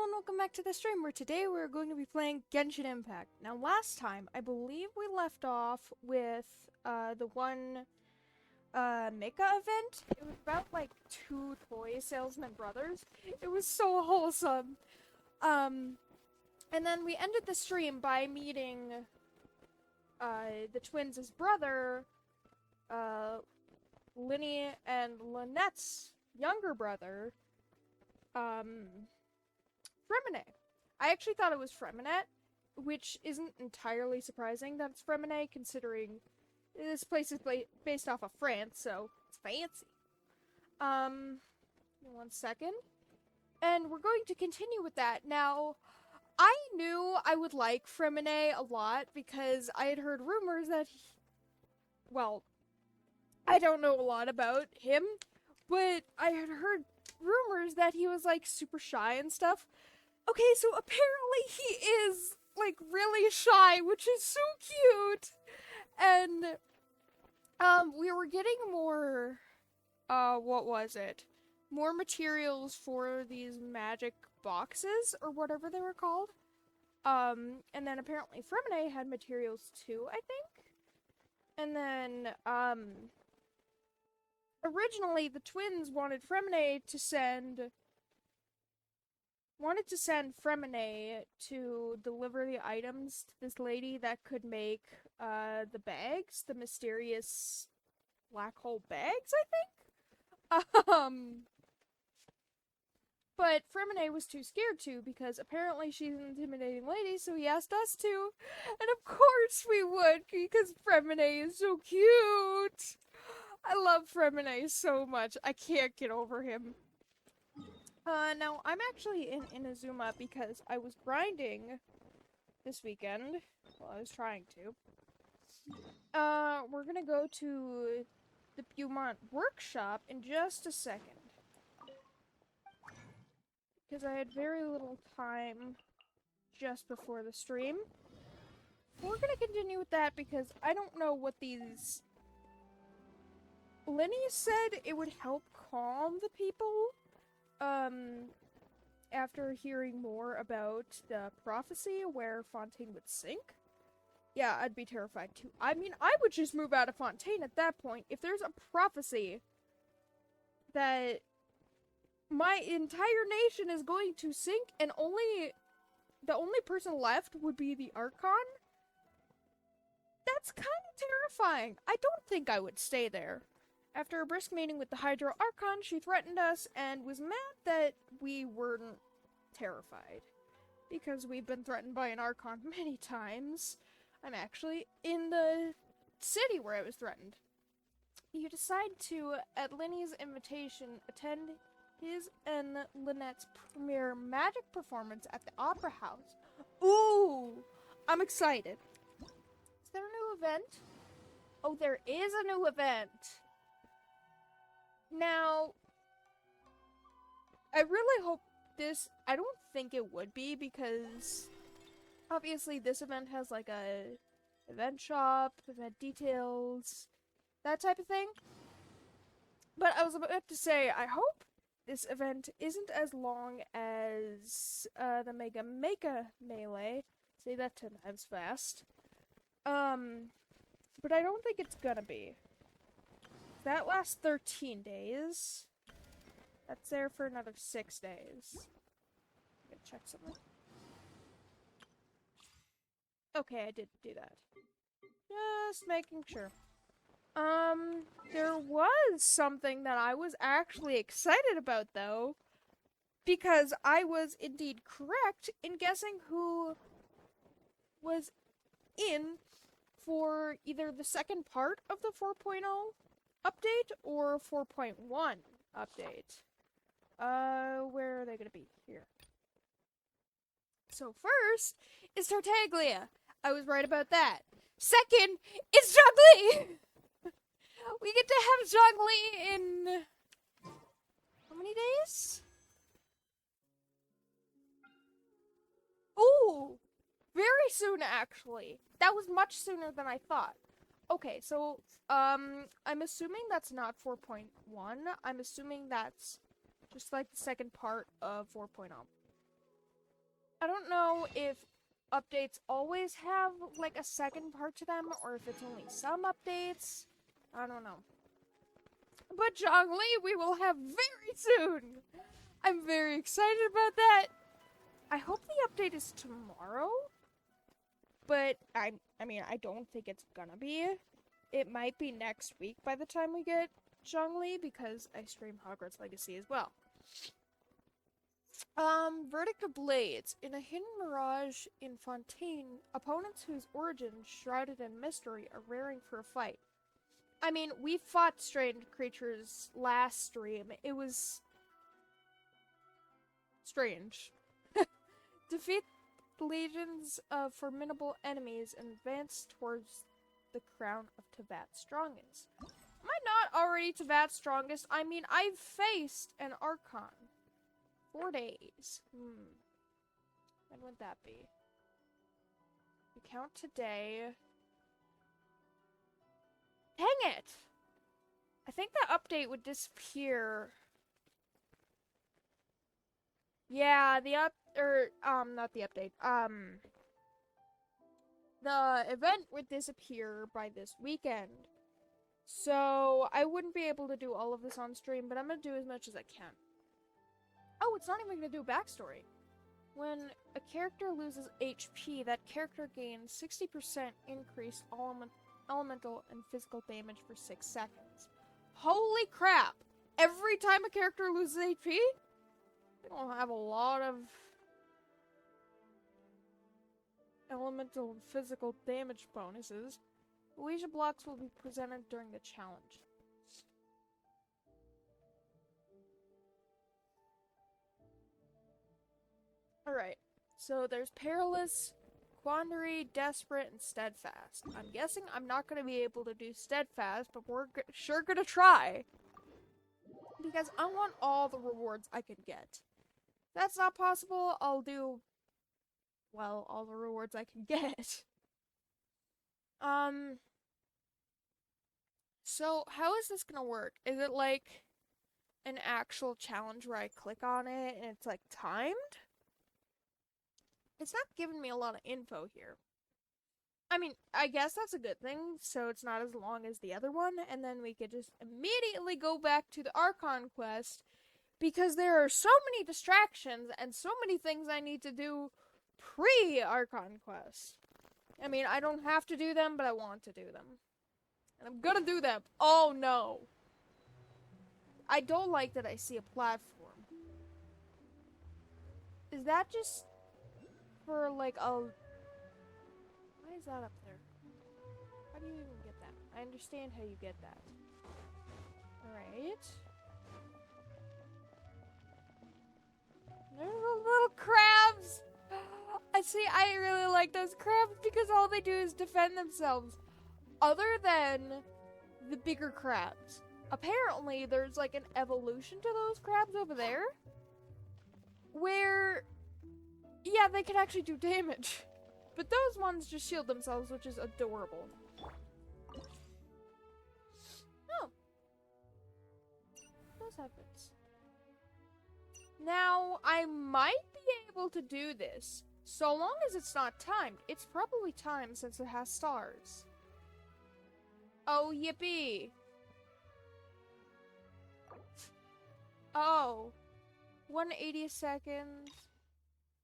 Hello and welcome back to the stream where today we're going to be playing Genshin Impact. Now last time, I believe we left off with the one Mecha event. It was about like two toy salesman brothers. It was so wholesome. And then we ended the stream by meeting the twins' brother, Linny and Lynette's younger brother, Fremine. I actually thought it was Freminette, which isn't entirely surprising that it's Fremine, considering this place is based off of France, so it's fancy. One second. And we're going to continue with that. Now, I knew I would like Fremine a lot because I had heard rumors that well, I don't know a lot about him, but I had heard rumors that he was like super shy and stuff. Okay, so apparently he is like really shy, which is so cute. And we were getting more what was it? More materials for these magic boxes or whatever they were called. And then apparently Fremine had materials too, I think. And then originally the twins wanted to send Fremine to deliver the items to this lady that could make the bags, the mysterious black hole bags, I think. But Fremine was too scared to because apparently she's an intimidating lady, so he asked us to. And of course we would, because Fremine is so cute. I love Fremine so much. I can't get over him. Now, I'm actually in Inazuma because I was grinding this weekend. Well, I was trying to. We're gonna go to the Beaumont workshop in just a second. Because I had very little time just before the stream. We're gonna continue with that because I don't know what these... Lenny said it would help calm the people. After hearing more about the prophecy where Fontaine would sink. Yeah, I'd be terrified too. I mean, I would just move out of Fontaine at that point. If there's a prophecy that my entire nation is going to sink and the only person left would be the Archon, that's kind of terrifying. I don't think I would stay there. After a brisk meeting with the Hydro Archon, she threatened us and was mad that we weren't terrified. Because we've been threatened by an Archon many times. I'm actually in the city where I was threatened. You decide to, at Linny's invitation, attend his and Lynette's premiere magic performance at the Opera House. Ooh! I'm excited. Is there a new event? Oh, there is a new event! Now, I really hope this... I don't think it would be, because obviously this event has like a event shop, event details, that type of thing. But I was about to say, I hope this event isn't as long as the Mega Melee. Say that 10 times fast. But I don't think it's gonna be. That lasts 13 days. That's there for another 6 days. I'm gonna check something. Okay, I did do that. Just making sure. There was something that I was actually excited about, though. Because I was indeed correct in guessing who was in for either the second part of the 4.0 update or 4.1 update. Where are they gonna be? Here. So first is Tartaglia. I was right about that. Second is Zhongli! We get to have Zhongli in... how many days? Ooh! Very soon, actually. That was much sooner than I thought. Okay, so, I'm assuming that's not 4.1. I'm assuming that's just like the second part of 4.0. I don't know if updates always have, like, a second part to them, or if it's only some updates. I don't know. But Zhongli, we will have very soon! I'm very excited about that! I hope the update is tomorrow, but I mean, I don't think it's gonna be. It might be next week by the time we get Zhongli, because I stream Hogwarts Legacy as well. Verdict of Blades. In a hidden mirage in Fontaine, opponents whose origins shrouded in mystery are raring for a fight. I mean, we fought strange creatures last stream. It was strange. Defeat legions of formidable enemies and advance towards the crown of Teyvat's strongest. Am I not already Teyvat's strongest? I mean, I've faced an Archon. 4 days. When would that be? We count today. Dang it! I think the update would disappear. Yeah, not the update. The event would disappear by this weekend. So, I wouldn't be able to do all of this on stream, but I'm gonna do as much as I can. Oh, it's not even gonna do a backstory. When a character loses HP, that character gains 60% increased elemental and physical damage for 6 seconds. Holy crap! Every time a character loses HP? They don't have a lot of elemental and physical damage bonuses. Elysia blocks will be presented during the challenge. Alright, so there's Perilous, Quandary, Desperate, and Steadfast. I'm guessing I'm not going to be able to do Steadfast, but we're sure going to try. Because I want all the rewards I can get. If that's not possible, I'll do, well, all the rewards I can get. So how is this gonna work? Is it like an actual challenge where I click on it and it's like timed? It's not giving me a lot of info here. I mean, I guess that's a good thing, so it's not as long as the other one, and then we could just immediately go back to the Archon quest, because there are so many distractions and so many things I need to do pre-Archon quest. I mean, I don't have to do them, but I want to do them. And I'm gonna do them. Oh no. I don't like that I see a platform. Is that just for like a... Why is that up there? How do you even get that? I understand how you get that. Alright. There's the little crabs! I really like those crabs because all they do is defend themselves. Other than the bigger crabs. Apparently, there's like an evolution to those crabs over there. Where, yeah, they can actually do damage. But those ones just shield themselves, which is adorable. Oh. Those happens. Now, I might be able to do this. So long as it's not timed. It's probably timed since it has stars. Oh, yippee. Oh. 180 seconds.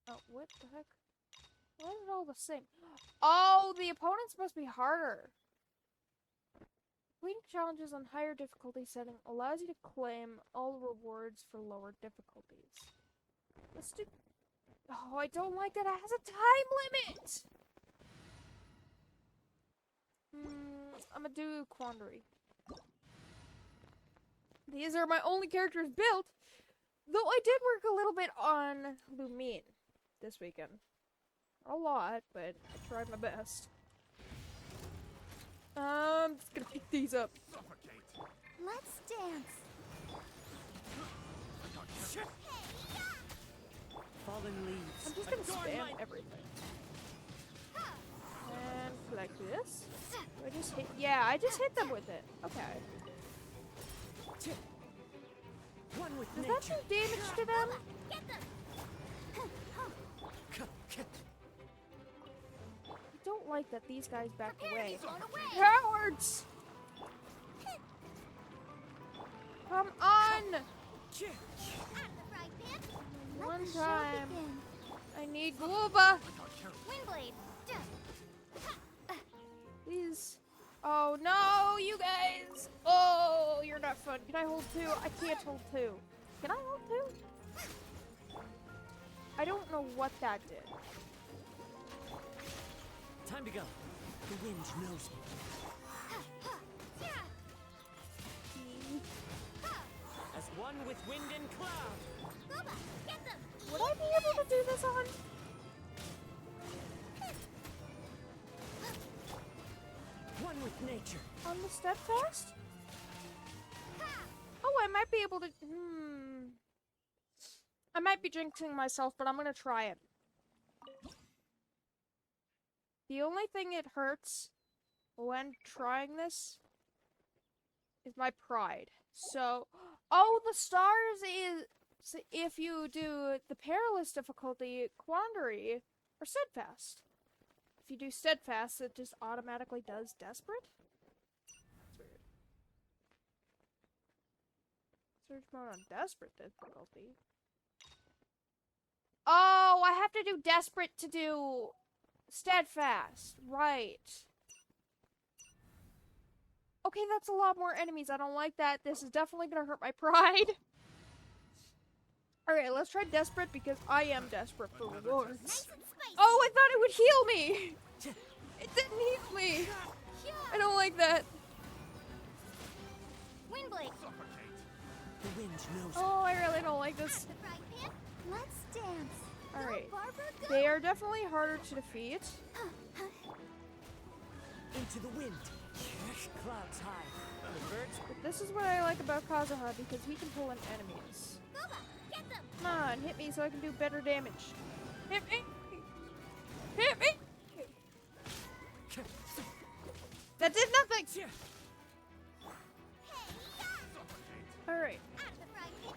Oh, what the heck? Why is it all the same? Oh, the opponents must be harder. Completing challenges on higher difficulty setting allows you to claim all rewards for lower difficulties. Let's do... Oh, I don't like that it has a time limit! I'm gonna do Quandary. These are my only characters built, though I did work a little bit on Lumine this weekend. Not a lot, but I tried my best. I'm just gonna pick these up. Let's dance. Fallen leaves. I'm just gonna spam everything. And like this. Do I just hit? Yeah, I just hit them with it. Okay. One with Does that do damage to them? like that these guys back away. Blown away. Cowards! Come on! Out of the frying pan. Let One the show time. begin. I need Gooba! Windblade. Please. Oh no, you guys! Oh, you're not fun. Can I hold two? I can't hold two. Can I hold two? I don't know what that did. Time to go. The wind knows me. As one with wind and cloud. Booba, get them. Would I be able to do this on? One with nature. On the steadfast? Oh, I might be able to. I might be jinxing myself, but I'm gonna try it. The only thing it hurts when trying this is my pride. So, oh, the stars is if you do the perilous difficulty, quandary, or steadfast. If you do steadfast, it just automatically does desperate. That's weird. Search mode on desperate difficulty. Oh, I have to do desperate to do steadfast. Right. Okay, that's a lot more enemies. I don't like that. This is definitely gonna hurt my pride. Alright, let's try desperate because I am desperate for rewards. Nice and spicy. Oh, I thought it would heal me! It didn't heal me! I don't like that. Windblade. The wind knows me. Oh, I really don't like this. The frying pan. Let's dance. Alright. Go, Barbara, go. They are definitely harder to defeat. Into the wind. Clouds high. The birds. But this is what I like about Kazuha because he can pull in enemies. Booba, get them. Come on, hit me so I can do better damage. Hit me! Hit me! That did nothing! Hey, yeah. Alright, Out of the frying pan.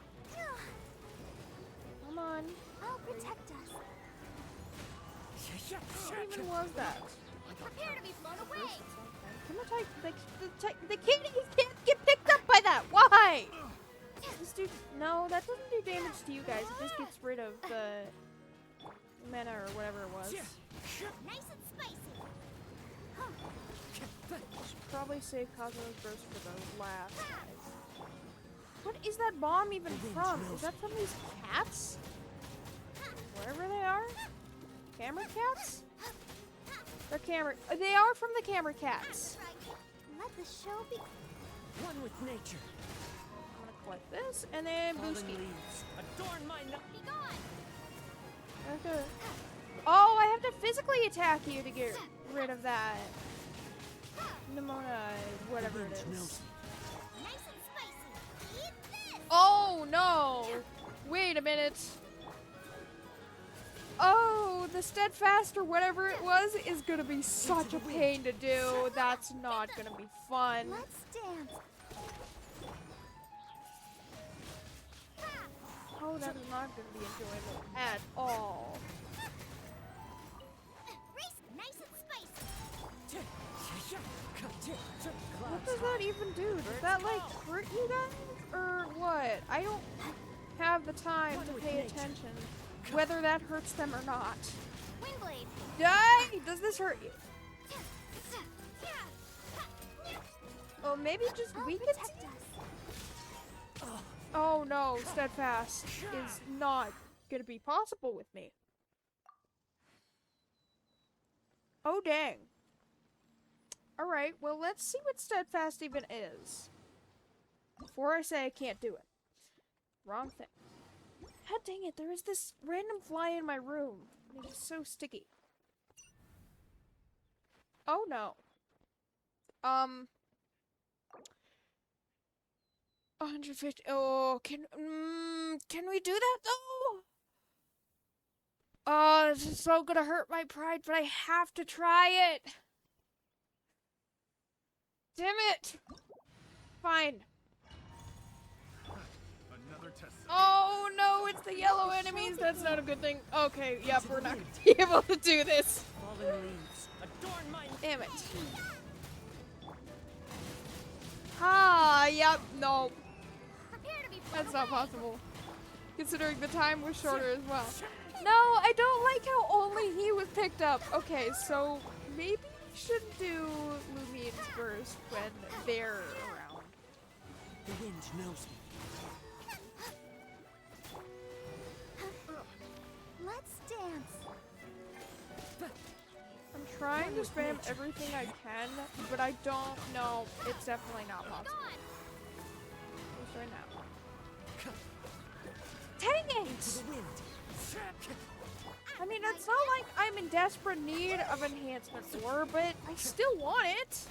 come on. I'll protect us. What even was that? Prepare to be blown away. The kitties can't get picked up by that! Why? This dude, no, that doesn't do damage to you guys. It just gets rid of the mana or whatever it was. Nice and spicy. Should probably save Kazuha's burst for the last. What is that bomb even from? Is that from these cats? Wherever they are? Camera cats? They're camera. They are from the camera cats. Let the show be. One with nature. I'm gonna collect this and then Fallen boost it. leaves. Adorn my night. Be gone. I have to. Oh, I have to physically attack you to get rid of that. Nimona, whatever The it wind is. knows me. Nice and spicy. Eat this. Oh no! Wait a minute. Oh, the steadfast or whatever it was is gonna be such a pain to do. That's not gonna be fun. Let's dance. Oh, that is not gonna be enjoyable at all. Race nice and spicy. What does that even do? Does that like hurt you guys? Or what? I don't have the time to pay attention whether that hurts them or not. Windblade. Die! Does this hurt you? Oh, maybe just I'll weakens protect you? us. Oh no, steadfast is not gonna be possible with me. Oh dang. Alright, well let's see what steadfast even is. Before I say I can't do it. Wrong thing. God dang it, there is this random fly in my room. And it's so sticky. Oh no. 150. Oh, can we do that though? Oh, this is so gonna hurt my pride, but I have to try it. Damn it. Fine. Another test. Oh no, it's the yellow enemies. That's not a good thing. Okay, yep, we're not gonna be able to do this. Fallen leaves. Adorn my Damn it. Ah, yep, no. Prepare to be blown That's not away. possible. Considering the time was shorter as well. No, I don't like how only he was picked up. Okay, so maybe we shouldn't do Lumines first when they're around. The wind knows me. Let's dance. I'm trying to spam everything I can, but I don't know. It's definitely not possible. Gone. Just right now. Dang it! To the wind. I mean, it's not like I'm in desperate need of enhancement ore, but I still want it.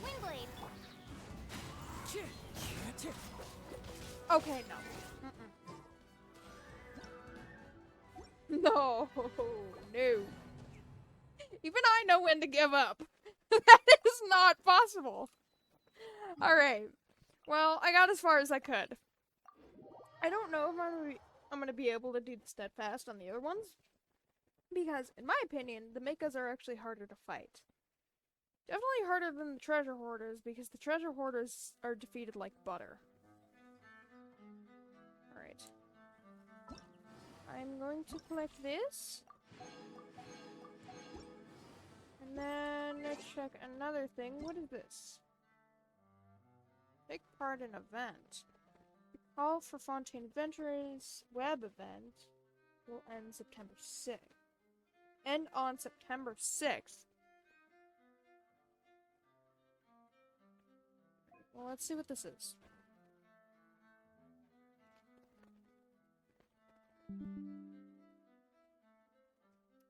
Windblade. Okay, no. No, no. Even I know when to give up. That is not possible. Alright. Well, I got as far as I could. I don't know if I'm gonna be able to do the steadfast on the other ones. Because, in my opinion, the Mekas are actually harder to fight. Definitely harder than the treasure hoarders, because the treasure hoarders are defeated like butter. Alright. I'm going to collect this. And then let's check another thing. What is this? Take part in event. The call for Fontaine Adventurers web event will end September 6th. End on September 6th. Well, let's see what this is.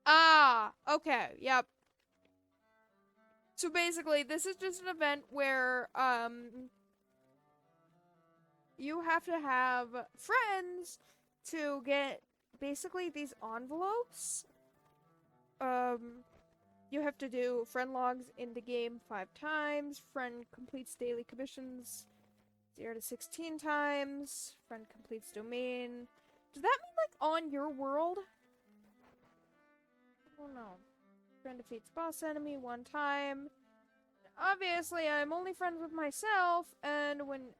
Ah, okay, yep. So basically, this is just an event where, you have to have friends to get basically these envelopes. You have to do friend logs in the game 5 times, friend completes daily commissions 0 to 16 times, friend completes domain. Does that mean, like, on your world? I don't know. Friend defeats boss enemy 1 time. Obviously, I'm only friends with myself, and when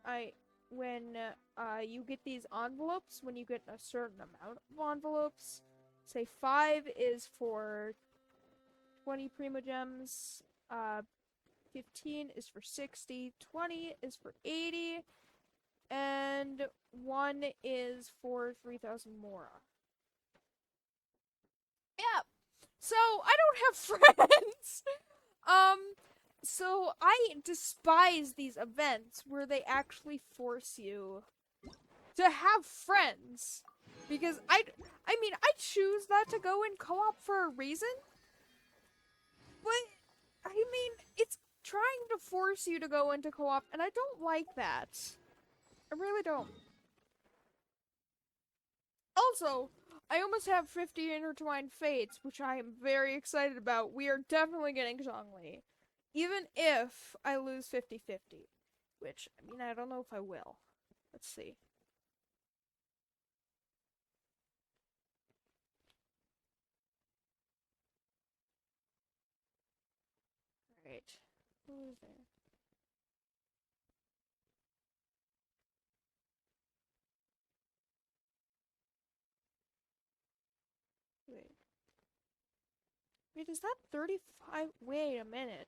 you get these envelopes, when you get a certain amount of envelopes, say 5 is for 20 Primogems, 15 is for 60, 20 is for 80, and 1 is for 3,000 Mora. Yeah, so I don't have friends! So I despise these events where they actually force you to have friends. Because I mean, I choose not to go in co-op for a reason. But, I mean, it's trying to force you to go into co-op, and I don't like that. I really don't. Also, I almost have 50 intertwined fates, which I am very excited about. We are definitely getting Zhongli. Even if I lose 50-50. Which, I mean, I don't know if I will. Let's see. Alright. Who is there? Wait. Wait, is that 35? Wait a minute.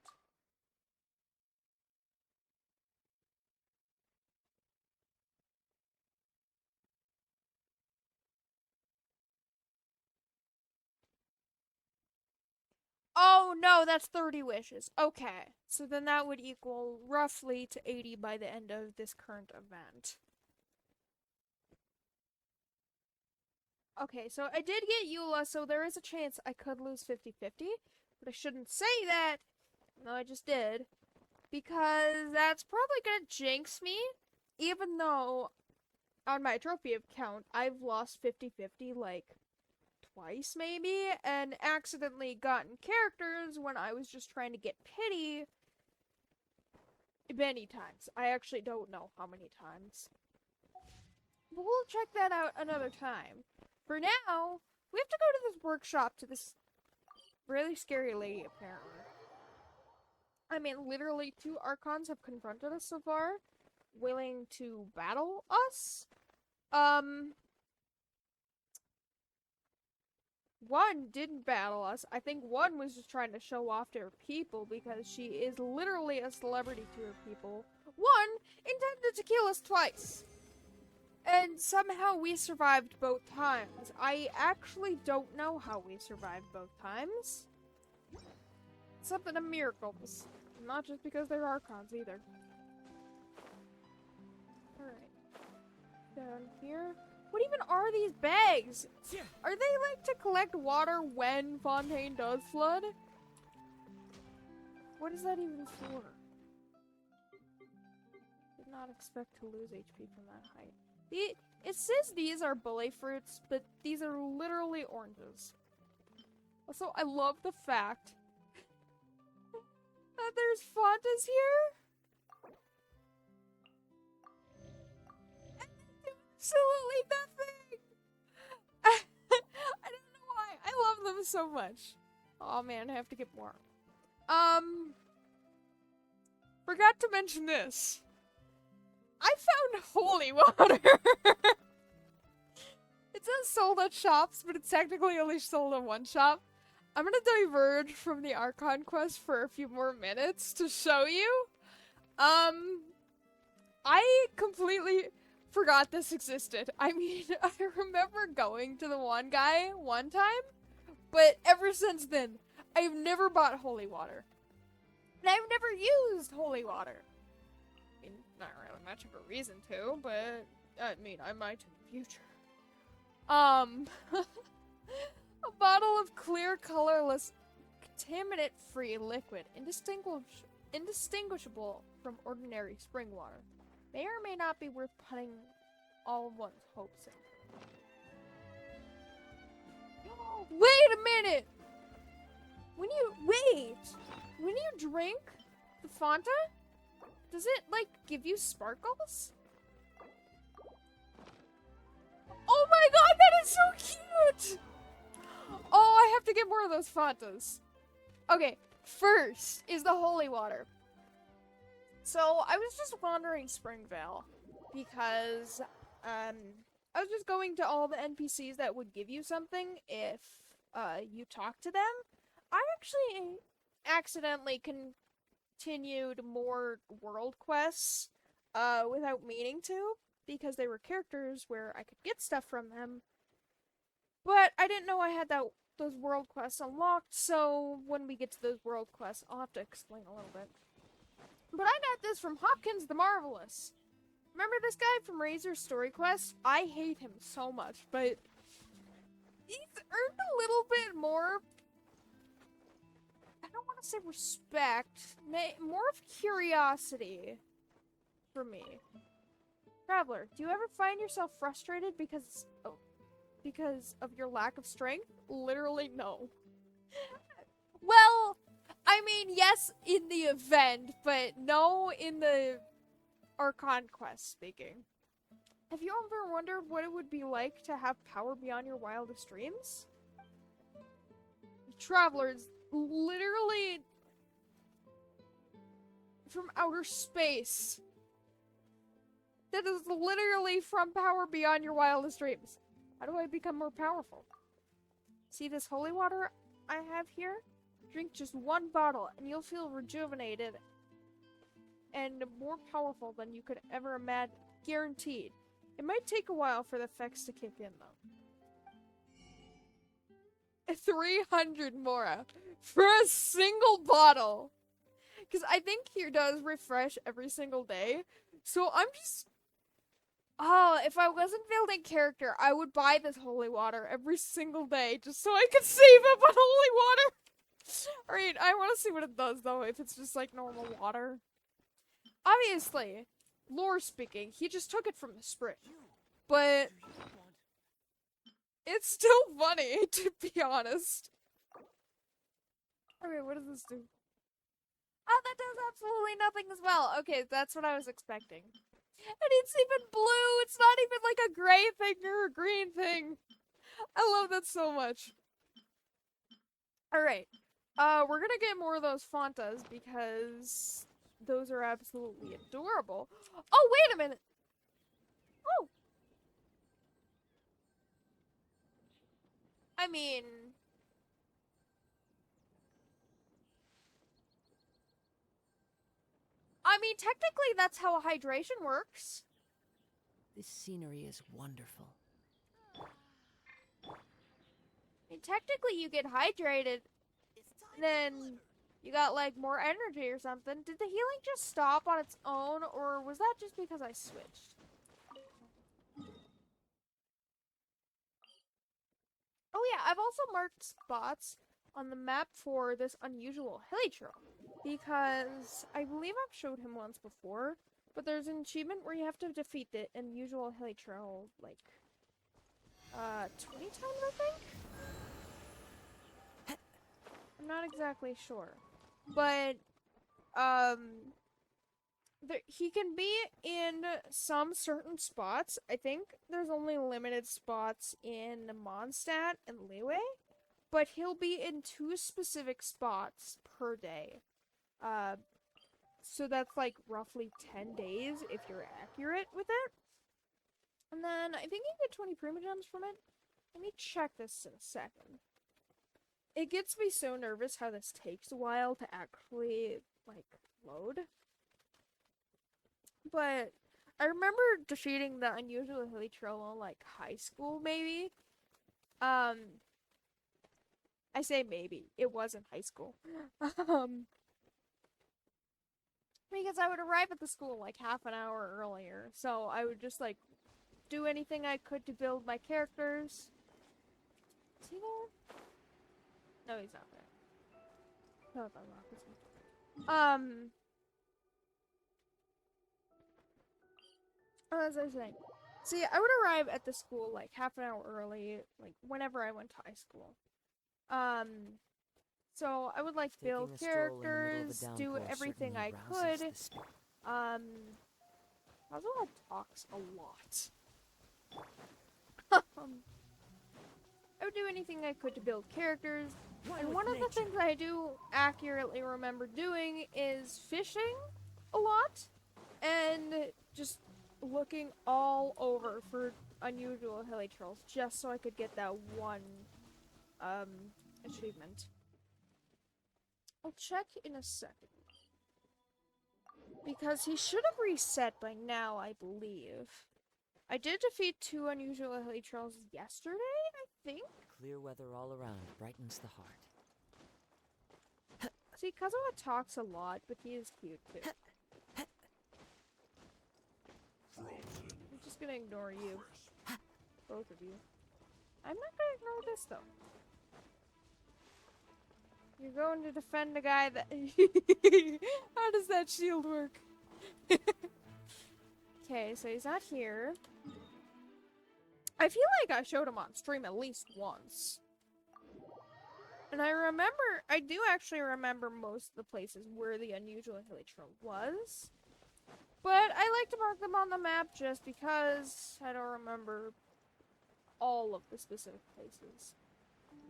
Oh, no, that's 30 wishes. Okay. So then that would equal roughly to 80 by the end of this current event. Okay, so I did get Eula, so there is a chance I could lose 50-50. But I shouldn't say that. No, I just did. Because that's probably gonna jinx me. Even though on my trophy account, I've lost 50-50 like twice maybe, and accidentally gotten characters when I was just trying to get pity many times. I actually don't know how many times. But we'll check that out another time. For now, we have to go to this workshop to this really scary lady, apparently. I mean, literally 2 Archons have confronted us so far, willing to battle us. One didn't battle us. I think one was just trying to show off to her people because she is literally a celebrity to her people. One intended to kill us twice. And somehow we survived both times. I actually don't know how we survived both times. Something of miracles. Not just because they're Archons either. Alright. Down here. What even are these bags? Are they like to collect water when Fontaine does flood? What is that even for? Did not expect to lose HP from that height. It says these are bully fruits, but these are literally oranges. Also, I love the fact that there's Fontas here. And they do absolutely nothing. I don't know why. I love them so much. Oh man, I have to get more. Forgot to mention this. I found holy water. It says sold at shops, but it's technically only sold at one shop. I'm gonna diverge from the Archon quest for a few more minutes to show you. I completely forgot this existed. I mean, I remember going to the one guy one time, but ever since then, I've never bought holy water. And I've never used holy water. I mean, not really much of a reason to, but I mean, I might in the future. A bottle of clear, colorless, contaminant-free liquid, indistinguishable from ordinary spring water. May or may not be worth putting all of one's hopes in. Wait a minute! When you drink the Fanta, does it, like, give you sparkles? Oh my god, that is so cute! Oh, I have to get more of those Fantas. Okay, first is the holy water. So, I was just wandering Springvale because, I was just going to all the NPCs that would give you something if, you talk to them. I actually accidentally continued more world quests, without meaning to, because they were characters where I could get stuff from them. But I didn't know I had those world quests unlocked, so when we get to those world quests, I'll have to explain a little bit. But I got this from Hopkins the Marvelous. Remember this guy from Razor's Story Quest? I hate him so much, but he's earned a little bit more, I don't want to say respect, more of curiosity for me. Traveler, do you ever find yourself frustrated because of your lack of strength? Literally, no. Well, I mean, yes in the event, but no in the Archon quest speaking. Have you ever wondered what it would be like to have power beyond your wildest dreams? Travelers, literally from outer space. That is literally from power beyond your wildest dreams. How do I become more powerful? See this holy water I have here? Drink just one bottle and you'll feel rejuvenated and more powerful than you could ever imagine. Guaranteed. It might take a while for the effects to kick in, though. 300 Mora for a single bottle. Because I think here does refresh every single day. So I'm just... Oh, if I wasn't building character, I would buy this holy water every single day just so I could save up on holy water. Alright, I want to see what it does, though, if it's just like normal water. Obviously, lore speaking, he just took it from the spring. But it's still funny, to be honest. Okay, what does this do? Oh, that does absolutely nothing as well. Okay, that's what I was expecting. And it's even blue! It's not even like a gray thing or a green thing. I love that so much. Alright. We're gonna get more of those Fantas because those are absolutely adorable. Oh, wait a minute! Oh! I mean... technically that's how hydration works. This scenery is wonderful. Technically you get hydrated, then you got, like, more energy or something. Did the healing just stop on its own, or was that just because I switched? Oh yeah, I've also marked spots on the map for this unusual hilly trail, because I believe I've showed him once before, but there's an achievement where you have to defeat the unusual hilly trail, like, 20 times, I think? I'm not exactly sure. But, he can be in some certain spots. I think there's only limited spots in Mondstadt and Liyue, but he'll be in 2 specific spots per day. So that's like roughly 10 days if you're accurate with it. And then I think you get 20 primogems from it. Let me check this in a second. It gets me so nervous how this takes a while to actually, like, load. But I remember defeating the unusual hilly trail in, like, high school, maybe. I say maybe. It was in high school. Because I would arrive at the school, like, half an hour earlier. So I would just, like, do anything I could to build my characters. Is he there? No, he's not there. No, if I'm wrong. As I was saying, see, I would arrive at the school like half an hour early, like whenever I went to high school. So I would like build characters, do everything I could. Kazuha talks a lot. I would do anything I could to build characters, and one of the things I do accurately remember doing is fishing a lot, and just looking all over for unusual hilly trails just so I could get that one achievement. I'll check in a second. Because he should have reset by now, I believe. I did defeat 2 unusual hilly trails yesterday, I think? Clear weather all around brightens the heart. See, Kazuha talks a lot, but he is cute too. I'm just gonna ignore you. Both of you. I'm not gonna ignore this though. You're going to defend a guy that... How does that shield work? Okay, so he's not here. I feel like I showed him on stream at least once. And I do actually remember most of the places where the unusual hilly trail was. But I like to mark them on the map just because I don't remember all of the specific places.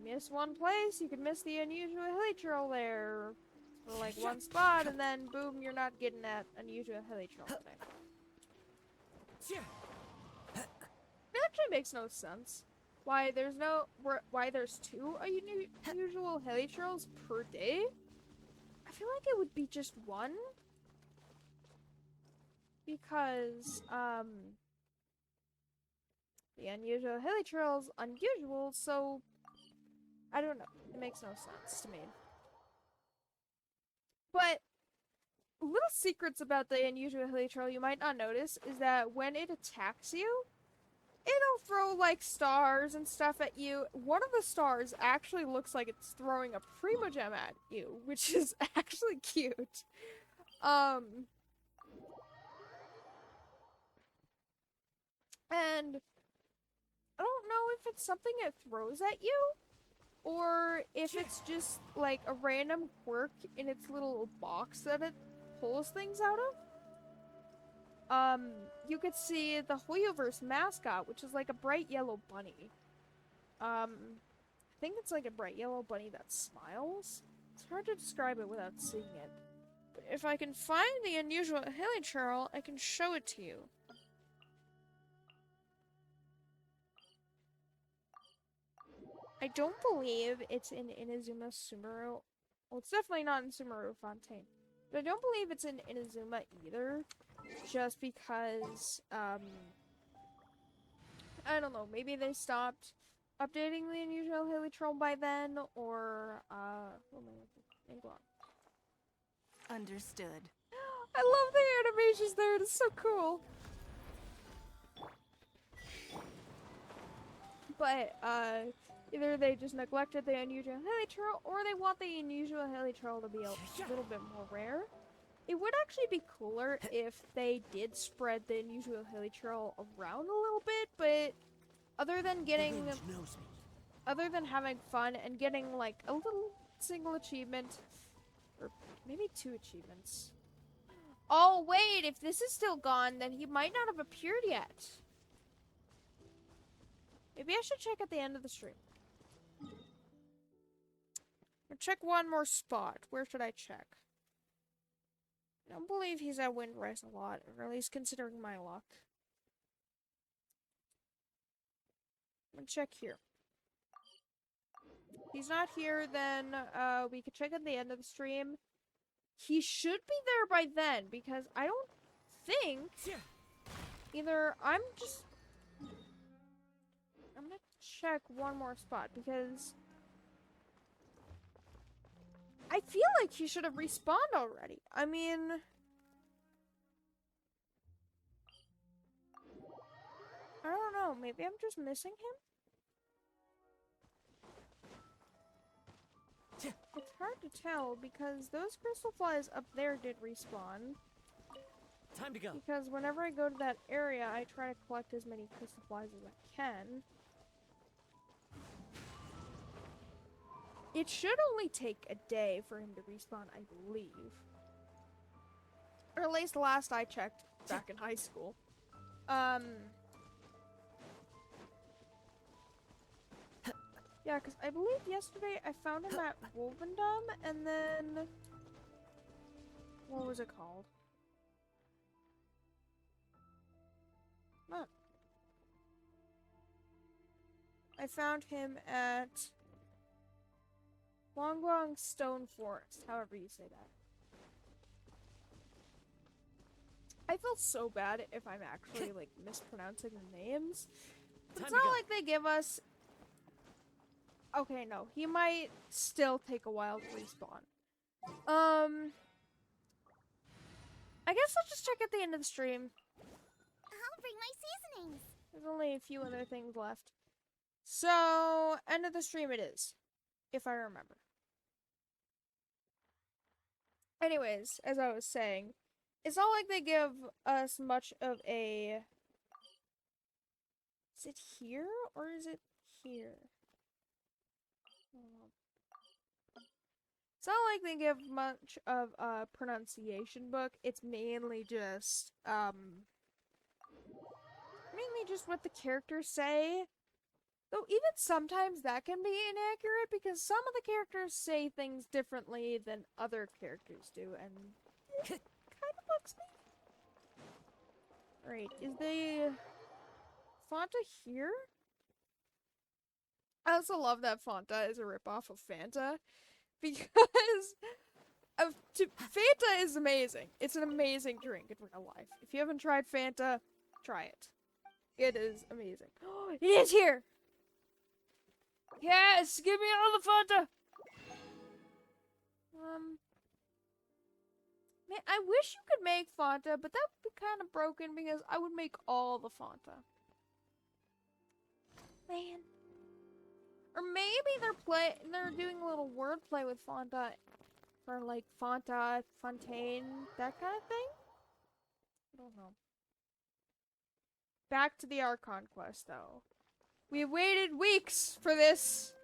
Miss one place, you could miss the unusual hilly trail there. For like one spot, and then boom, you're not getting that unusual hilly trail thing. It actually makes no sense. Why there's 2 unusual hilly trails per day? I feel like it would be just one. Because, the unusual hilly trail's unusual, so I don't know. It makes no sense to me. But little secrets about the unusual hilly trail you might not notice is that when it attacks you, it'll throw like stars and stuff at you. One of the stars actually looks like it's throwing a primogem at you, which is actually cute. And I don't know if it's something it throws at you, or if it's just like a random quirk in its little box that it pulls things out of. You could see the Hoyoverse mascot, which is like a bright yellow bunny. think it's like a bright yellow bunny that smiles. It's hard to describe it without seeing it. But if I can find the unusual hilichurl, I can show it to you. I don't believe it's in Inazuma Sumeru. Well, it's definitely not in Sumeru Fontaine. But I don't believe it's in Inazuma either. Just because, I don't know, maybe they stopped updating the unusual hilichurl by then, or, England. Understood. I love the animations there, it is so cool. But, either they just neglected the unusual hilichurl, or they want the unusual hilichurl to be a little bit more rare. It would actually be cooler if they did spread the unusual hilichurl around a little bit, but other than getting, other than having fun and getting like a little single achievement, or maybe 2 achievements. Oh wait, if this is still gone, then he might not have appeared yet. Maybe I should check at the end of the stream. I'll check one more spot. Where should I check? I don't believe he's at Windrise a lot, or at least considering my luck. I'm gonna check here. If he's not here, then we could check at the end of the stream. He should be there by then, because I don't think either I'm gonna check one more spot, because I feel like he should have respawned already. I mean, I don't know. Maybe I'm just missing him? It's hard to tell because those crystal flies up there did respawn. Time to go. Because whenever I go to that area, I try to collect as many crystal flies as I can. It should only take a day for him to respawn, I believe. Or at least last I checked back in high school. Yeah, because I believe yesterday I found him at Wolvendom, and then... What was it called? Huh. I found him at Longguang Stone Forest, however you say that. I feel so bad if I'm actually, like, mispronouncing the names. But it's not like they give us... Okay, no. He might still take a while to respawn. I guess I'll just check at the end of the stream. I'll bring my seasonings. There's only a few other things left. So, end of the stream it is. If I remember. Anyways, as I was saying, it's not like they give us much of a... Is it here, or is it here? It's not like they give much of a pronunciation book. It's mainly just, what the characters say. Though even sometimes that can be inaccurate because some of the characters say things differently than other characters do, and it kind of bugs me. Alright, is the Fanta here? I also love that Fanta is a ripoff of Fanta, because Fanta is amazing. It's an amazing drink in real life. If you haven't tried Fanta, try it. It is amazing. It is here! Yes! Give me all the Fanta! Man, I wish you could make Fanta, but that would be kind of broken because I would make all the Fanta. Man. Or maybe they're doing a little wordplay with Fanta for like Fanta, Fontaine, that kind of thing? I don't know. Back to the Archon quest though. We waited weeks for this.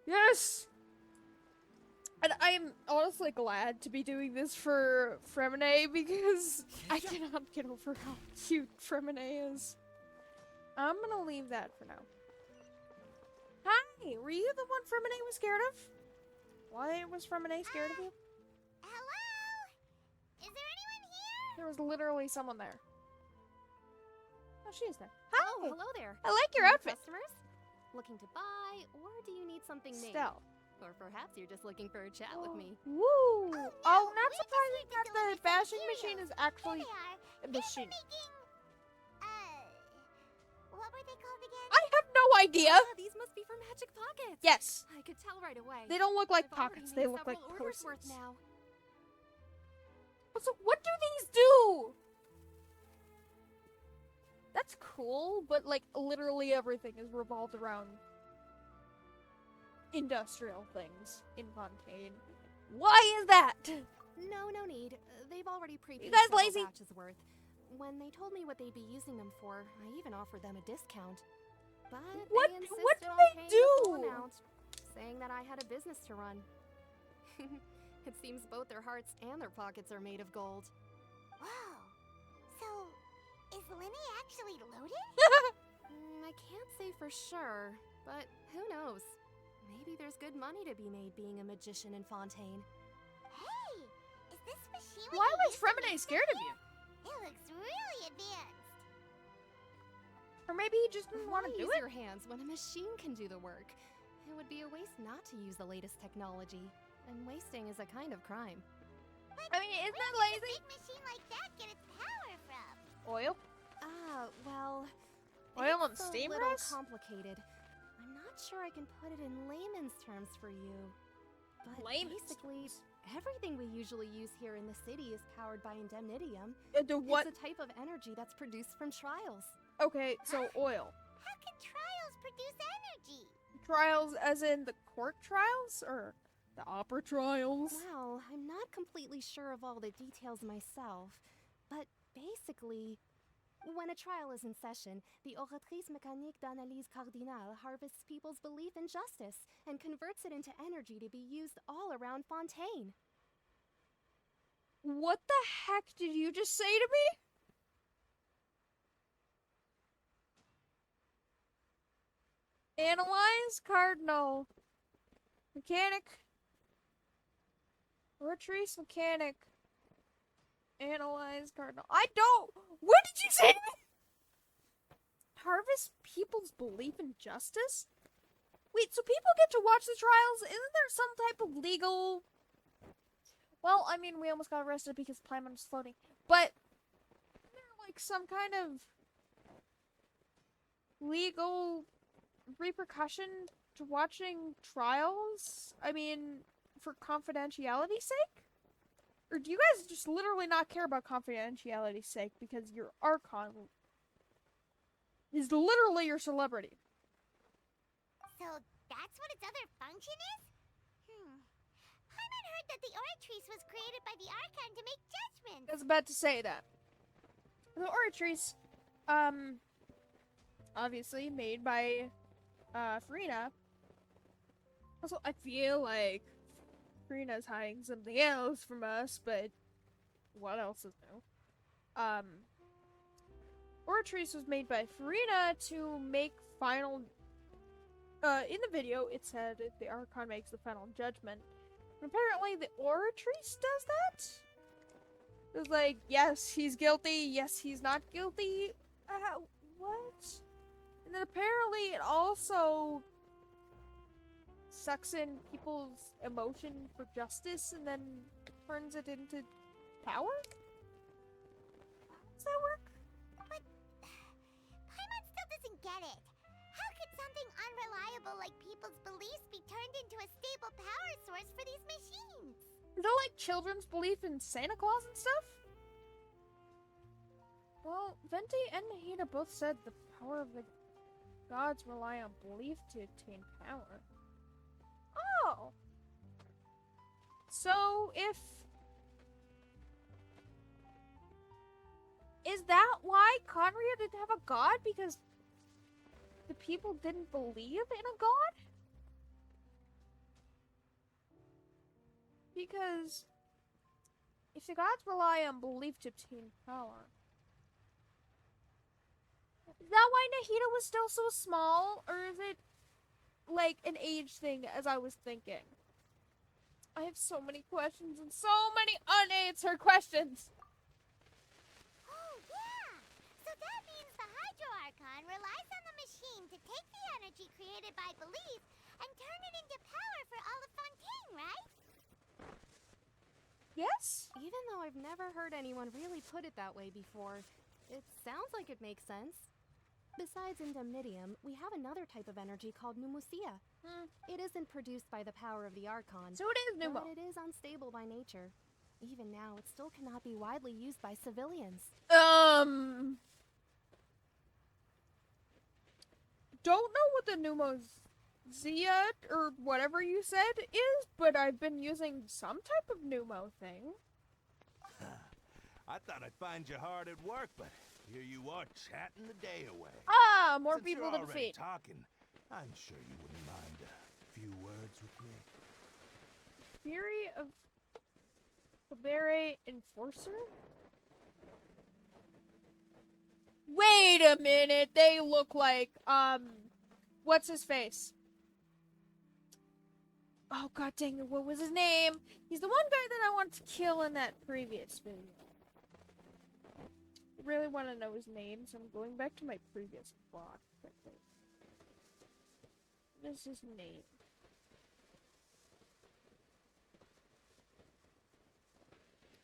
Yes! And I am honestly glad to be doing this for Fremine because I cannot get over how cute Fremine is. I'm gonna leave that for now. Hi! Hey, were you the one Fremenay was scared of? Why was Fremenay scared of you? Hello? Is there anyone here? There was literally someone there. Oh, she is there. Oh, Hi! hello there. I like your New outfit. Customers? Looking to buy, or do you need something made? Stell. Or perhaps you're just looking for a chat with me. Woo! no, Oh, not we're just surprising here to that the deliver some fashion materials. machine is Here actually they are. a They're machine. making, what were they called again? I have no idea. Ah, these must be for Magic Pockets. Yes. I could tell right away. They don't look like I've already pockets. made They look like several orders purses. worth now. So what do these do? That's cool, but like literally everything is revolved around industrial things in Fontaine. Why is that? No need. They've already prepaid guys several lazy? batches worth. When they told me what they'd be using them for, I even offered them a discount. But What- they insisted what do on they paying the full do? amount, saying that I had a business to run. It seems both their hearts and their pockets are made of gold. Whoa. So, is Linny actually loaded? I can't say for sure, but who knows? Maybe there's good money to be made being a magician in Fontaine. Hey, is this machine Why what was you used to Fremenay make scared of something? you? It looks really advanced. Or maybe he just didn't want to Why do use it? your hands when a machine can do the work? It would be a waste not to use the latest technology, and wasting is a kind of crime. I mean, isn't that Where does a lazy? big machine like that get its power from? Oil? Ah, well, Oil and it's a steam little press? complicated. I'm not sure I can put it in layman's terms for you. But Layman's basically, everything we usually use here in the city is powered by indemnitium. The what? It's a type of energy that's produced from trials. Okay, so oil. How can trials produce energy? Trials as in the court trials? Or the opera trials? Well, I'm not completely sure of all the details myself, but basically, when a trial is in session, the Oratrice Mécanique d'Analyse Cardinale harvests people's belief in justice and converts it into energy to be used all around Fontaine. What the heck did you just say to me? Analyze cardinal. Mechanic. Retrice mechanic. Analyze cardinal. I don't. What did you say to me? Harvest people's belief in justice? Wait, so people get to watch the trials? Isn't there some type of legal? Well, I mean, we almost got arrested because Paimon was floating, but isn't there like some kind of legal repercussion to watching trials? I mean, for confidentiality's sake? Or do you guys just literally not care about confidentiality's sake because your Archon is literally your celebrity? So that's what its other function is? Paimon heard that the Oratrice was created by the Archon to make judgments. I was about to say that. The Oratrice, obviously made by, Farina. Also, I feel like Farina's hiding something else from us, but what else is new? Oratrice was made by Farina to make final. In the video, it said the Archon makes the final judgment. And apparently, the Oratrice does that. It was like, yes, he's guilty. Yes, he's not guilty. What? And then apparently, it also sucks in people's emotion for justice and then turns it into power? How does that work? But Paimon still doesn't get it. How could something unreliable like people's beliefs be turned into a stable power source for these machines? Is that like children's belief in Santa Claus and stuff? Well, Venti and Nahida both said the power of the gods rely on belief to attain power. Oh! So, is that why Conria didn't have a god? Because the people didn't believe in a god? Because if the gods rely on belief to obtain power, is that why Nahida was still so small? Or is it like an age thing as I was thinking. I have so many questions and so many unanswered questions. Oh, yeah! So that means the Hydro Archon relies on the machine to take the energy created by belief and turn it into power for all of Fontaine, right? Yes? Even though I've never heard anyone really put it that way before, it sounds like it makes sense. Besides indemnitium, we have another type of energy called pneumosia. It isn't produced by the power of the Archon, So it is pneumo. but it is unstable by nature. Even now, it still cannot be widely used by civilians. Don't know what the pneumosia or whatever you said is, but I've been using some type of pneumo thing. I thought I'd find you hard at work, but here you are chatting the day away. Ah, more Since people you're to already defeat. talking, I'm sure you wouldn't mind a few words with me. Fury of Cabaret Enforcer? Wait a minute, they look like, what's his face? Oh god dang it, what was his name? He's the one guy that I wanted to kill in that previous video. I really want to know his name, so I'm going back to my previous plot quickly. What is his name?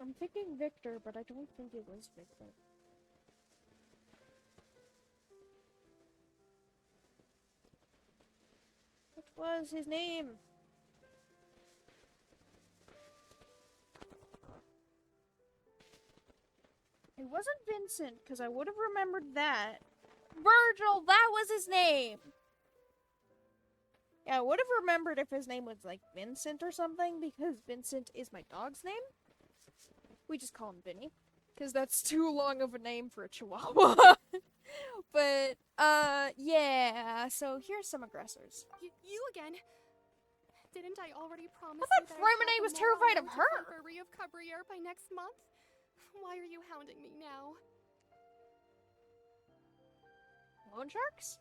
I'm thinking Victor, but I don't think it was Victor. What was his name? It wasn't Vincent, because I would have remembered that. Virgil, that was his name! Yeah, I would have remembered if his name was like Vincent or something, because Vincent is my dog's name. We just call him Vinny, because that's too long of a name for a chihuahua. But, yeah, so here's some aggressors. You again? Didn't I already promise I you thought that I'd Fremenay have was the terrified moral of will to her. conquer Rie of Cabriere by next month? Why are you hounding me now? Loan sharks?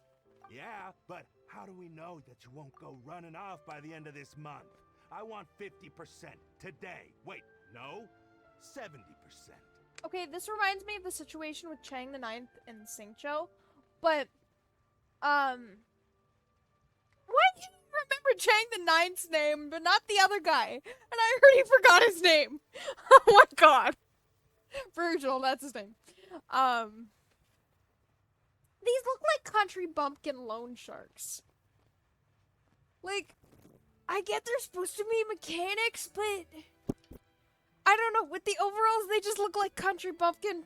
Yeah, but how do we know that you won't go running off by the end of this month? I want 50% today. Wait, no? 70%. Okay, this reminds me of the situation with Chang the Ninth and Xingqiu, but, why do you remember Chang the Ninth's name, but not the other guy? And I already forgot his name. Oh my god. Virgil, that's his name. These look like country bumpkin loan sharks. Like, I get they're supposed to be mechanics, but I don't know, with the overalls, they just look like country bumpkin,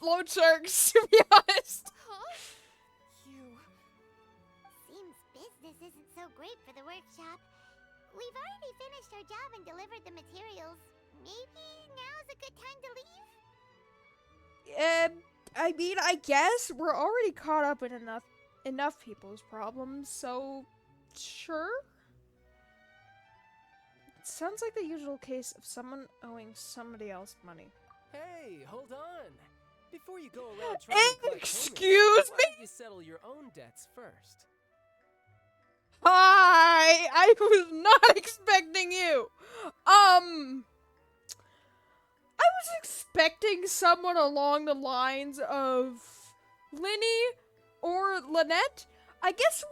loan sharks, to be honest. Huh? You... Seems business isn't so great for the workshop. We've already finished our job and delivered the materials. Maybe now's a good time to leave? I mean, I guess we're already caught up in enough people's problems, so sure. It sounds like the usual case of someone owing somebody else money. Hey, hold on. Before you go around trying to collect payments, Excuse why me? don't you settle your own debts first? Hi! I was not expecting you! I was expecting someone along the lines of Linny or Lynette. I guess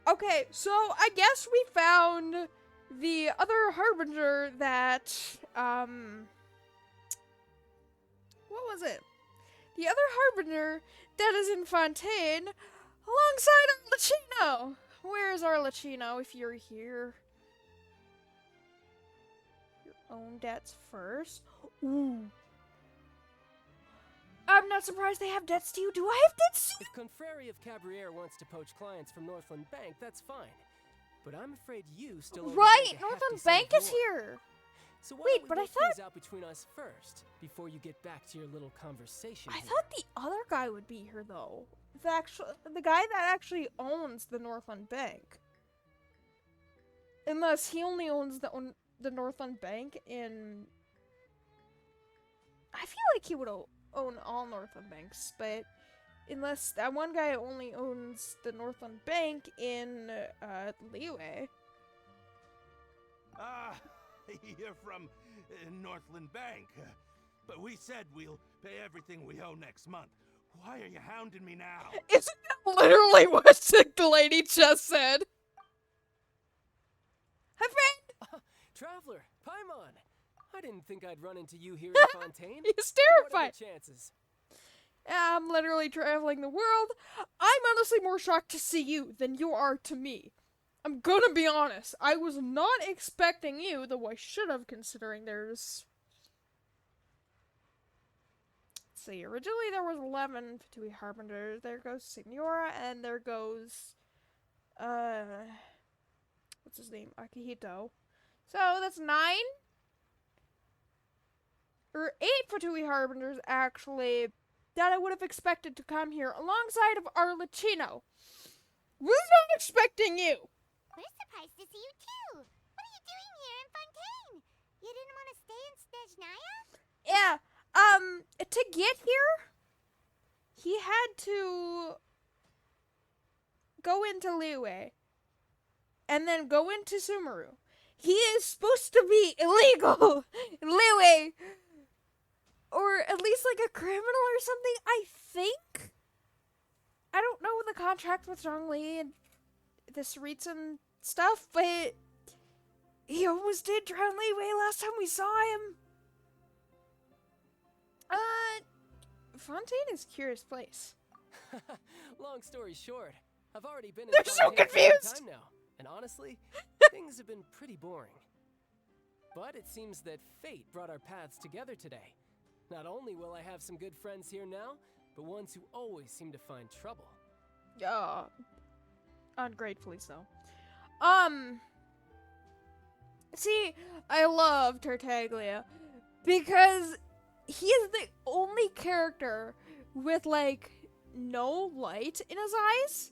Okay, so I guess we found the other harbinger that, what was it? The other harbinger that is in Fontaine alongside Arlecchino. Where is Arlecchino if you're here? Your own debts first. Ooh. I'm not surprised they have debts to you. Do I have debts to you? If Confreri of Cabriere wants to poach clients from Northland Bank, that's fine. But I'm afraid you still owe the Right, bank a Northland hefty sum Bank of is more. here. So why Wait, don't we but I work thought- things out between us first, before you get back to your little conversation I here? thought the other guy would be here though. The guy that actually owns the Northland Bank. Unless he only owns the Northland Bank in. I feel like he would own all Northland banks, but unless that one guy only owns the Northland Bank in Liyue. Ah, you're from Northland Bank. But we said we'll pay everything we owe next month. Why are you hounding me now? Isn't that literally what the lady just said? Hi, friend! Traveler, Paimon! I didn't think I'd run into you here in Fontaine. He's What are terrified. the chances? I'm literally traveling the world. I'm honestly more shocked to see you than you are to me. I'm gonna be honest. I was not expecting you, though I should have, considering there's... Let's see, originally there was 11 Fatui Harbingers. There goes Signora, and there goes... What's his name? Akihito. So, that's 9? Or 8 Fatui Harbingers, actually, that I would have expected to come here alongside of Arlecchino. Was not expecting you! We're surprised to see you too. What are you doing here in Fontaine? You didn't want to stay in Snezhnaya? Yeah, to get here, he had to go into Liyue, and then go into Sumeru. He is supposed to be illegal in Liyue, or at least like a criminal or something, I think? I don't know the contract with Zhongli and the Saritsan stuff, but he almost did drown Liyue last time we saw him. Fontaine is a curious place. Long story short, I've already been in They're so Fontaine for some confused. time now, and honestly, things have been pretty boring. But it seems that fate brought our paths together today. Not only will I have some good friends here now, but ones who always seem to find trouble. Ungratefully so. See, I love Tartaglia because he is the only character with, like, no light in his eyes.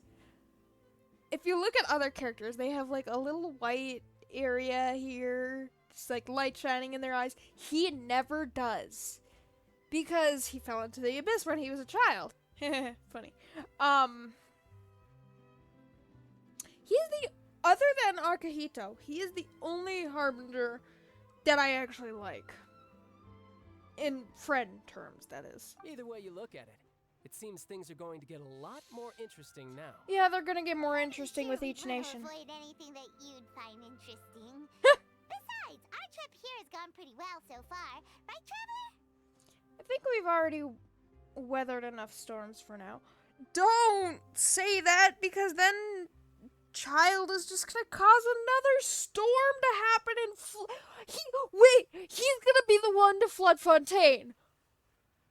If you look at other characters, they have, like, a little white area here, just, like, light shining in their eyes. He never does. Because he fell into the abyss when he was a child. Funny. He is the, other than Akihito, he is the only Harbinger that I actually like. In friend terms, that is. Either way you look at it, it seems things are going to get a lot more interesting now. Yeah, they're gonna get more interesting with Sure, each we wanna nation. avoid anything that you'd find interesting. Besides, our trip here has gone pretty well so far, right, Traveler? I think we've already weathered enough storms for now. Don't say that, because then Child is just gonna cause another storm to happen and he's gonna be the one to flood Fontaine.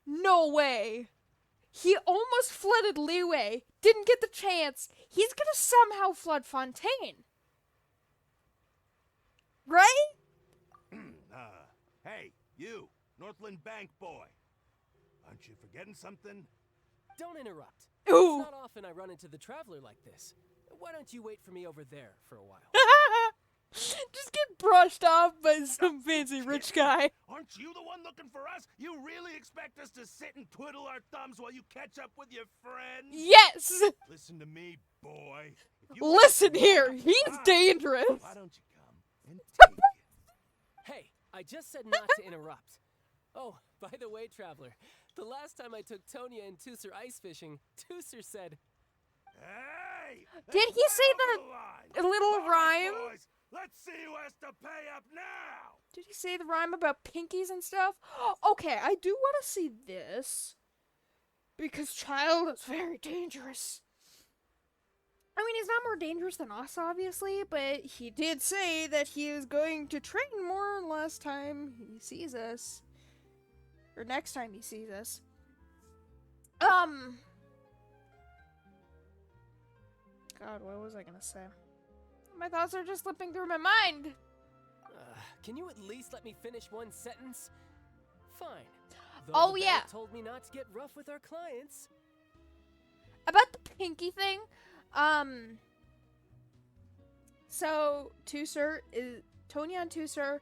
No way. He almost flooded Liyue, didn't get the chance. He's gonna somehow flood Fontaine. Right? Hey, you, Northland Bank boy. Aren't you forgetting something? Don't interrupt. Ooh. It's not often I run into the Traveler like this. Why don't you wait for me over there for a while? Just get brushed off by some fancy rich guy. Aren't you the one looking for us? You really expect us to sit and twiddle our thumbs while you catch up with your friends? Yes! Listen to me, boy. If you Listen want to here, walk he's by, dangerous. Why don't you come and take it? Hey, I just said not to interrupt. Oh, by the way, Traveler, the last time I took Tonya and Tusser ice fishing, Tusser said, Hey! Did that's he way say over the line. little All right, rhyme? boys, let's see who has to pay up now. Did he say the rhyme about pinkies and stuff? Okay, I do want to see this. Because Child is very dangerous. I mean, he's not more dangerous than us, obviously, but he did say that he is going to train more last time he sees us. Or next time he sees us. God, what was I gonna say? My thoughts are just slipping through my mind. can you at least let me finish one sentence? Fine. Though Oh, the yeah. bank told me not to get rough with our clients. About the pinky thing, so Tusser is Tonya and Tusser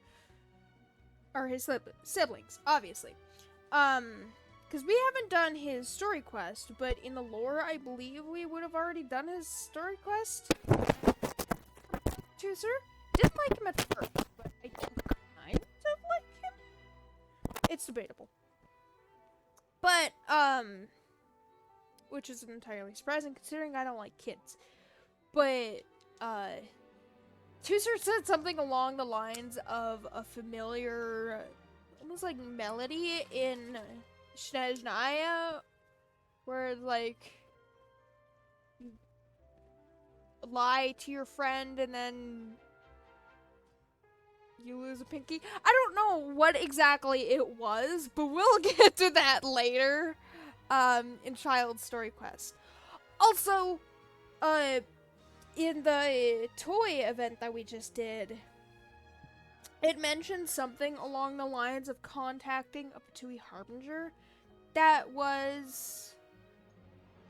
are his siblings, obviously. Because because we haven't done his story quest, but in the lore, I believe we would have already done his story quest. Chooser didn't like him at first, but I do kind of like him. It's debatable, but which isn't entirely surprising considering I don't like kids. But Chooser said something along the lines of a familiar, almost like melody in Snezhnaya, where like you lie to your friend and then you lose a pinky. I don't know what exactly it was, but we'll get to that later in Child Story Quest. Also, in the toy event that we just did, it mentioned something along the lines of contacting a Patui Harbinger that was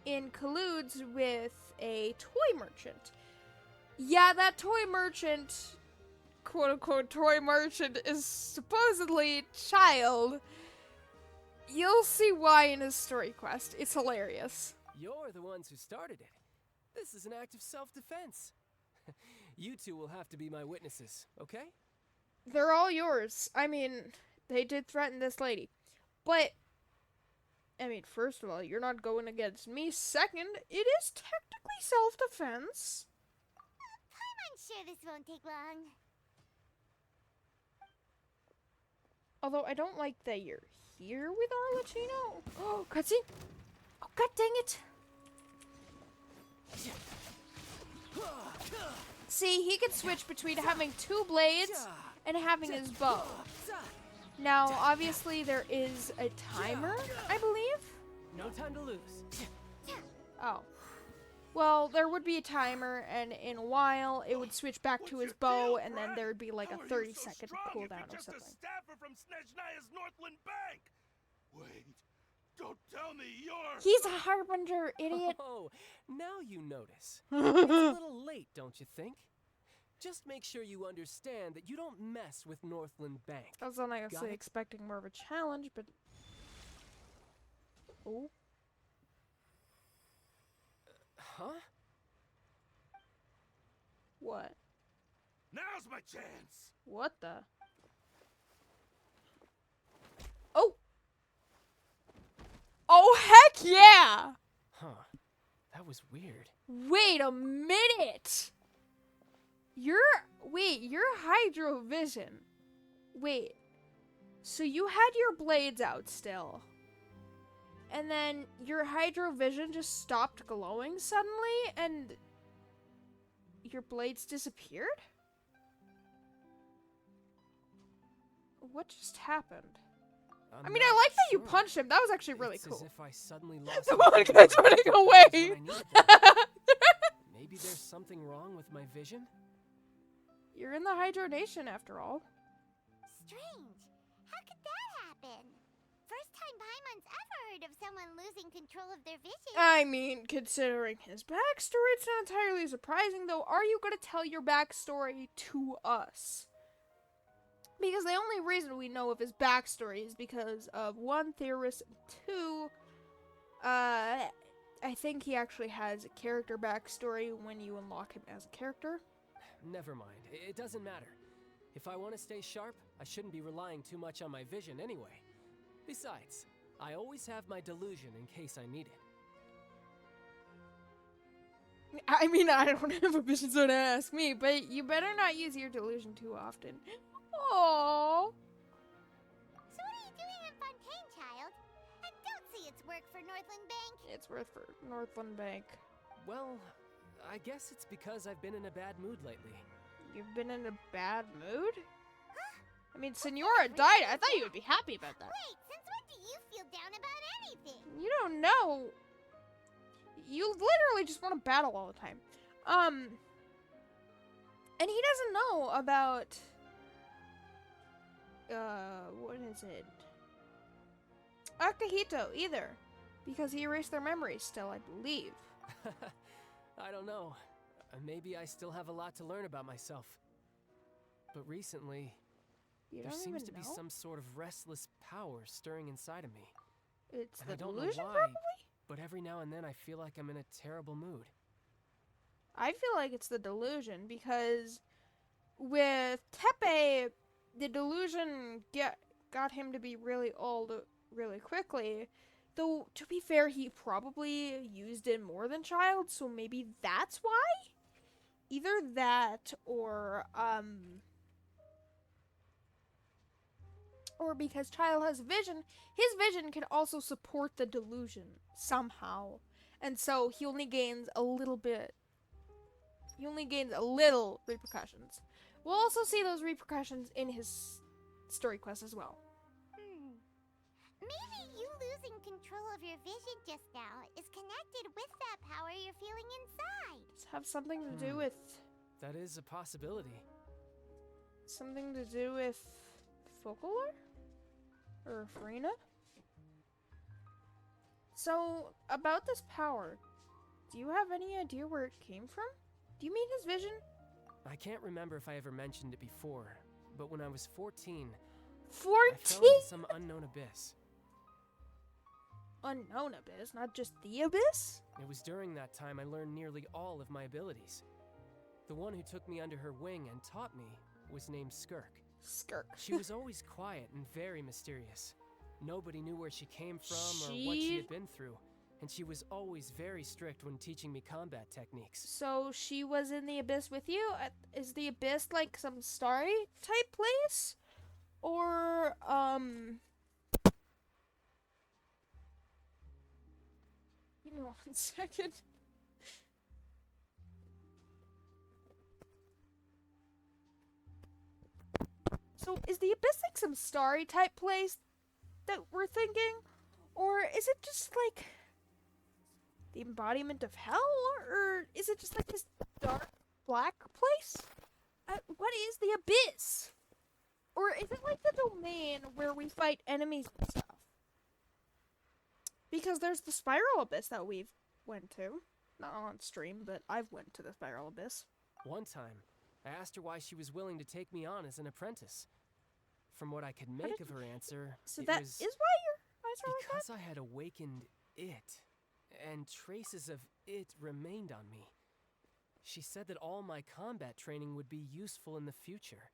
in colludes with a toy merchant. Yeah, that toy merchant, quote-unquote toy merchant, is supposedly Child. You'll see why in his story quest. It's hilarious. You're the ones who started it. This is an act of self-defense. You two will have to be my witnesses, okay? They're all yours. I mean, they did threaten this lady. But, I mean, first of all, you're not going against me. Second, it is technically self-defense. I'm sure this won't take long. Although, I don't like that you're here with Arlecchino. Oh, cutscene. Oh, god dang it. See, he can switch between having two blades and having his bow. Now, obviously, there is a timer, I believe? No time to lose. Oh. Well, there would be a timer, and in a while, it would switch back to his bow, and then there would be like a 30-second cooldown or something. Just a staffer from Snezhnaya's Northland Bank. Wait, don't tell me you're... He's a harbinger, idiot. Oh, now you notice. It's a little late, don't you think? Just make sure you understand that you don't mess with Northland Bank. I was honestly Got it? expecting more of a challenge, but... Oh. Huh? What? Now's my chance. What the? Oh! Oh, heck yeah! Huh. That was weird. Wait a minute! You're Hydro Vision. Wait. So you had your blades out still. And then your Hydro Vision just stopped glowing suddenly and your blades disappeared? What just happened? I mean, I not like that you sure. punched him. That was actually really It's cool. as if I suddenly lost The my one vision guy's and running realized away. what I needed there. Maybe there's something wrong with my vision? You're in the Hydro Nation after all. Strange. How could that happen? First time Paimon's ever heard of someone losing control of their vision. I mean, considering his backstory, it's not entirely surprising, though. Are you going to tell your backstory to us? Because the only reason we know of his backstory is because of one, Theorist, and two, I think he actually has a character backstory when you unlock him as a character. Never mind. It doesn't matter. If I want to stay sharp, I shouldn't be relying too much on my vision anyway. Besides, I always have my delusion in case I need it. I mean, I don't have a vision, so don't ask me, but you better not use your delusion too often. Aww. So what are you doing in Fontaine, child? And don't say it's work for Northland Bank. It's worth for Northland Bank. Well, I guess it's because I've been in a bad mood lately. You've been in a bad mood? I mean, Senora died. I thought you would be happy about that. Wait, since when do you feel down about anything? You don't know. You literally just want to battle all the time. And he doesn't know about, what is it? Akihito either. Because he erased their memories still, I believe. I don't know. Maybe I still have a lot to learn about myself. But recently, You there don't seems even to be know? some sort of restless power stirring inside of me. It's And the I don't know delusion, why, probably? but every now and then I feel like I'm in a terrible mood. I feel like it's the delusion because with Tepe, the delusion got him to be really old really quickly. Though, to be fair, he probably used it more than Child, so maybe that's why? Either that or because Child has vision, his vision can also support the delusion somehow. And so he only gains a little repercussions. We'll also see those repercussions in his story quest as well. Maybe you losing control of your vision just now is connected with that power you're feeling inside. Does it have something to do with That is a possibility. folklore? Or Farina? So, about this power, do you have any idea where it came from? Do you mean his vision? I can't remember if I ever mentioned it before, but when I was 14, I 14? fell into some unknown abyss. Unknown abyss, not just the abyss? It was during that time I learned nearly all of my abilities. The one who took me under her wing and taught me was named Skirk. Skirk. She was always quiet and very mysterious. Nobody knew where she came from or what she had been through, and she was always very strict when teaching me combat techniques. So she was in the abyss with you? Is the abyss like some starry type place? Or, give me 1 second. So is the abyss like some starry type place that we're thinking? Or is it just like the embodiment of hell? Or is it just like this dark black place? What is the abyss? Or is it like the domain where we fight enemies and stuff? Because there's the spiral abyss that we've went to. Not on stream, but I've went to the spiral abyss. One time, I asked her why she was willing to take me on as an apprentice. From what I could make of her answer, So it that was is why your eyes are like that? because I had awakened it, and traces of it remained on me. She said that all my combat training would be useful in the future.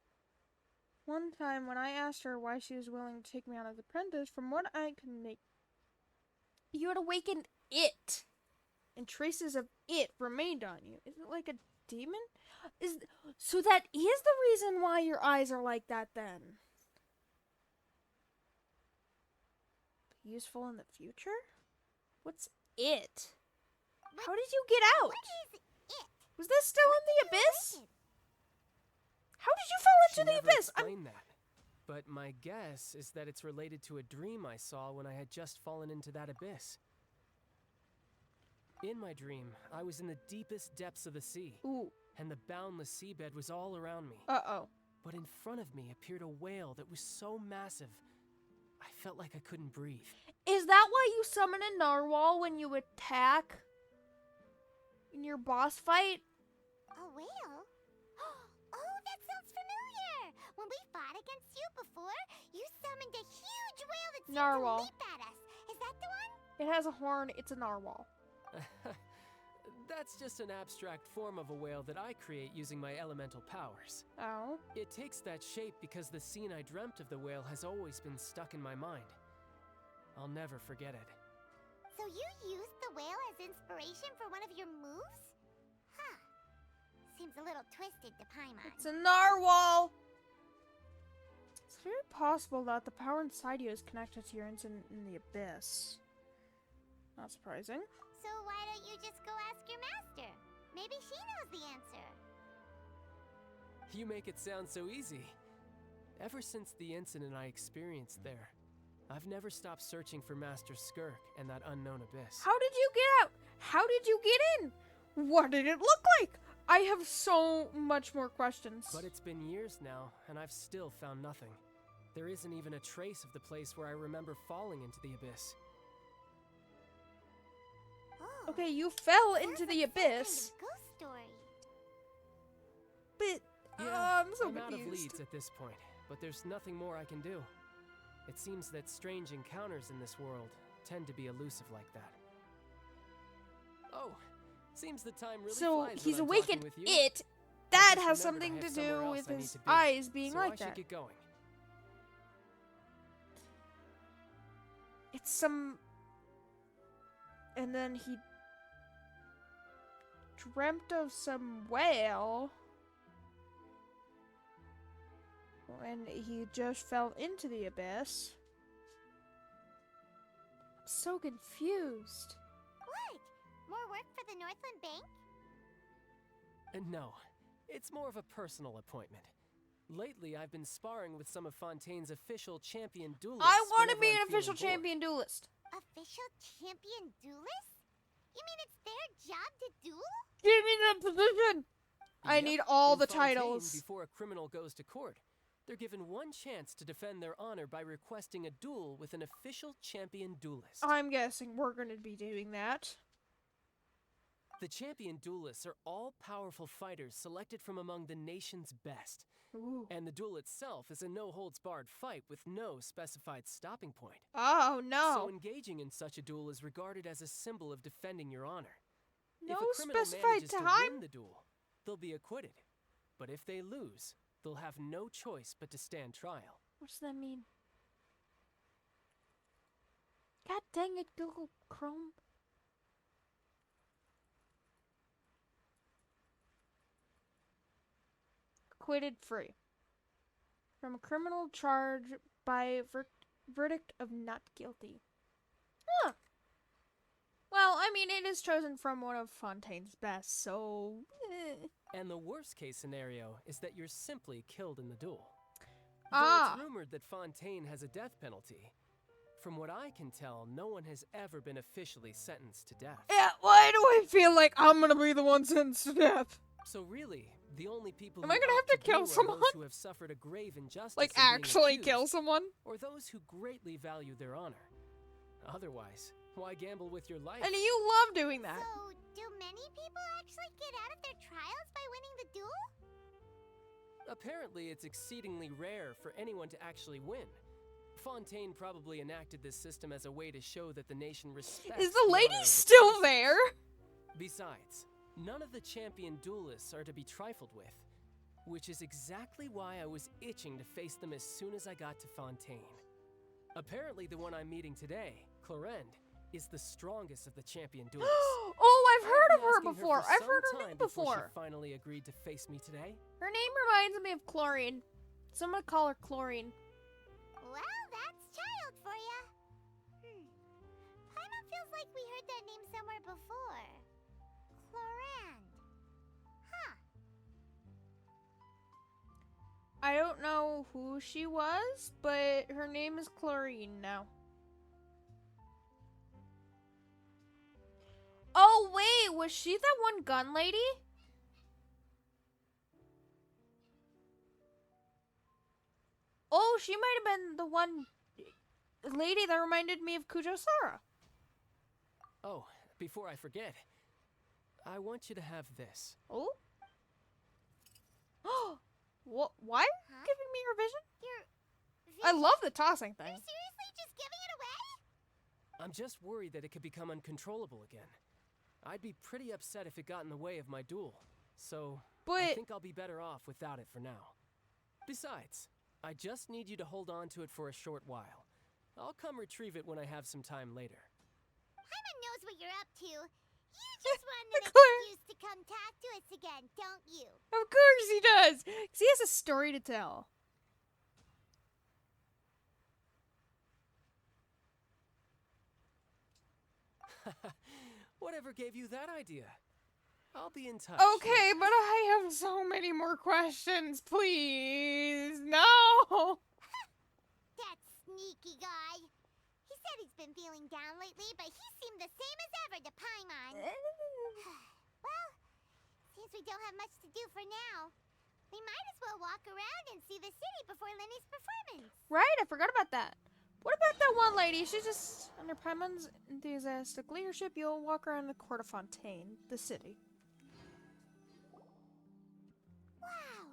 One time when I asked her why she was willing to take me on as apprentice, from what I could make, you had awakened it, and traces of it remained on you. Is it like a demon? So that is the reason why your eyes are like that then. Useful in the future? What's it? How did you get out? What is it? Was this still in the abyss? Awaken? How did you fall She into the never abyss? explained that. But my guess is that it's related to a dream I saw when I had just fallen into that abyss. In my dream, I was in the deepest depths of the sea, Ooh. and the boundless seabed was all around me. Uh-oh. But in front of me appeared a whale that was so massive, I felt like I couldn't breathe. Is that why you summon a narwhal when you attack in your boss fight? A whale? Oh, that sounds familiar! When we fought against you before, you summoned a huge whale that seemed Narwhal. to leap at us. Is that the one? It has a horn, it's a narwhal. That's just an abstract form of a whale that I create using my elemental powers. Oh. It takes that shape because the scene I dreamt of the whale has always been stuck in my mind. I'll never forget it. So you used the whale as inspiration for one of your moves? Huh. Seems a little twisted to Paimon. It's a narwhal! It's very possible that the power inside you is connected to your incident in the abyss. Not surprising. So why don't you just go ask your master? Maybe she knows the answer. You make it sound so easy. Ever since the incident I experienced there, I've never stopped searching for Master Skirk and that unknown abyss. How did you get out? How did you get in? What did it look like? I have so much more questions. But it's been years now, and I've still found nothing. There isn't even a trace of the place where I remember falling into the abyss. Oh, Okay, you fell sounds into like the some kind abyss, of ghost story. but Yeah, I'm so I'm out of confused. leads at this point, but there's nothing more I can do. It seems that strange encounters in this world pretend to be elusive like that. Oh, seems the time really So flies he's when I'm awakened talking with you. it. I That just has remembered I something have to somewhere do else with I need his to be, eyes being so like I should that. get going. It's some. And then he dreamt of some whale. And he just fell into the abyss. I'm so confused. What? More work for the Northland Bank? No, it's more of a personal appointment. Lately, I've been sparring with some of Fontaine's official champion duelists. I want to whenever be I'm an official feeling bored. champion duelist. Official champion duelist? You mean it's their job to duel? Give me the position. I Yep, need all in the Fontaine, titles. Before a criminal goes to court, they're given one chance to defend their honor by requesting a duel with an official champion duelist. I'm guessing we're going to be doing that. The champion duelists are all-powerful fighters selected from among the nation's best. Ooh. And the duel itself is a no-holds-barred fight with no specified stopping point. Oh no. So engaging in such a duel is regarded as a symbol of defending your honor. No If a criminal specified manages to time? win the duel, they'll be acquitted. But if they lose, they'll have no choice but to stand trial. What does that mean? God dang it, Google Chrome. Acquitted free. From a criminal charge by verdict of not guilty. Huh. Well, I mean, it is chosen from one of Fontaine's best, so... And the worst case scenario is that you're simply killed in the duel. Ah. Though it's rumored that Fontaine has a death penalty. From what I can tell, no one has ever been officially sentenced to death. Yeah, why do I feel like I'm gonna be the one sentenced to death? So really, the only people Am who I gonna opt have to kill duel are someone? those who have suffered a grave injustice Like, in being actually accused, kill someone? or those who greatly value their honor. Otherwise, why gamble with your life? And you love doing that. So, do many people actually get out of their trials by winning the duel? Apparently, it's exceedingly rare for anyone to actually win. Fontaine probably enacted this system as a way to show that the nation respects Is the honor lady of its still citizens. there? Besides, none of the champion duelists are to be trifled with, which is exactly why I was itching to face them as soon as I got to Fontaine. Apparently, the one I'm meeting today, Clorinde, is the strongest of the champion duelists. Oh, I've heard of been her asking before. for I've some heard her time name before before. she finally agreed to face me today. Her name reminds me of Chlorine. Someone call her Chlorine. Well, that's child for ya. Paimon feels like we heard that name somewhere before. Clorinde. Huh. I don't know who she was, but her name is Chlorine now. Oh, wait, was she that one gun lady? Oh, she might have been the one lady that reminded me of Kujo-Sara. Oh, before I forget, I want you to have this. Oh? What? Why are you Huh? giving me your vision? You're... I love the tossing Are you thing. seriously just giving it away? I'm just worried that it could become uncontrollable again. I'd be pretty upset if it got in the way of my duel. So, I But think I'll be better off without it for now. Besides, I just need you to hold on to it for a short while. I'll come retrieve it when I have some time later. Paimon knows what you're up to. You just want an Claire. excuse to come talk to us again, don't you? of course he does, 'cause he has a story to tell. Whatever gave you that idea? I'll be in touch. Okay, but I have so many more questions. Please, no. That sneaky guy. He said he's been feeling down lately, but he seemed the same as ever to Paimon. Well, since we don't have much to do for now, we might as well walk around and see the city before Lenny's performance. Right, I forgot about that. What about that one lady? She's just under Paimon's enthusiastic leadership. You'll walk around the court of Fontaine, the city. Wow.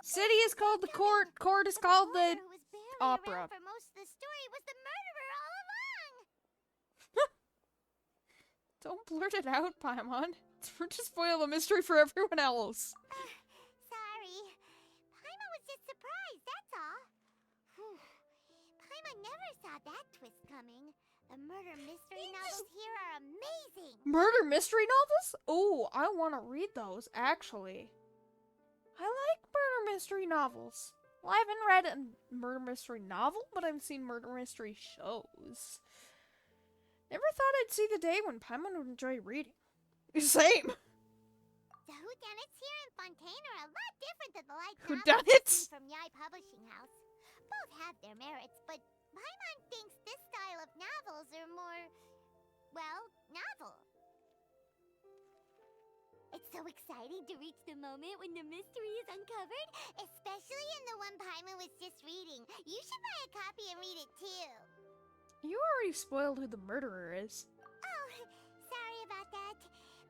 City is called the court. Court is called the Who was barely opera. around for most of the story was the murderer all along. Don't blurt it out, Paimon. We're to spoil the mystery for everyone else. Sorry. Paimon was just surprised, that's all. Whew. Paimon never saw that twist coming. The murder mystery novels here are amazing. Murder mystery novels? Oh, I want to read those, actually. I like murder mystery novels. Well, I haven't read a murder mystery novel, but I've seen murder mystery shows. Never thought I'd see the day when Paimon would enjoy reading. Same. The whodunits here in Fontaine are a lot different than the light Whodunits? novels from Yai Publishing House. Both have their merits, but Paimon thinks this style of novels are more, well, novel. It's so exciting to reach the moment when the mystery is uncovered, especially in the one Paimon was just reading. You should buy a copy and read it too. You already spoiled who the murderer is. Oh, sorry about that.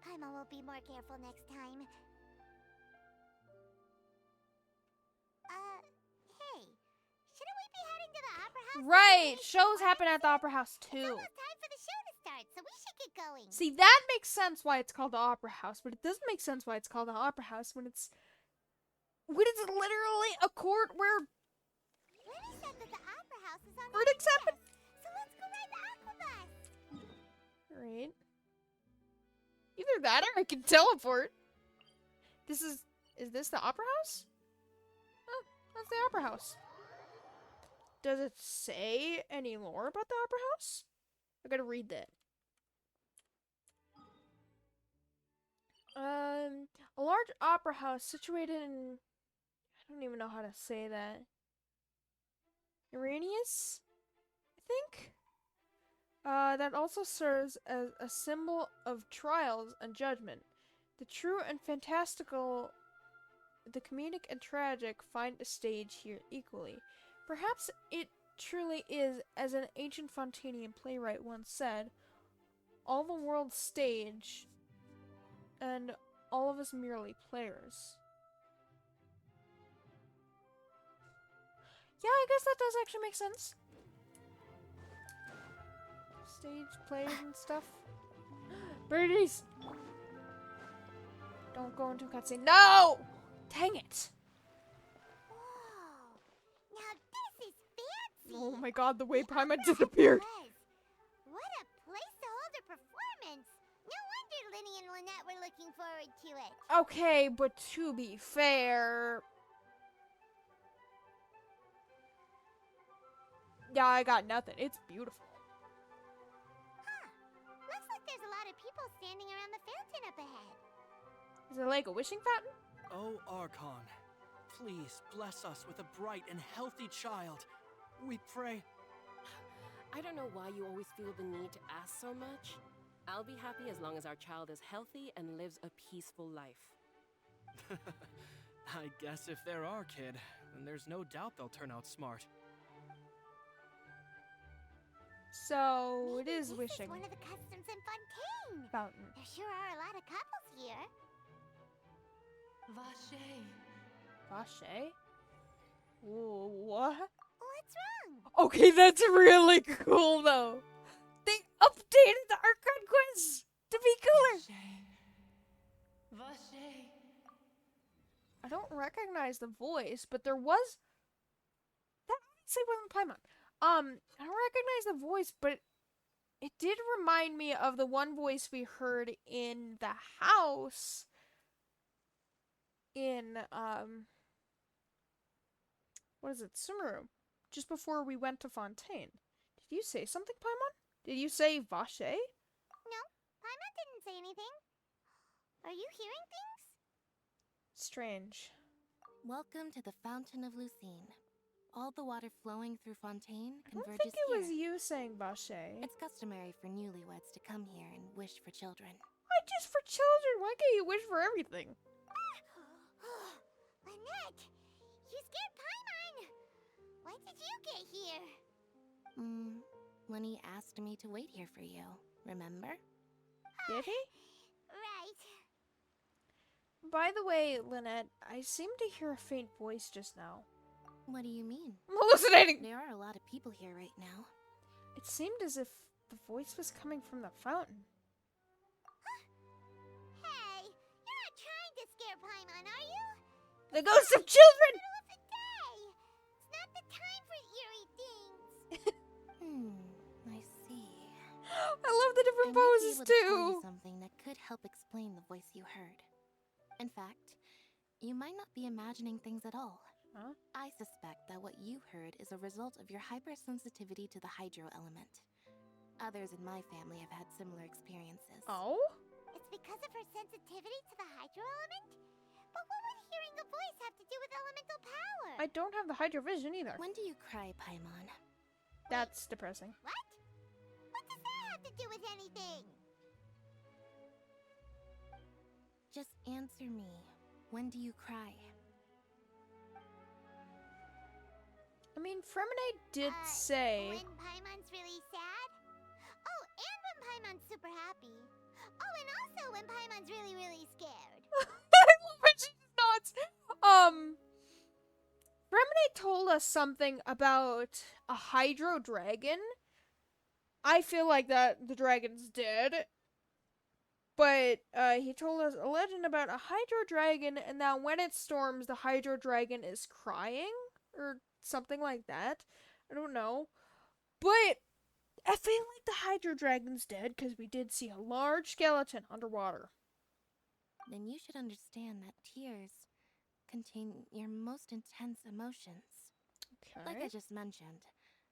Paimon will be more careful next time. Hey, shouldn't we be heading to the Opera House? Right, shows happen at the Opera House It's too. almost time for the show to start, so we should get going. See, that makes sense why it's called the Opera House, but it doesn't make sense why it's called the Opera House when it's literally a court where Lenny said that the Opera House is on the critics other happen. desk, so let's go ride the Aqua Bus. Right. Either that or I can teleport. Is this the Opera House? Oh, that's the Opera House. Does it say any more about the Opera House? I gotta read that. A large opera house situated in, I don't even know how to say that. Uranus, I think? That also serves as a symbol of trials and judgment. The true and fantastical, the comedic and tragic find a stage here equally. Perhaps it truly is, as an ancient Fontanian playwright once said, all the world's stage, and all of us merely players. Yeah, I guess that does actually make sense. Stage plays and stuff. Birdies! Don't go into cutscene. No! Dang it! Whoa, now this is fancy. Oh my god, the way The Paimon Opera disappeared. House. What a place to hold a performance. No wonder Linny and Lynette were looking forward to it. Okay, but to be fair... Yeah, I got nothing. It's beautiful. Huh. Looks like there's a lot of people standing around the fountain up ahead. Is it like a wishing fountain? Oh, Archon, please bless us with a bright and healthy child. We pray. I don't know why you always feel the need to ask so much. I'll be happy as long as our child is healthy and lives a peaceful life. I guess if they're our kid, then there's no doubt they'll turn out smart. So, it Maybe is this wishing is one of the customs in Fontaine. fountain. There sure are a lot of couples here. Vache? What? What's wrong? Okay, that's really cool though. They updated the Archon quiz to be cooler. I don't recognize the voice, but there was that obviously wasn't Paimon. I don't recognize the voice, but it did remind me of the one voice we heard in the house in what is it, Sumeru, just before we went to Fontaine. Did you say something, Paimon? Did you say Vache? No, Paimon didn't say anything. Are you hearing things? Strange. Welcome to the Fountain of Lucine. All the water flowing through Fontaine I don't converges think it was here. you saying Vache. It's customary for newlyweds to come here and wish for children. Why just for children? Why can't you wish for everything? Lynette, you scared Paimon. When did you get here? Lenny asked me to wait here for you, remember? Did he? Right. By the way, Lynette, I seem to hear a faint voice just now. What do you mean? I'm hallucinating! There are a lot of people here right now. It seemed as if the voice was coming from the fountain. Paimon, are you? The ghosts of children! Middle of the day! It's not the time for eerie things! I see. I love the I different might be poses able to tell you too. something that could help explain the voice you heard. In fact, you might not be imagining things at all. Huh? I suspect that what you heard is a result of your hypersensitivity to the hydro element. Others in my family have had similar experiences. Oh? It's because of her sensitivity to the hydro element? But what would hearing a voice have to do with elemental power? I don't have the hydro vision either. When do you cry, Paimon? That's depressing. What? What does that have to do with anything? Just answer me. When do you cry? I mean, Fremonade did say... When Paimon's really sad? Oh, and when Paimon's super happy. Oh, and also when Paimon's really, really scared. I love when she's nuts. Fremonade told us something about a hydro dragon. I feel like that the dragon's dead. But he told us a legend about a hydro dragon, and that when it storms, the hydro dragon is crying, or something like that. I don't know. But I feel like the hydro dragon's dead because we did see a large skeleton underwater. Then you should understand that tears contain your most intense emotions. Okay. Like I just mentioned,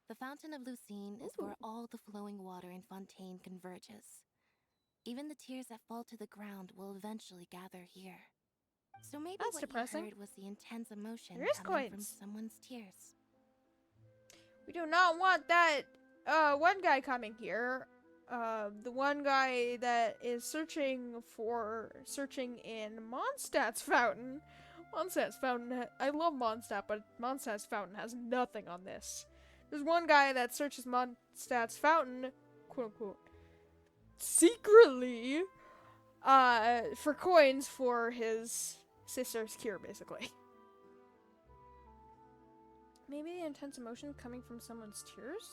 the Fountain of Lucine is where all the flowing water in Fontaine converges. Even the tears that fall to the ground will eventually gather here. So maybe That's what depressing. you heard was the intense emotion There is coming from coins. someone's tears. We do not want that one guy coming here. The one guy that is searching in Mondstadt's fountain. Mondstadt's fountain, I love Mondstadt, but Mondstadt's fountain has nothing on this. There's one guy that searches Mondstadt's fountain, quote unquote, secretly, for coins for his sister's cure, basically. Maybe the intense emotion coming from someone's tears?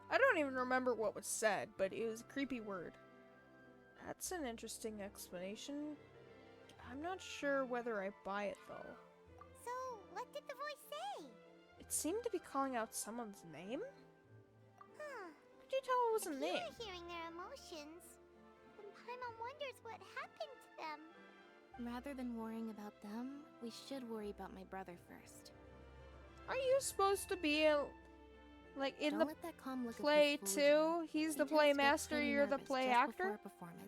I don't even remember what was said, but it was a creepy word. That's an interesting explanation. I'm not sure whether I buy it, though. So, what did the voice say? It seemed to be calling out someone's name? Huh. Could you tell it was a If name? you were hearing their emotions, then Paimon wonders what happened to them. Rather than worrying about them, we should worry about my brother first. Are you supposed to be, like, in Don't the let that calm look of play, his fool you. too? He's He the tends play to get master, pretty you're the nervous play just actor? before a performance.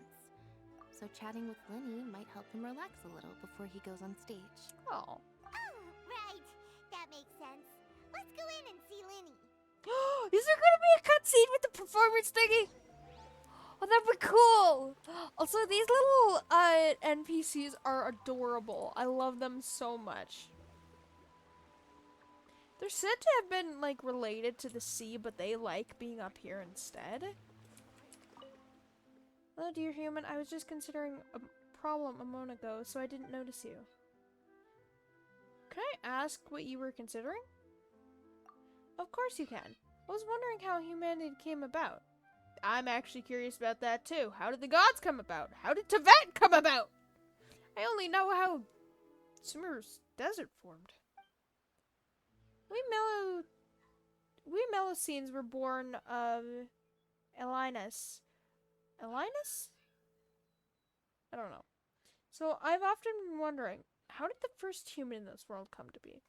So chatting with Lenny might help him relax a little before he goes on stage. Oh. Oh, right. That makes sense. Let's go in and see Linny. Is there gonna be a cutscene with the performance thingy? Oh, that'd be cool! Also, these little, NPCs are adorable. I love them so much. They're said to have been, like, related to the sea, but they like being up here instead. Hello, dear human. I was just considering a problem a moment ago, so I didn't notice you. Can I ask what you were considering? Of course you can. I was wondering how humanity came about. I'm actually curious about that too. How did the gods come about? How did Teyvat come about? I only know how Sumer's desert formed. We Meloscenes were born of Elinus. Elinus? I don't know. So I've often been wondering, how did the first human in this world come to be?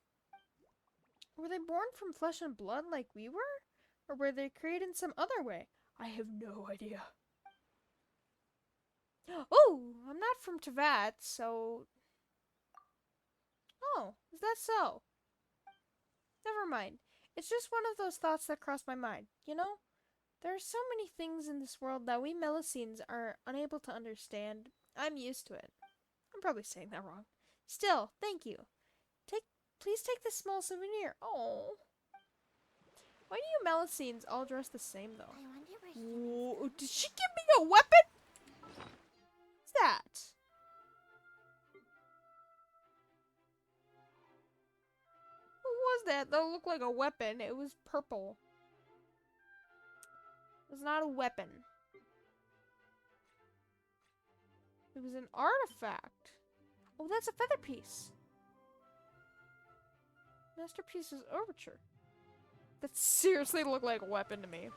Were they born from flesh and blood like we were? Or were they created in some other way? I have no idea. Oh, I'm not from Teyvat, so... Oh, is that so? Never mind. It's just one of those thoughts that crossed my mind, you know? There are so many things in this world that we Meloscenes are unable to understand. I'm used to it. I'm probably saying that wrong. Still, thank you. Please take this small souvenir. Oh. Why do you Meloscenes all dress the same, though? I wonder where Whoa, did she give me a weapon? What's that? What was that? That looked like a weapon. It was purple. It was not a weapon. It was an artifact. Oh, that's a feather piece. Masterpiece's overture. That seriously looked like a weapon to me.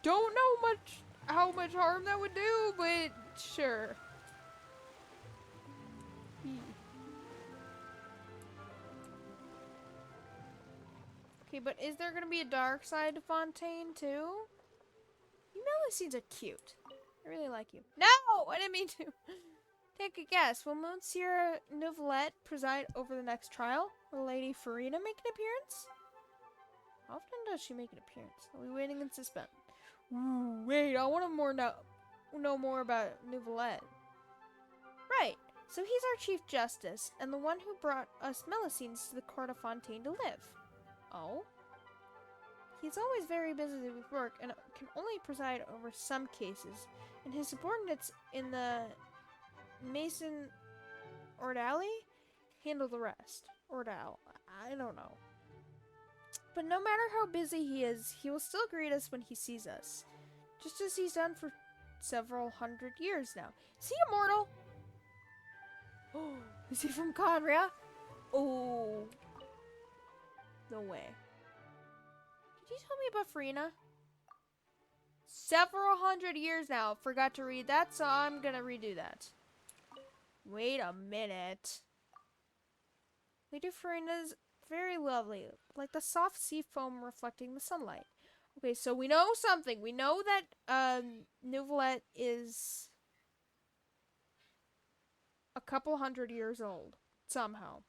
Don't know how much harm that would do, but sure. Okay, but is there gonna be a dark side to Fontaine too? You Melusines are cute. I really like you. No! I didn't mean to. Take a guess. Will Monsieur Neuvillette preside over the next trial? Will Lady Farina make an appearance? How often does she make an appearance? Are we waiting in suspense? Ooh, wait, I want to know more about Neuvillette. Right. So he's our Chief Justice, and the one who brought us Melusines to the court of Fontaine to live. Oh? He's always very busy with work and can only preside over some cases, and his subordinates in the Mason Ordali handle the rest. Ordal, I don't know. But no matter how busy he is, he will still greet us when he sees us, just as he's done for several hundred years now. Is he immortal? Oh, is he from Conria? Oh, no way. Did you tell me about Farina? Several hundred years now. Forgot to read that, so I'm gonna redo that. Wait a minute. Lady Farina's very lovely, like the soft sea foam reflecting the sunlight. Okay, so we know something. We know that Neuvillette is a couple hundred years old, somehow.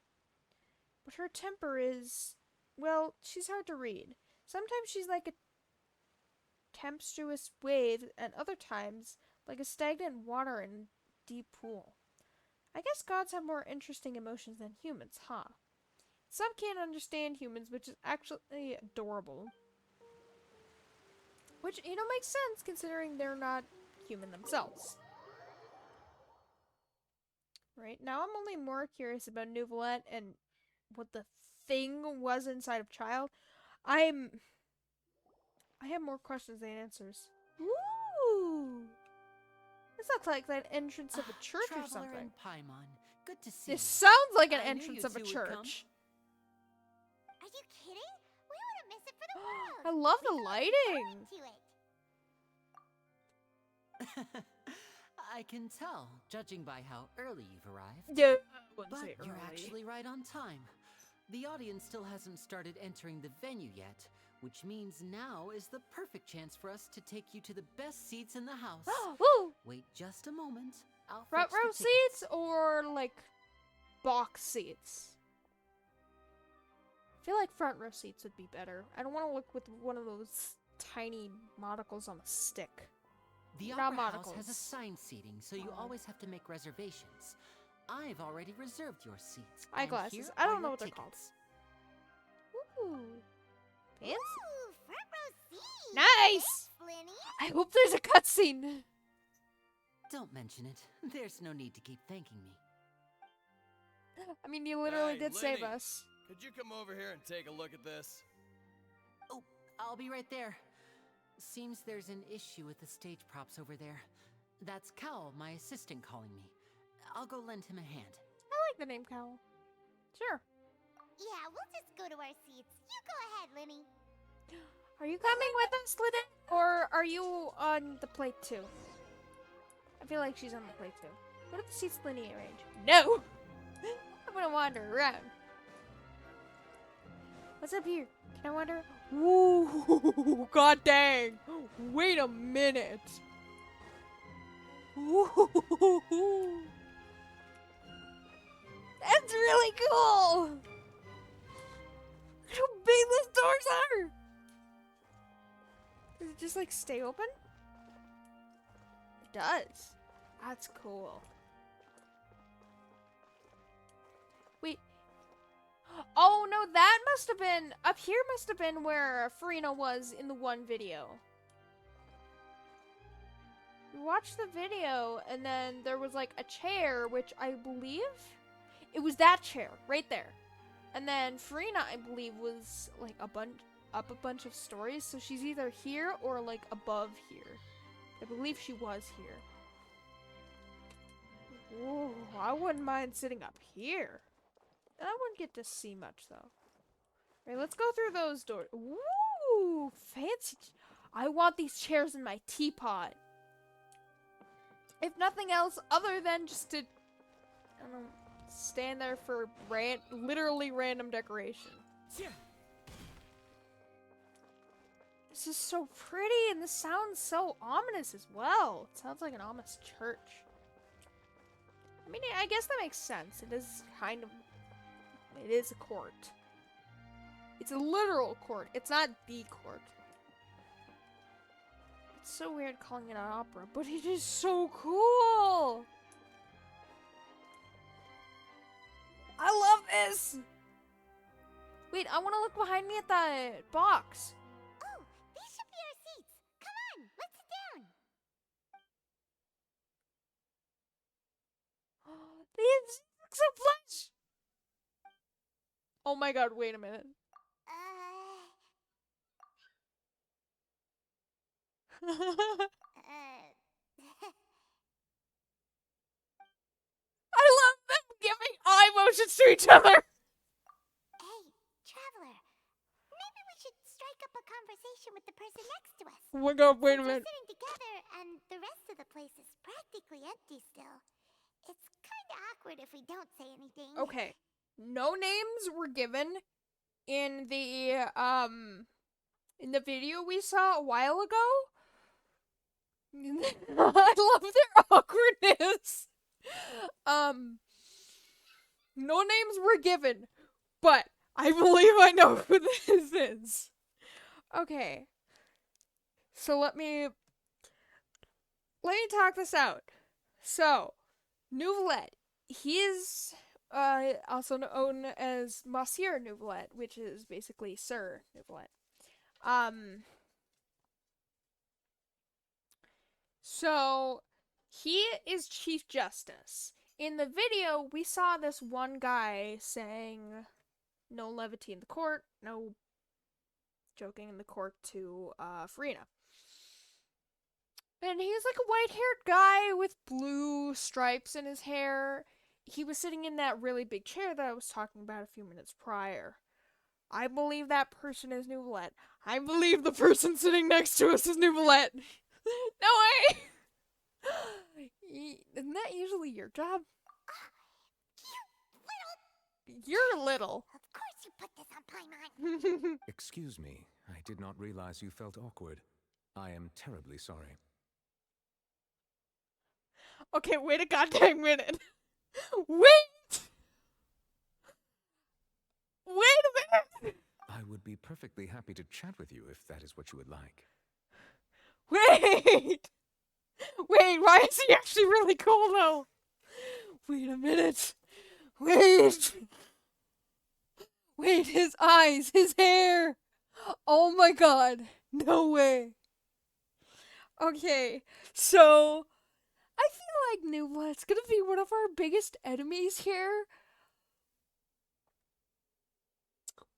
But her temper is, well, she's hard to read. Sometimes she's like a tempestuous wave, and other times like a stagnant water in a deep pool. I guess gods have more interesting emotions than humans, huh? Some can't understand humans, which is actually adorable. Which, you know, makes sense considering they're not human themselves. Right, now I'm only more curious about Neuvillette and what the thing was inside of Child. I have more questions than answers. Ooh! This looks like the entrance of a church or Traveler something. in Paimon. Good to see This you. sounds like an I knew entrance you of a two would come. church. Are you kidding? We wouldn't miss it for the world. I love the We look lighting. forward to it. I can tell, judging by how early you've arrived. Yeah, But you're actually right on time. The audience still hasn't started entering the venue yet, which means now is the perfect chance for us to take you to the best seats in the house. Woo! Wait just a moment. I'll Front fetch the row tickets. seats or like box seats? I feel like front row seats would be better. I don't want to look with one of those tiny monocles on a stick. The Not Opera House monocles. has assigned seating, so you always have to make reservations. I've already reserved your seats. and Eyeglasses. here I don't are know your what they're called. tickets. Ooh. Fancy. Ooh, front row seat. Nice! Thanks, Flinny. I hope there's a cutscene. Don't mention it. There's no need to keep thanking me. I mean, you literally Hey, did save Lenny. us. Could you come over here and take a look at this? Oh, I'll be right there. Seems there's an issue with the stage props over there. That's Cal, my assistant, calling me. I'll go lend him a hand. I like the name Cowl. Sure. Yeah, we'll just go to our seats. You go ahead, Lenny. Are you coming with us, Lydia? Or are you on the plate too? I feel like she's on the plate too. What if the seats Linny arrange? No! I'm gonna wander around. What's up here? Can I wander? Ooh, god dang! Wait a minute! Ooh, that's really cool! Look how big those doors are! Does it just like stay open? It does. That's cool. Wait. Oh no, that must have been up here. Must have been where Farina was in the one video. We watched the video, and then there was like a chair, which I believe it was that chair right there. And then Farina, I believe, was like up a bunch of stories, so she's either here or like above here. I believe she was here. Ooh, I wouldn't mind sitting up here. And I wouldn't get to see much, though. Alright, let's go through those doors. Ooh, fancy. I want these chairs in my teapot. If nothing else, other than just to, I don't know, stand there for literally random decoration. This is so pretty, and this sounds so ominous as well. It sounds like an ominous church. I mean, I guess that makes sense. It is a court. It's a literal court. It's not the court. It's so weird calling it an opera, but it is so cool! I love this! Wait, I want to look behind me at that box. Oh, these should be our seats. Come on, let's sit down. These look so plush! Oh my god, wait a minute. Uh, I love them giving eye motions to each other! Hey, Traveler. Maybe we should strike up a conversation with the person next to us. Oh my god, wait a Since minute. we're sitting together and the rest of the place is practically empty still. It's kind of awkward if we don't say anything. Okay. No names were given in the video we saw a while ago. I love their awkwardness. No names were given, but I believe I know who this is. Okay. So let me talk this out. So, Nouvelette, he is also known as Monsieur Nouvelette, which is basically Sir Nouvelette. So, he is Chief Justice. In the video, we saw this one guy saying, no levity in the court, no joking in the court to Farina. And he's like a white-haired guy with blue stripes in his hair. He was sitting in that really big chair that I was talking about a few minutes prior. I believe that person is Nouvelette. I believe the person sitting next to us is Nouvelette. No way! Isn't that usually your job? You're little. Of course you put this on Paimon. Excuse me, I did not realize you felt awkward. I am terribly sorry. Okay, wait a goddamn minute. Wait! Wait a minute! I would be perfectly happy to chat with you if that is what you would like. Wait! Wait, why is he actually really cool though? Wait a minute. Wait! Wait, his eyes, his hair! Oh my god. No way. Okay, so I feel like Nouvelette's gonna be one of our biggest enemies here.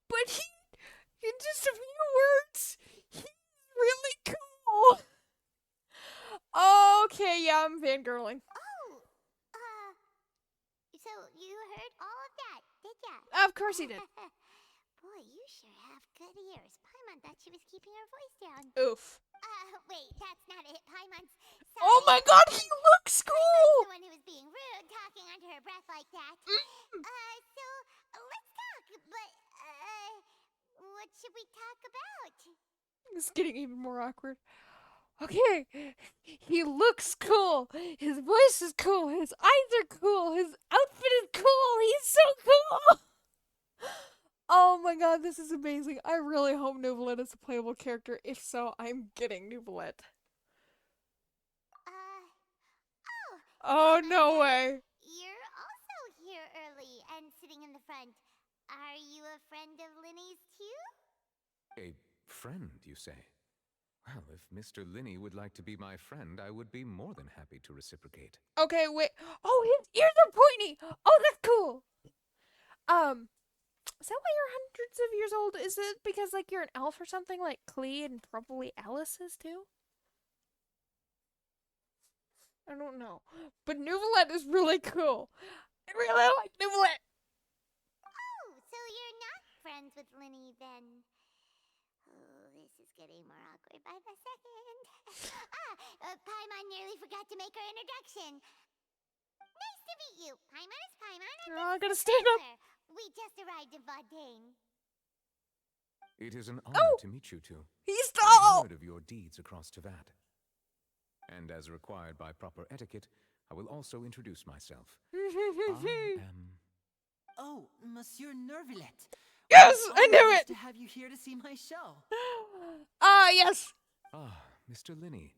But in just a few words, he's really cool. Okay, yeah, I'm fangirling. Oh, so you heard all of that, did ya? Of course he did. Boy, you sure have good ears. Paimon thought she was keeping her voice down. Oof. Wait, that's not it. Paimon's Oh my god, he looks the cool! one who was being rude, talking under her breath like that. So let's talk, but, what should we talk about? It's getting even more awkward. Okay, he looks cool. His voice is cool. His eyes are cool. His outfit is cool. He's so cool. Oh my god, this is amazing. I really hope Nouvelette is a playable character. If so, I'm getting Nouvelette. Oh, no way. You're also here early and sitting in the front. Are you a friend of Linny's too? A friend, you say? Well, if Mr. Linney would like to be my friend, I would be more than happy to reciprocate. Okay, wait. Oh, his ears are pointy. Oh, that's cool. Is that why you're hundreds of years old? Is it because, like, you're an elf or something like Clee and probably Alice is too? I don't know. But Nouvelette is really cool. I really like Nouvelette. Oh, so you're not friends with Linny then? Oh, this is getting more awkward by the second. Paimon nearly forgot to make her introduction. Nice to meet you. Paimon is Paimon, and Oh, I gotta this is stand up. Taylor. We just arrived in Fontaine. It is an honor Oh! to meet you two. He's I've tall. heard of your deeds across Tavad. And as required by proper etiquette, I will also introduce myself. I am... Oh, Monsieur Nervillet. Yes, What I an knew honor it. to have you here to see my show. Yes. Ah, Mr. Linney.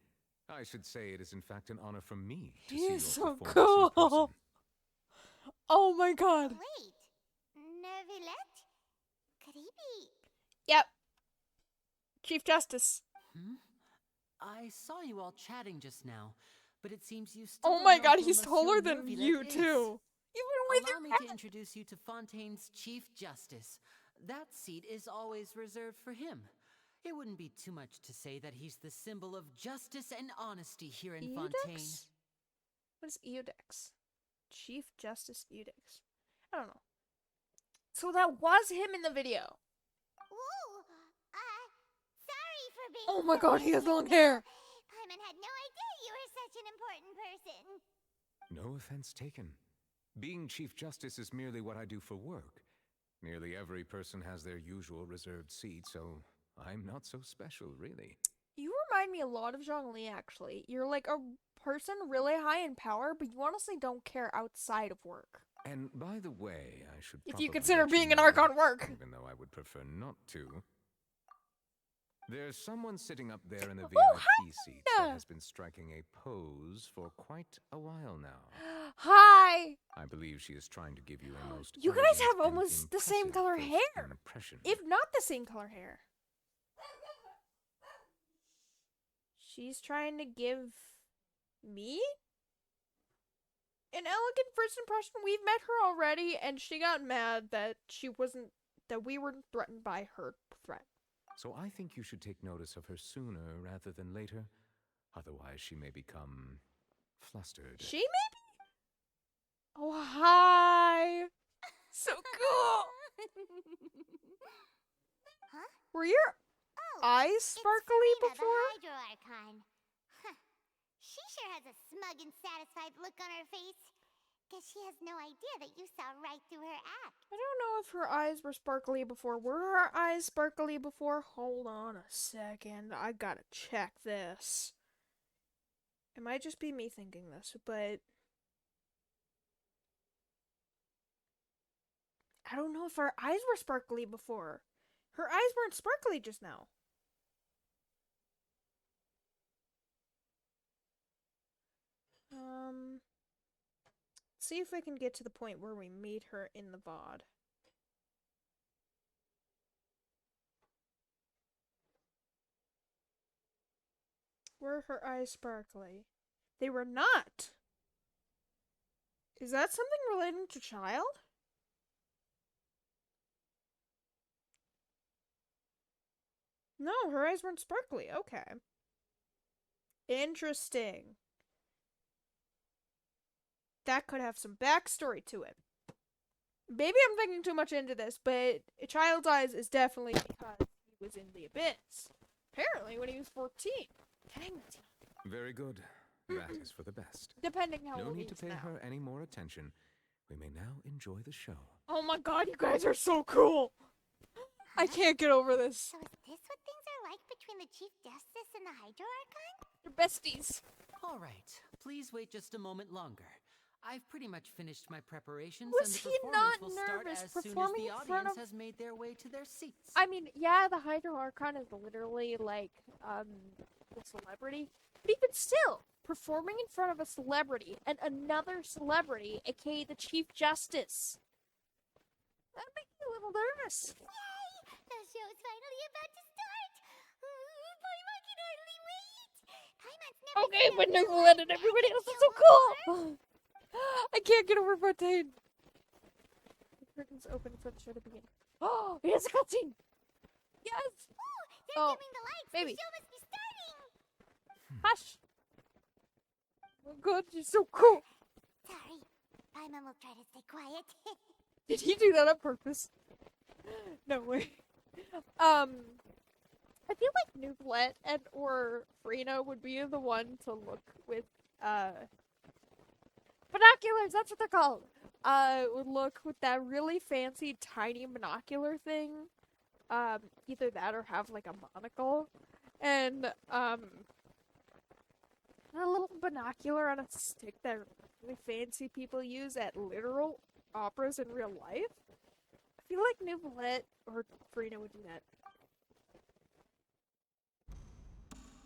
I should say it is in fact an honor for me to He see is your so performance in cool. person. Oh my god. Wait, Nervilette? Could he be? Yep. Chief Justice. I saw you all chatting just now, but it seems you still Oh don't my know god, who he's Monsieur taller than Nervillet you is. too. Even with Allow your me to introduce you to Fontaine's Chief Justice. That seat is always reserved for him. It wouldn't be too much to say that he's the symbol of justice and honesty here in Fontaine. Eudex? What is Eudex? Chief Justice Eudex. I don't know. So that was him in the video. Ooh, sorry for being. Oh my so god, he has long late. hair. Paimon had no idea you were such an important person. No offense taken. Being Chief Justice is merely what I do for work. Nearly every person has their usual reserved seat, so I'm not so special, really. You remind me a lot of Zhongli, actually. You're like a person really high in power, but you honestly don't care outside of work. And by the way, I should If you probably consider let being an know, Archon work. even though I would prefer not to. There's someone sitting up there in the Oh, VIP seat hi! that has been striking a pose for quite a while now. Hi! I believe she is trying to give you a most You guys elegant have and almost the same impressive color first hair. impression. If not the same color hair. She's trying to give me an elegant first impression. We've met her already, and she got mad that we weren't threatened by her threat. So I think you should take notice of her sooner rather than later. Otherwise, she may become flustered. She maybe? Oh, hi! So cool! Huh? Were your Oh, eyes it's sparkly Serena, before? the Hydro Archon. Huh. She sure has a smug and satisfied look on her face. Guess she has no idea that you saw right through her act. I don't know if her eyes were sparkly before. Were her eyes sparkly before? Hold on a second. I gotta check this. It might just be me thinking this, but I don't know if her eyes were sparkly before. Her eyes weren't sparkly just now. See if I can get to the point where we meet her in the VOD. Were her eyes sparkly? They were not! Is that something relating to child? No, her eyes weren't sparkly. Okay. Interesting. That could have some backstory to it. Maybe I'm thinking too much into this, but a child's eyes is definitely because he was in the abyss. Apparently when he was 14. Dang it. Very good. That is for the best. Depending how No old he need to is pay now. her any more attention. We may now enjoy the show. Oh my god, you guys are so cool! I can't get over this. So is this what things are like between the Chief Justice and the Hydro Archon? They're besties. All right, please wait just a moment longer. I've pretty much finished my preparations, Was and the he not performance will start nervous as soon as performing the in front audience of- has made their way to their seats. I mean, yeah, the Hydro Archon is literally like, a celebrity. But even still, performing in front of a celebrity and another celebrity, aka the Chief Justice. That'd make me a little nervous. Yay! The show's finally about to start! Paimon can hardly wait! Paimon's never Okay, seen a but real Nicolette and life everybody magic else is show so before. cool! I can't get over Fontaine. The curtains open for the show to begin. Oh, here's a cutscene! Yes! Ooh, they're Oh, dimming the lights! baby. The show must be starting! Hush! Oh god, she's so cool. Sorry. Paimon will try to stay quiet. Did he do that on purpose? No way. I feel like Nouvlet and or Frina would be the one to look with binoculars, that's what they're called. Would look with that really fancy tiny binocular thing. Either that or have like a monocle. And a little binocular on a stick that really fancy people use at literal operas in real life. I feel like Nouvlet or Frina would do that.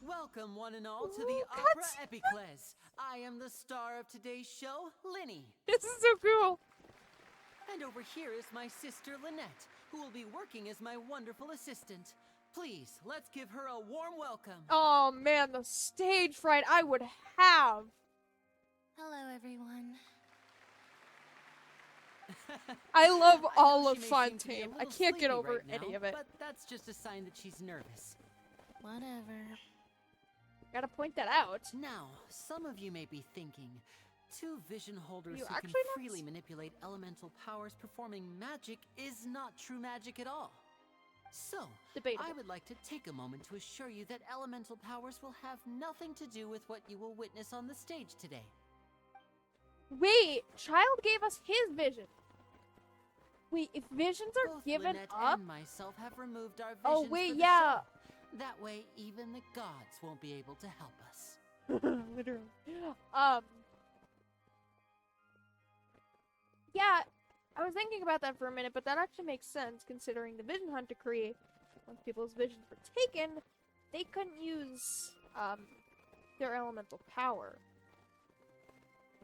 Welcome, one and all, to the Ooh, Opera cuts. Epicles. I am the star of today's show, Linny. This is so cool. And over here is my sister, Lynette, who will be working as my wonderful assistant. Please, let's give her a warm welcome. Oh man, the stage fright I would have. Hello, everyone. I love I know all of she may seem to be a Fontaine. I little can't get sleepy over right any now, of it. But that's just a sign that she's nervous. Whatever. Gotta point that out. Now, some of you may be thinking, two vision holders You who can actually not freely manipulate elemental powers performing magic is not true magic at all. So, Debatable. I would like to take a moment to assure you that elemental powers will have nothing to do with what you will witness on the stage today. Wait, Child gave us his vision. Wait, if visions are Both given Lynette up? and myself have removed our visions Oh wait, for the yeah. show. That way, even the gods won't be able to help us. Literally. Yeah, I was thinking about that for a minute, but that actually makes sense considering the Vision Hunt decree. Once people's visions were taken, they couldn't use their elemental power.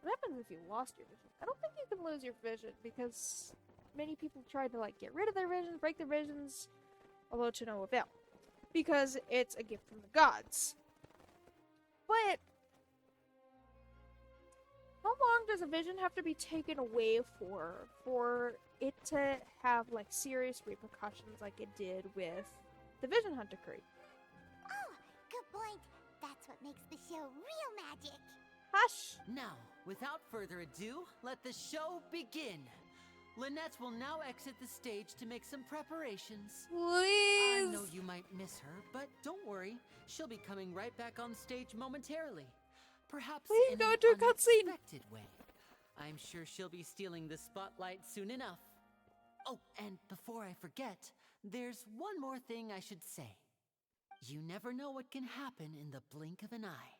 What happens if you lost your vision? I don't think you can lose your vision because many people tried to like get rid of their visions, break their visions, although to no avail. Because it's a gift from the gods. But how long does a vision have to be taken away for it to have like serious repercussions like it did with the Vision Hunt decree? Oh, good point. That's what makes the show real magic. Hush! Now, without further ado, let the show begin. Lynette will now exit the stage to make some preparations. I Please! know you might miss her, but don't worry. She'll be coming right back on stage momentarily. Perhaps Please in go an to a cutscene. unexpected way. I'm sure she'll be stealing the spotlight soon enough. Oh, and before I forget, there's one more thing I should say. You never know what can happen in the blink of an eye.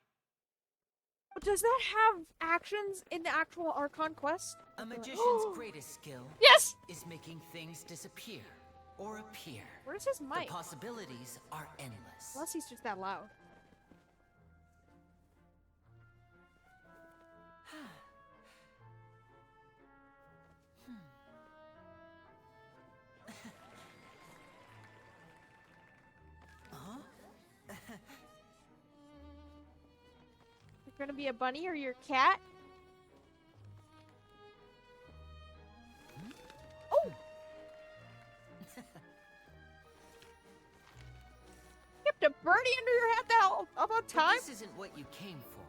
Does that have actions in the actual Archon quest? A magician's greatest skill Yes! is making things disappear or appear. Where's his mic? The possibilities are endless. Unless he's just that loud. You're gonna be a bunny or your cat? Oh! Kept a birdie under your hat that about But time? this isn't what you came for.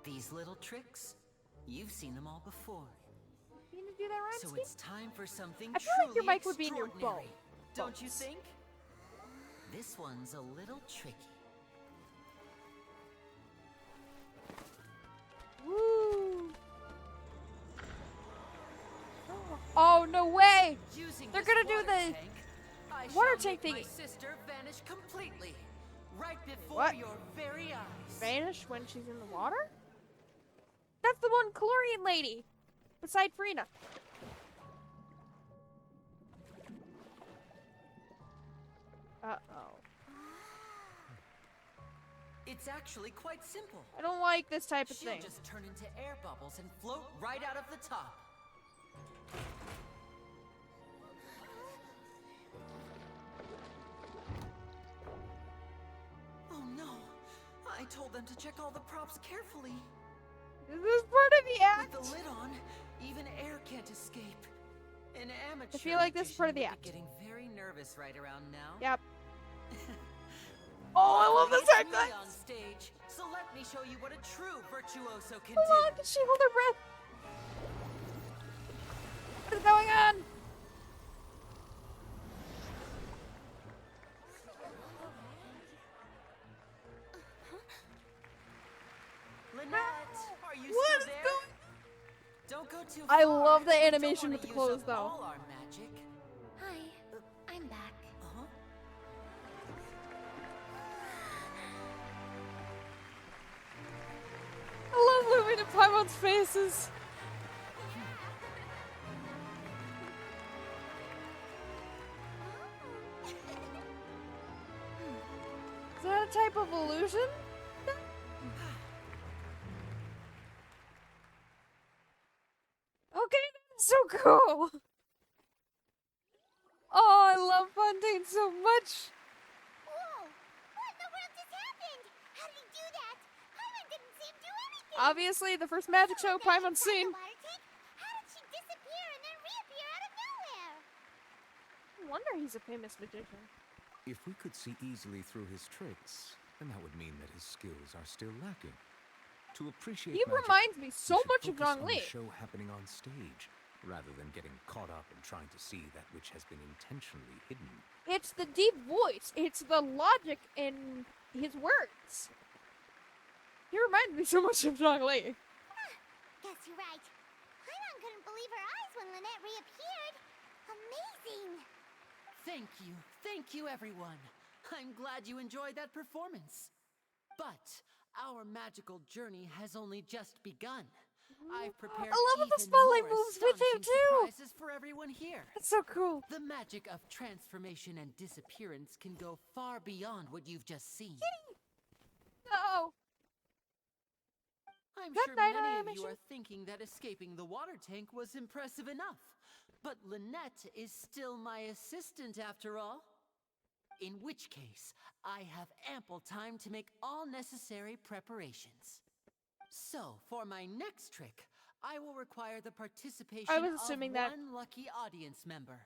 These little tricks, you've seen them all before. You need to do that rhyme So scheme? it's time for something I feel truly like your mic would be in your extraordinary. bow. Don't you bones. think? This one's a little tricky. Woo! Oh, no way! Using They're this gonna do water the tank, I water shall tank make my thingy. sister vanish completely, right before What? your very eyes. Vanish when she's in the water? That's the one Chlorian lady! Beside Frina. Uh-oh. It's actually quite simple. I don't like this type of She'll thing. just turn into air bubbles and float right out of the top. Oh no! I told them to check all the props carefully. This is part of the act! With the lid on, even air can't escape. An amateur I feel like this is part of the magician act. would be getting very nervous right around now. Yep. Oh, I love Luckily, this it's me haircut. on stage, so let me show you what a true virtuoso can Hold on, do. can she hold her breath? What is going on? Lynette, are you What still is there? going? Don't go too I far. love the We don't animation wanna with the use clothes, up though. all our magic. Hi, I'm back. Uh-huh. I love living in Paimon's faces. Is that a type of illusion? Okay, that's so cool. Oh, I love Fontaine so much. Whoa! What in the world just happened? How did he do that? Paimon didn't see him do anything. Obviously, the first magic show Now Paimon's inside seen. the water tank, how did she disappear and then reappear out of nowhere? No wonder he's a famous magician. If we could see easily through his tricks, then that would mean that his skills are still lacking. To appreciate He magic, reminds me we so should much of focus Zhong on Li. the show happening on stage, rather than getting caught up in trying to see that which has been intentionally hidden. It's the deep voice. It's the logic in his words. He reminds me so much of Zhong Li. Guess you're right. Paimon couldn't believe her eyes when Lynette reappeared. Amazing! Thank you, everyone. I'm glad you enjoyed that performance. But our magical journey has only just begun. I've prepared I love how the even spotlight more moves with him, astonishing too. surprises for everyone here. That's so cool. The magic of transformation and disappearance can go far beyond what you've just seen. No. I'm That sure night many of animation? you are thinking that escaping the water tank was impressive enough. But Lynette is still my assistant after all. In which case, I have ample time to make all necessary preparations. So, for my next trick, I will require the participation I was assuming of that- one lucky audience member.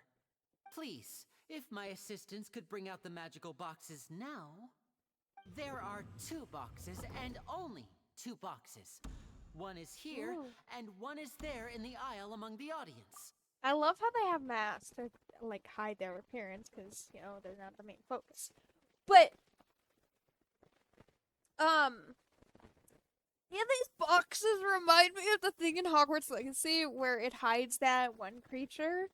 Please, if my assistants could bring out the magical boxes now. There are 2 boxes and only 2 boxes. One is here Ooh. and one is there in the aisle among the audience. I love how they have masks to like hide their appearance because you know they're not the main focus. But yeah, these boxes remind me of the thing in Hogwarts Legacy where it hides that one creature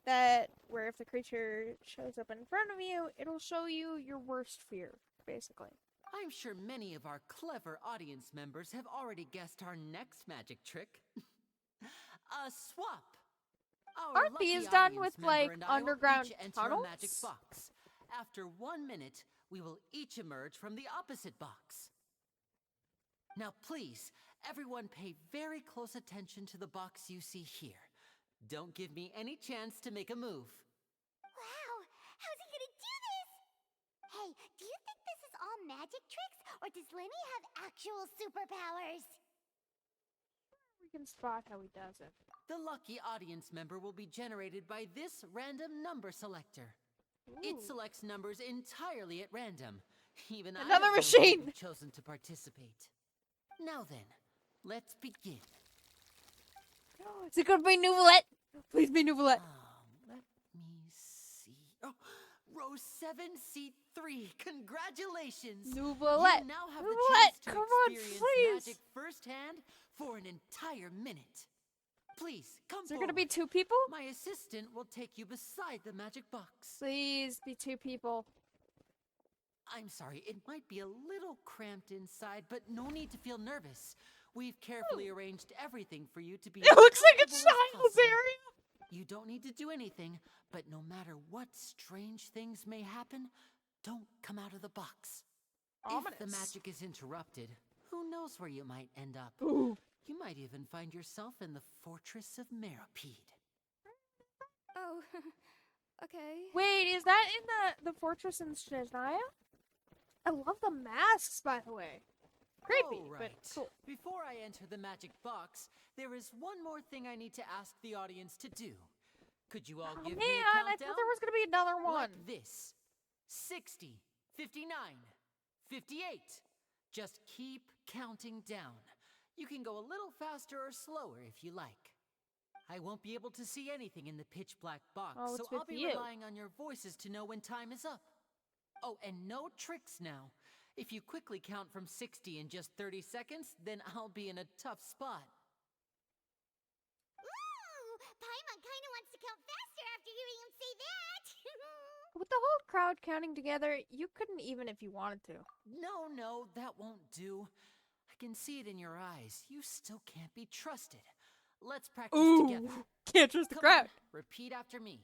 that where if the creature shows up in front of you, it'll show you your worst fear, basically. I'm sure many of our clever audience members have already guessed our next magic trick. A swap. Our Aren't lucky these done audience with, member like, and I will underground each enter a magic tunnels? box. After 1 minute, we will each emerge from the opposite box. Now please, everyone pay very close attention to the box you see here. Don't give me any chance to make a move. Wow! How's he gonna do this? Hey, do you think this is all magic tricks, or does Lenny have actual superpowers? We can spot how he does it. The lucky audience member will be generated by this random number selector. It Ooh. selects numbers entirely at random. Even I Another don't know machine! who chosen to participate. Now then, let's begin. Is it gonna be Nouvelette? Please be Nouvelette. Let me see. Oh, row 7, seat 3. Congratulations! Nouvelette. You now have Nouvelette, the chance to come on, experience please. magic firsthand for an entire minute. Please, come Is there gonna be forward. 2 people? My assistant will take you beside the magic box. Please be 2 people. I'm sorry, it might be a little cramped inside, but no need to feel nervous. We've carefully arranged everything for you to be It looks like a as comfortable as child's possible. area. You don't need to do anything, but no matter what strange things may happen, don't come out of the box. If the Ominous. magic is interrupted, who knows where you might end up? Ooh. You might even find yourself in the Fortress of Meropide. Oh, okay. Wait, is that in the fortress in Snezhnaya? I love the masks, by the way. Creepy, Oh, but right. cool. Before I enter the magic box, there is one more thing I need to ask the audience to do. Could you all Oh, give man, me a I countdown? thought there was gonna be another one. Like this. 60, 59, 58. Just keep counting down. You can go a little faster or slower if you like. I won't be able to see anything in the pitch black box, Oh, so it's with I'll be you. relying on your voices to know when time is up. Oh, and no tricks now. If you quickly count from 60 in just 30 seconds, then I'll be in a tough spot. Ooh, Paimon kinda wants to count faster after hearing him say that. With the whole crowd counting together, you couldn't even if you wanted to. No, that won't do. I can see it in your eyes. You still can't be trusted. Let's practice together. Can't trust the Come crowd. on, repeat after me.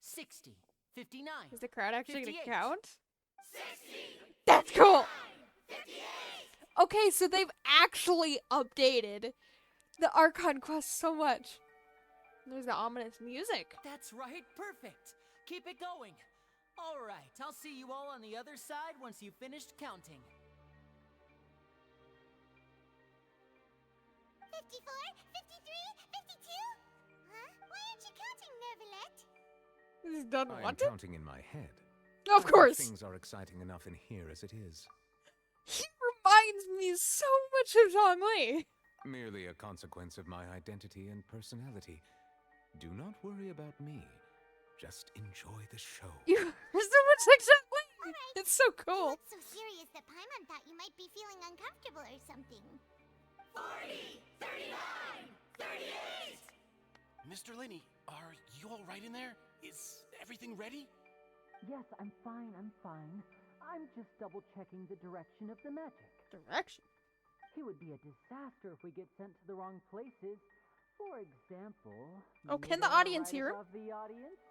60, 59. Is the crowd actually gonna 58. count? 60. That's cool. 58. Okay, so they've actually updated the Archon quest so much. There's the ominous music. That's right, perfect. Keep it going. All right, I'll see you all on the other side once you've finished counting. 54, 53, 52? Huh? Why aren't you counting, Nervalet? This is done I'm wanted? counting in my head. Of course. Things are exciting enough in here as it is. He reminds me so much of Zhongli. Merely a consequence of my identity and personality. Do not worry about me. Just enjoy the show. You are so much like Zhongli. Alright. It's so You cool. look so serious that Paimon thought you might be feeling uncomfortable or something. 40, 39, 38! Mr. Linney, are you all right in there? Is everything ready? Yes, I'm fine. I'm just double-checking the direction of the magic. Direction. It would be a disaster if we get sent to the wrong places. For example... Oh, can the midair audience right hear him? above the audience?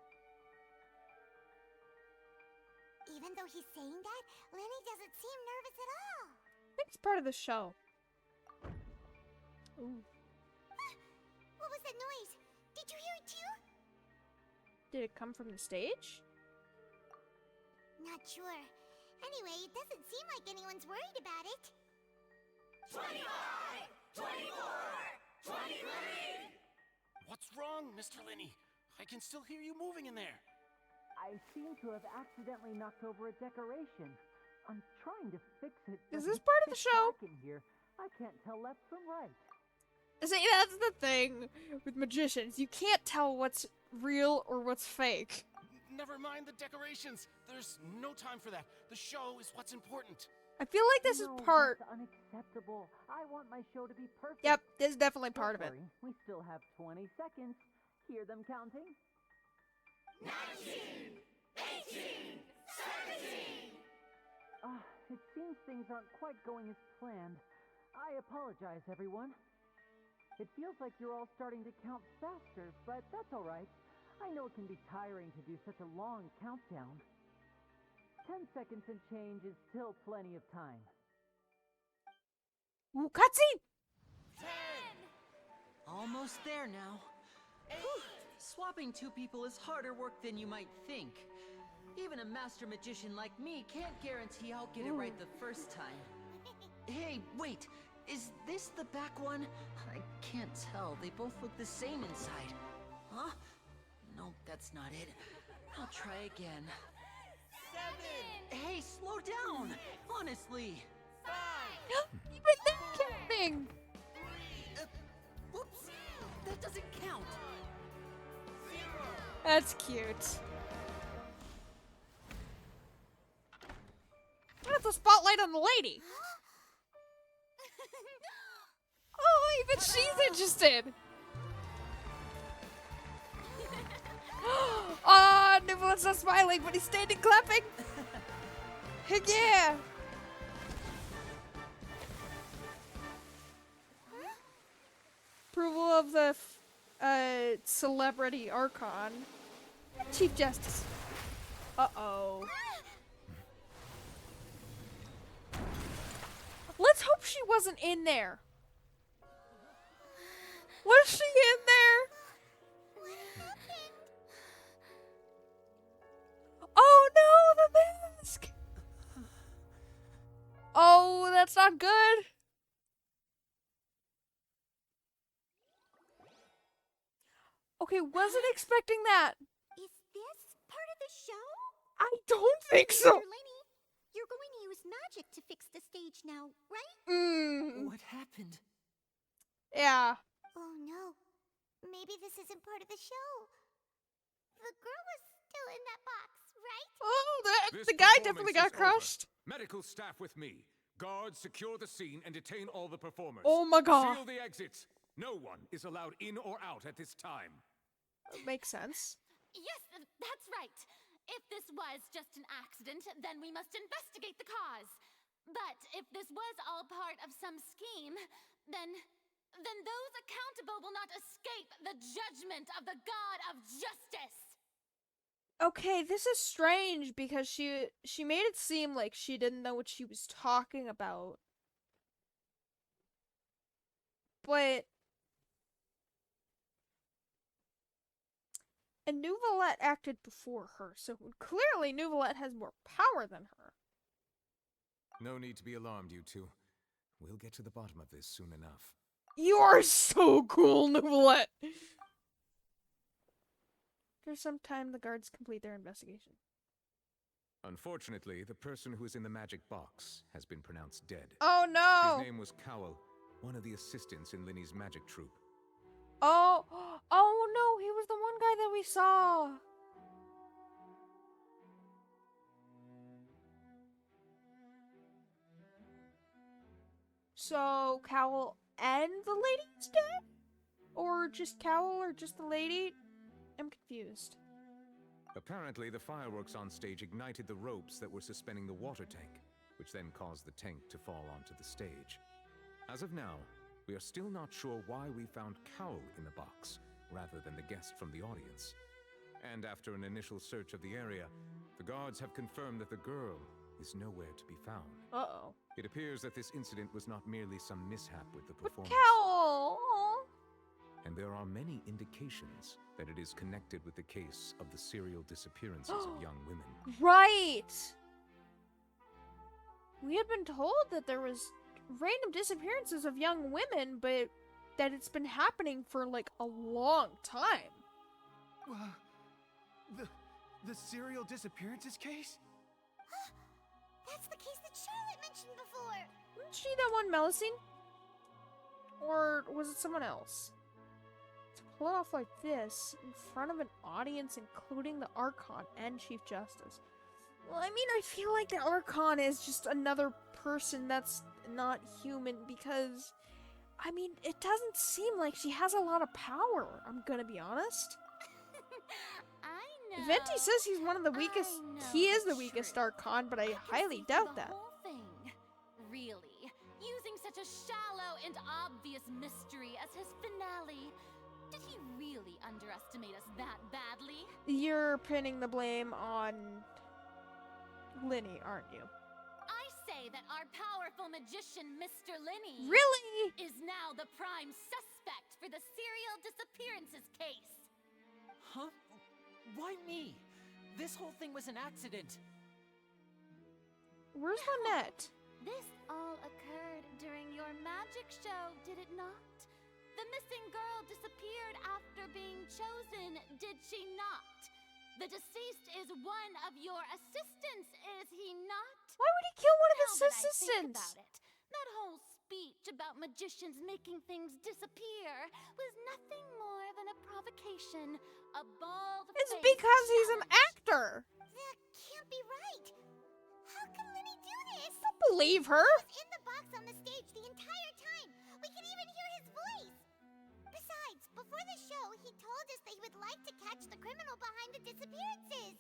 Even though he's saying that, Lenny doesn't seem nervous at all. I think it's part of the show. Ooh. What was that noise? Did you hear it too? Did it come from the stage? Not sure. Anyway, it doesn't seem like anyone's worried about it. 25, 24, 23! What's wrong, Mr. Linney? I can still hear you moving in there. I seem to have accidentally knocked over a decoration. I'm trying to fix it. Is but this it's part of the pitch show? black in here. I can't tell left from right. See, that's the thing with magicians. You can't tell what's real or what's fake. Never mind the decorations. There's no time for that. The show is what's important. I feel like this No, is part... that's unacceptable. I want my show to be perfect. Yep, this is definitely Don't part of it. worry, we still have 20 seconds. Hear them counting? 19, 18, 17! It seems things aren't quite going as planned. I apologize, everyone. It feels like you're all starting to count faster, but that's all right. I know it can be tiring to do such a long countdown. 10 seconds and change is still plenty of time. Ooh, cutscene! 10, Almost there now. Whew. Swapping two people is harder work than you might think. Even a master magician like me can't guarantee I'll get it right the first time. Hey, wait! Is this the back one? I can't tell. They both look the same inside. Huh? No, that's not it. I'll try again. 7, Hey, slow down! Honestly! 5, Even they're counting! Whoops! That doesn't count! That's cute. That's a spotlight on the lady. Oh, even she's interested. Oh, Nimble's not smiling, but he's standing clapping. Heck yeah. Approval of the celebrity Archon. Chief Justice. Uh-oh. Let's hope she wasn't in there. Was she in there? What happened? Oh no, the mask! Oh, that's not good. Okay, wasn't expecting that. Is this part of the show? I don't think so. Mr. Linney, you're going to use magic to fix the stage now, right? What happened? Yeah. Oh no. Maybe this isn't part of the show. The girl was still in that box, right? Oh, This the guy performance definitely is got over. crushed. Medical staff with me. Guards, secure the scene and detain all the performers. Oh my god. Seal the exits. No one is allowed in or out at this time. Makes sense. Yes, that's right. If this was just an accident, then we must investigate the cause. But if this was all part of some scheme, then those accountable will not escape the judgment of the God of justice. Okay, this is strange because she made it seem like she didn't know what she was talking about. But and Nouvelette acted before her, so clearly Nouvelette has more power than her. No need to be alarmed, you two. We'll get to the bottom of this soon enough. You are so cool, Nouvelette! After some time, the guards complete their investigation. Unfortunately, the person who is in the magic box has been pronounced dead. Oh no! His name was Cowell, one of the assistants in Linny's magic troupe. Oh no, he was the one guy that we saw. So, Cowell and the lady's dead? Or just Cowell or just the lady? I'm confused. Apparently, the fireworks on stage ignited the ropes that were suspending the water tank, which then caused the tank to fall onto the stage. As of now, we are still not sure why we found Cowell in the box, rather than the guest from the audience. And after an initial search of the area, the guards have confirmed that the girl is nowhere to be found. Uh-oh. It appears that this incident was not merely some mishap with the But performance. Cowell! And there are many indications that it is connected with the case of the serial disappearances of young women. Right! We had been told that there was random disappearances of young women, but that it's been happening for like a long time. The serial disappearances case? That's the case that Charlotte mentioned before. Wasn't she that one, Melusine? Or was it someone else? To pull it off like this, in front of an audience including the Archon and Chief Justice. Well, I mean, I feel like the Archon is just another person that's not human because, I mean, it doesn't seem like she has a lot of power, I'm gonna be honest. I know. Venti says he's one of the weakest. He is the weakest Archon, but I highly doubt that. Whole thing. Really? Using such a shallow and obvious mystery as his finale. Did he really underestimate us that badly? You're pinning the blame on Linny, aren't you? I say that our powerful magician, Mr. Linny, Really? is now the prime suspect for the serial disappearances case. Huh? Why me? This whole thing was an accident. Where's Lynette? This all occurred during your magic show, did it not? The missing girl disappeared after being chosen, did she not? The deceased is one of your assistants, is he not? Why would he kill one of his Now that I think assistants? about it, that whole speech about magicians making things disappear was nothing more than a provocation, a bald It's because he's an actor. That can't be right. How can Linny do this? I don't believe her. He was in the box on the stage the entire time. We can even hear his voice. Besides, before the show, he told us that he would like to catch the criminal behind the disappearances.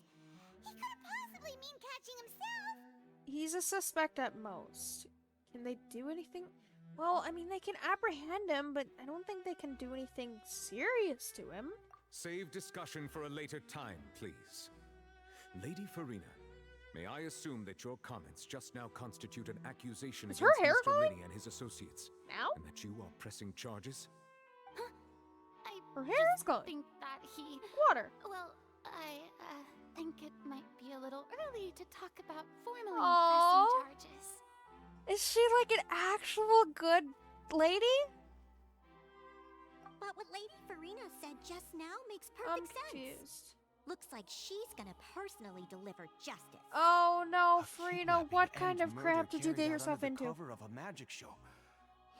He couldn't possibly mean catching himself. He's a suspect at most. Can they do anything? Well, I mean, they can apprehend him, but I don't think they can do anything serious to him. Save discussion for a later time, please. Lady Farina, may I assume that your comments just now constitute an accusation Is against her hair Mr. going? Linny and his associates? Now? And that you are pressing charges? I Her hair is just going. think that he... Water. Well, I think it might be a little early to talk about formally Aww. pressing charges. Is she like an actual good lady? But what Lady Farina said just now makes I'm perfect sense. confused. Looks like she's gonna personally deliver justice. Oh no, A Farina, kidnapping what and kind of murder crap did you carried get out yourself under the into? cover of a magic show.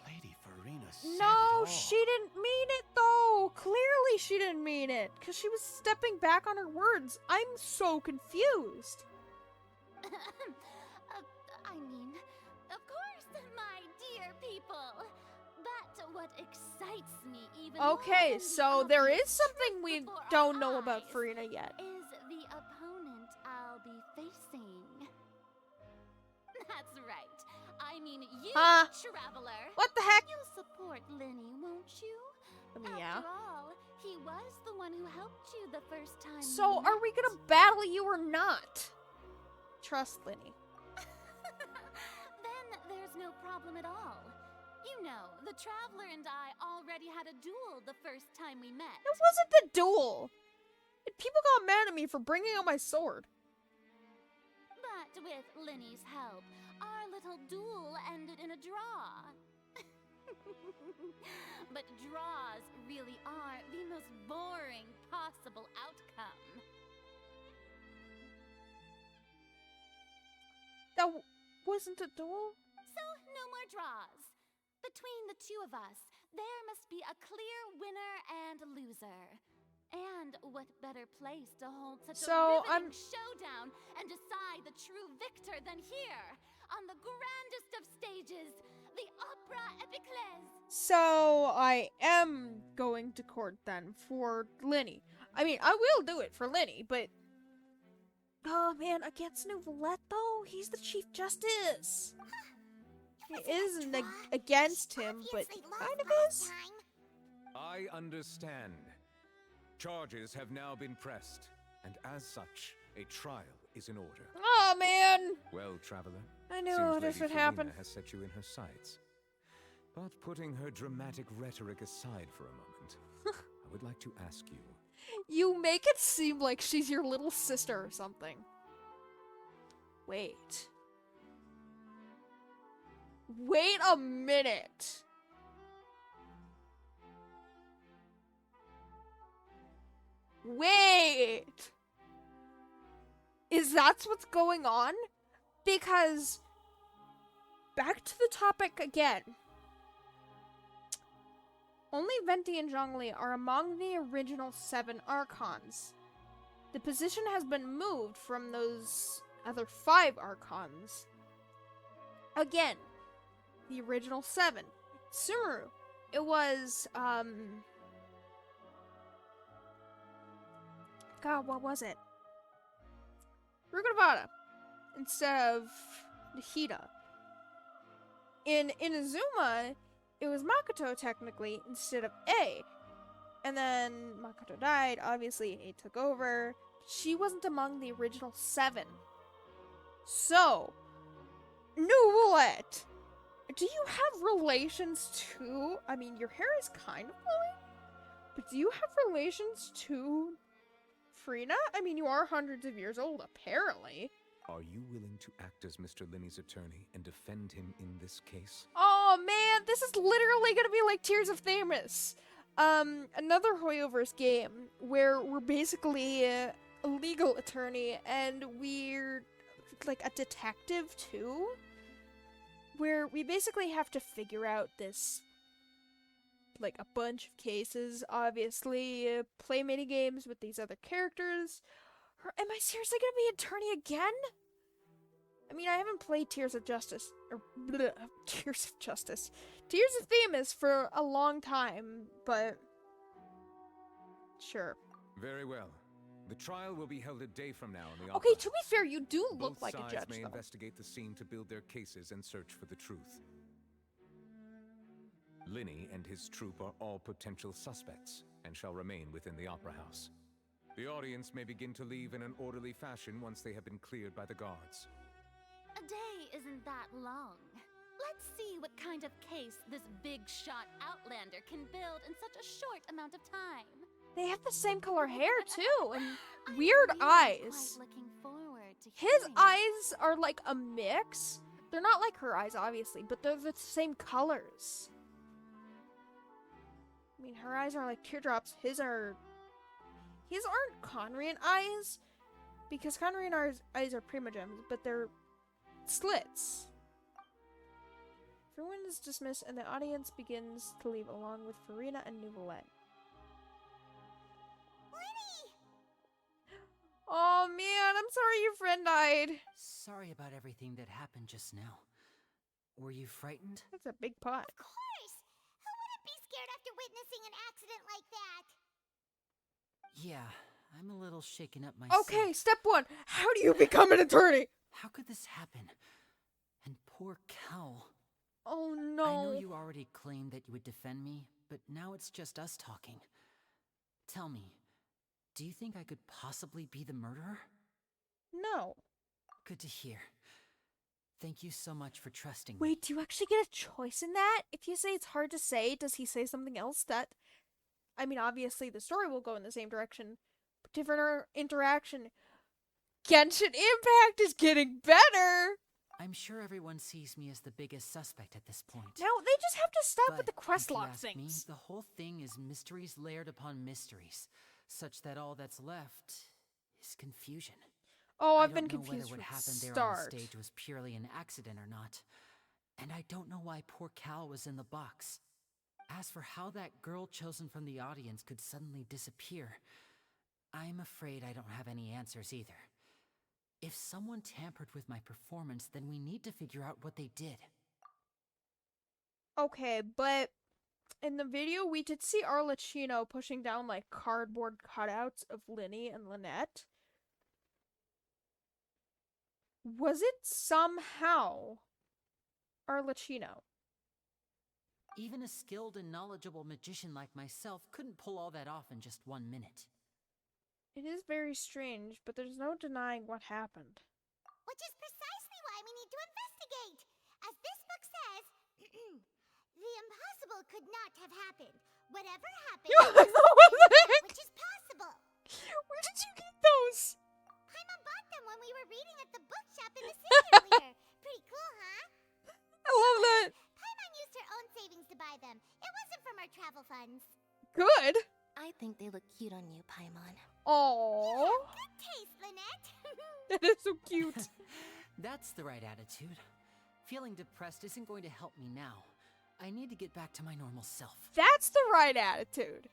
Lady Farina said it No, all. she didn't mean it though. Clearly she didn't mean it, because she was stepping back on her words. I'm so confused. I mean, of course, my dear people. But what excites me even more Okay, than the so there obvious is something truth we before our don't know about eyes Farina yet. is the opponent I'll be facing. That's right. I mean you, Huh? Traveler. What the heck? You'll support Lenny, won't you? I mean, yeah. After all, he was the one who helped you the first time. So we are we met. gonna battle you or not? Trust Linny. Then there's no problem at all. You know, the Traveler and I already had a duel the first time we met. It wasn't a duel. People got mad at me for bringing out my sword. But with Lenny's help, our little duel ended in a draw. But draws really are the most boring possible outcome. That wasn't a duel? So, no more draws. Between the two of us, there must be a clear winner and loser. And what better place to hold such So, a riveting showdown and decide the true victor than here, on the grandest of stages, the Opera Epiclese. So I am going to court then for Linny. I mean, I will do it for Linny, but oh man, against Nouvellette though, he's the Chief Justice. It isn't against him, but kind of is. I understand. Charges have now been pressed, and as such, a trial is in order. Oh man! Well, Traveler, I knew seems this Lady would Farina happen. has set you in her sights. But putting her dramatic rhetoric aside for a moment, I would like to ask you. You make it seem like she's your little sister or something. Wait. Wait a minute. Wait. Is that what's going on? Because back to the topic again. Only Venti and Zhongli are among the original 7 Archons. The position has been moved from those other 5 Archons. Again, the original 7. Sumeru. It was, God, what was it? Rugurvada. Instead of Nihida. In Inazuma, it was Makoto, technically, instead of A. And then Makoto died, obviously, A took over. She wasn't among the original 7. So, Nouvellette, do you have relations to... I mean, your hair is kind of blowing, but do you have relations to Farina? I mean, you are hundreds of years old, apparently. Are you willing to act as Mr. Linney's attorney and defend him in this case? Oh man, this is literally gonna be like Tears of Themis. Another Hoyoverse game where we're basically a legal attorney and we're like a detective too. Where we basically have to figure out this, like, a bunch of cases, obviously, play mini games with these other characters. Am I seriously gonna be attorney again? I mean, I haven't played Tears of Justice, or Tears of Justice, Tears of Themis for a long time, but sure. Very well. The trial will be held a day from now in the Okay, opera to be fair, you do house. look Both like a sides judge, may though. investigate the scene to build their cases and search for the truth. Linney and his troop are all potential suspects and shall remain within the opera house. The audience may begin to leave in an orderly fashion once they have been cleared by the guards. A day isn't that long. Let's see what kind of case this big shot Outlander can build in such a short amount of time. They have the same color hair, too, and I'm weird really eyes. quite looking forward to His hearing eyes are like a mix. They're not like her eyes, obviously, but they're the same colors. I mean, her eyes are like teardrops. His are... His aren't Conrian eyes, because Conrian eyes are primogems, but they're slits. Everyone is dismissed, and the audience begins to leave, along with Farina and Nouvellette. Oh man, I'm sorry your friend died. Sorry about everything that happened just now. Were you frightened? That's a big pot. Of course! Who wouldn't be scared after witnessing an accident like that? Yeah, I'm a little shaken up myself. Okay, step one. How do you become an attorney? How could this happen? And poor Cal. Oh no. I know you already claimed that you would defend me, but now it's just us talking. Tell me, do you think I could possibly be the murderer? No. Good to hear. Thank you so much for trusting me. Wait, do you actually get a choice in that? If you say it's hard to say, does he say something else that... I mean, obviously the story will go in the same direction, but different interaction. Genshin Impact is getting better! I'm sure everyone sees me as the biggest suspect at this point. Now, they just have to stop But with the quest if you log ask things. me, the whole thing is mysteries layered upon mysteries, such that all that's left is confusion. Oh, I've I been don't know confused whether what from happened there start. on the stage was purely an accident or not. And I don't know why poor Cal was in the box. As for how that girl chosen from the audience could suddenly disappear, I'm afraid I don't have any answers either. If someone tampered with my performance, then we need to figure out what they did. Okay, but in the video, we did see Arlecchino pushing down, like, cardboard cutouts of Linny and Lynette. Was it somehow Arlecchino? Even a skilled and knowledgeable magician like myself couldn't pull all that off in just 1 minute. It is very strange, but there's no denying what happened. Which is precisely why we need to investigate. As this book says, the impossible could not have happened. Whatever happened, What the heck? which is possible. Where did you get those? Paimon bought them when we were reading at the bookshop in the city earlier. Pretty cool, huh? I love that. Paimon used her own savings to buy them. It wasn't from our travel funds. Good. I think they look cute on you, Paimon. Aww. Good taste, Lynette. That is so cute. That's the right attitude. Feeling depressed isn't going to help me now. I need to get back to my normal self. That's the right attitude.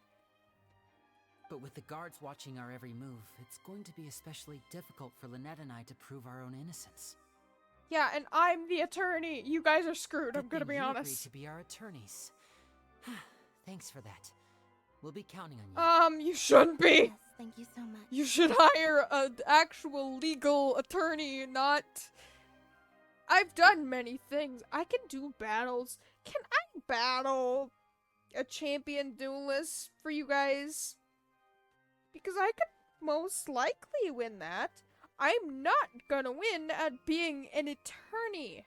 But with the guards watching our every move, it's going to be especially difficult for Lynette and I to prove our own innocence. Yeah, and I'm the attorney. You guys are screwed, I'm Good gonna thing be you agreed honest. to be our attorneys. Thanks for that. We'll be counting on you. You shouldn't be. Yes, thank you so much. You should hire an actual legal attorney, not... I've done many things. I can do battles. Can I battle a champion duelist for you guys? Because I could most likely win that. I'm not gonna win at being an attorney.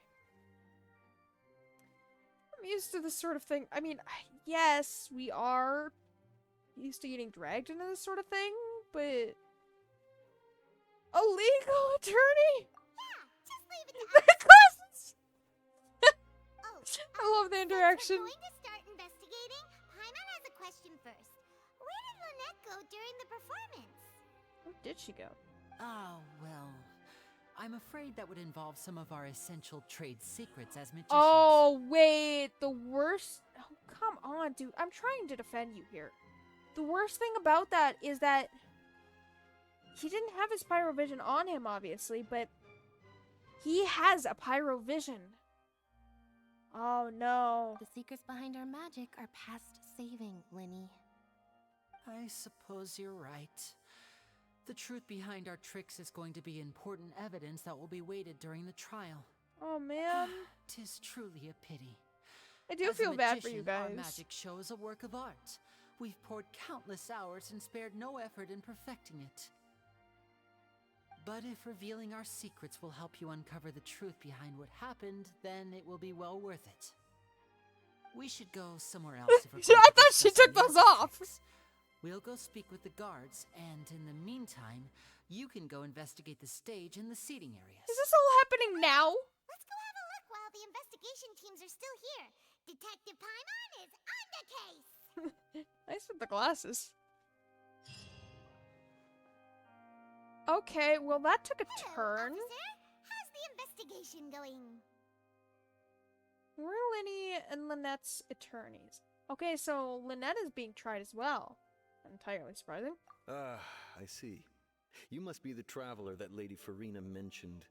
I'm used to this sort of thing. I mean, yes, we are used to getting dragged into this sort of thing, but... A legal attorney? Yeah, just leave it to The us. classes! Oh, I love the interaction. Since we're going to start investigating, Paimon has a question first. Where did Lynette go during the performance? Where did she go? Oh, well... I'm afraid that would involve some of our essential trade secrets as magicians. Oh, wait. The worst... Oh, come on, dude. I'm trying to defend you here. The worst thing about that is that he didn't have his pyrovision on him, obviously, but he has a pyrovision. Oh, no. The secrets behind our magic are past saving, Linny. I suppose you're right. The truth behind our tricks is going to be important evidence that will be weighted during the trial. Oh, man. 'Tis truly a pity. I do As a feel bad for you magician, Our guys. magic show is a work of art. We've poured countless hours and spared no effort in perfecting it. But if revealing our secrets will help you uncover the truth behind what happened, then it will be well worth it. We should go somewhere else if we're I going to thought she discuss took any those other off. tricks. We'll go speak with the guards, and in the meantime, you can go investigate the stage and the seating areas. Is this all happening now? Let's go have a look while the investigation teams are still here. Detective Paimon is on the case. Nice with the glasses. Okay, well that took a Hello, turn. officer. How's the investigation going? We're Linny and Lynette's attorneys. Okay, so Lynette is being tried as well. Entirely surprising. Ah, I see. You must be the traveler that Lady Farina mentioned.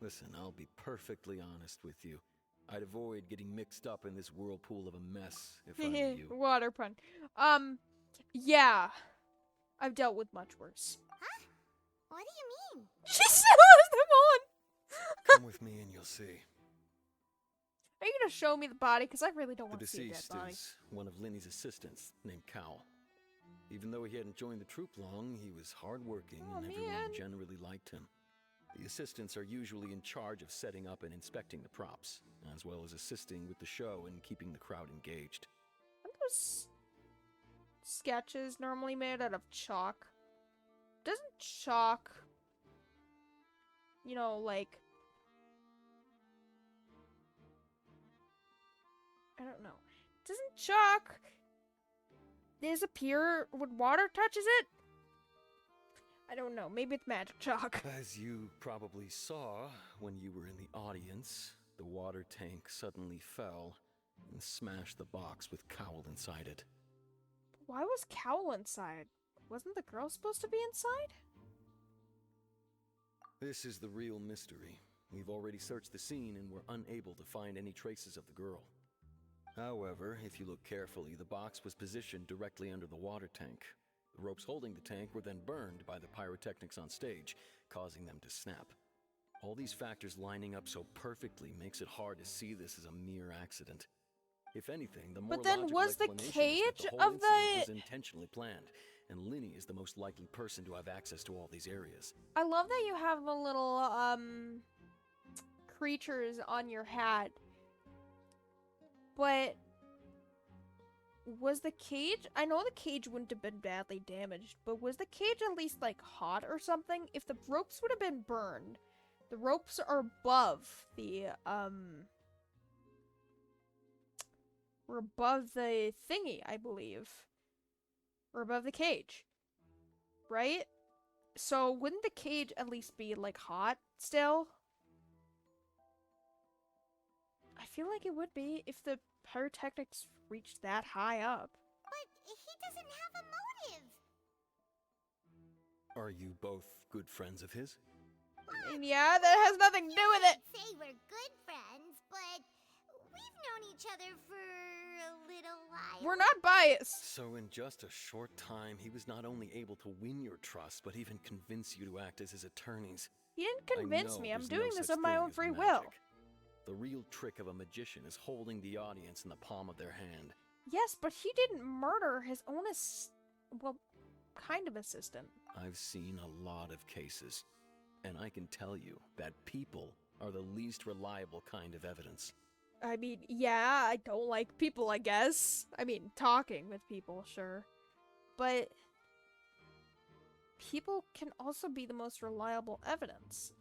Listen, I'll be perfectly honest with you. I'd avoid getting mixed up in this whirlpool of a mess if I were you. Water pun. Yeah. I've dealt with much worse. Huh? What do you mean? She still has them on! Come with me and you'll see. Are you gonna show me the body? Because I really don't The want to see a dead deceased body. is one of Linny's assistants named Cal. Even though he hadn't joined the troop long, he was hardworking and everyone generally liked him. The assistants are usually in charge of setting up and inspecting the props, as well as assisting with the show and keeping the crowd engaged. Aren't those sketches normally made out of chalk? Doesn't chalk, you know, like, I don't know. Doesn't chalk disappear when water touches it? I don't know. Maybe it's magic chalk. As you probably saw when you were in the audience, the water tank suddenly fell and smashed the box with Cowl inside it. Why was Cowl inside? Wasn't the girl supposed to be inside? This is the real mystery. We've already searched the scene and were unable to find any traces of the girl. However, if you look carefully, the box was positioned directly under the water tank. The ropes holding the tank were then burned by the pyrotechnics on stage, causing them to snap. All these factors lining up so perfectly makes it hard to see this as a mere accident. If anything, the more But then logical was the explanation is that cage the whole of incident was the... intentionally planned, and Linny is the most likely person to have access to all these areas. I love that you have the little, creatures on your hat. But... was the cage... I know the cage wouldn't have been badly damaged, but was the cage at least, like, hot or something? If the ropes would have been burned, the ropes are above the, we're above the thingy, I believe. Or above the cage. Right? So, wouldn't the cage at least be, like, hot still? I feel like it would be if the pyrotechnics reached that high up. But he doesn't have a motive. Are you both good friends of his? I mean, yeah, that has nothing to do with it. I'd say we're good friends, but we've known each other for a little while. We're not biased. So in just a short time, he was not only able to win your trust, but even convince you to act as his attorneys. He didn't convince me. I'm there's doing no this such of my thing own as free magic. will. The real trick of a magician is holding the audience in the palm of their hand. Yes, but he didn't murder his own well, kind of assistant. I've seen a lot of cases, and I can tell you that people are the least reliable kind of evidence. I mean, yeah, I don't like people, I guess. I mean, talking with people, sure. But people can also be the most reliable evidence.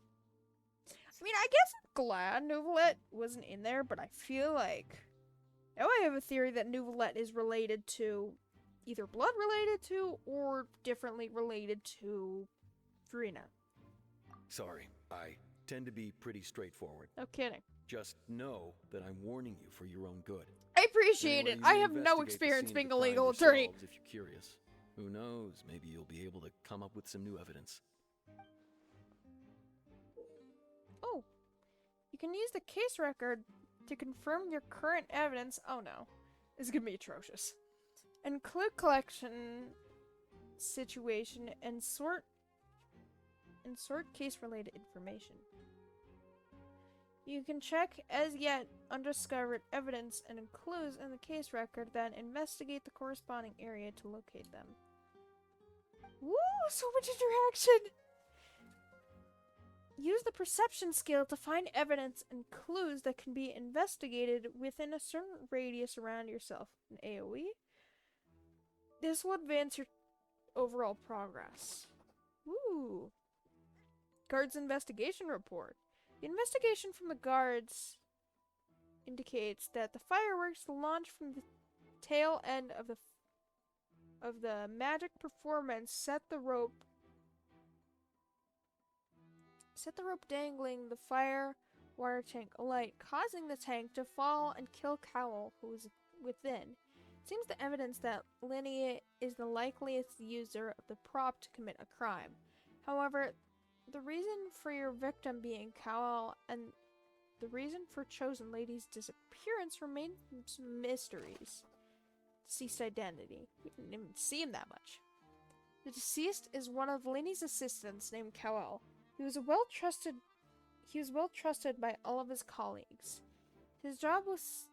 I mean, I guess I'm glad Nouvelette wasn't in there, but I feel like... Now I have a theory that Nouvelette is related to... either blood related to, or differently related to Farina. Sorry, I tend to be pretty straightforward. No kidding. Just know that I'm warning you for your own good. I appreciate it. Anyways, I you have no investigate the experience scene of being the a crime legal attorney. yourselves if you're curious. Who knows, maybe you'll be able to come up with some new evidence. Oh. You can use the case record to confirm your current evidence. Oh no. This is gonna be atrocious. And clue collection situation and sort case-related information. You can check as yet undiscovered evidence and clues in the case record, then investigate the corresponding area to locate them. Woo! So much interaction! Use the perception skill to find evidence and clues that can be investigated within a certain radius around yourself. An AoE? This will advance your overall progress. Woo! Guards investigation report. The investigation from the guards indicates that the fireworks launched from the tail end of the magic performance set the rope set the rope dangling the fire water tank alight, causing the tank to fall and kill Cowell, who was within. It seems the evidence that Linny is the likeliest user of the prop to commit a crime. However, the reason for your victim being Cowell and the reason for Chosen Lady's disappearance remains mysteries. Deceased identity. We didn't even see him that much. The deceased is one of Linny's assistants named Cowell. He was well trusted by all of his colleagues. His job was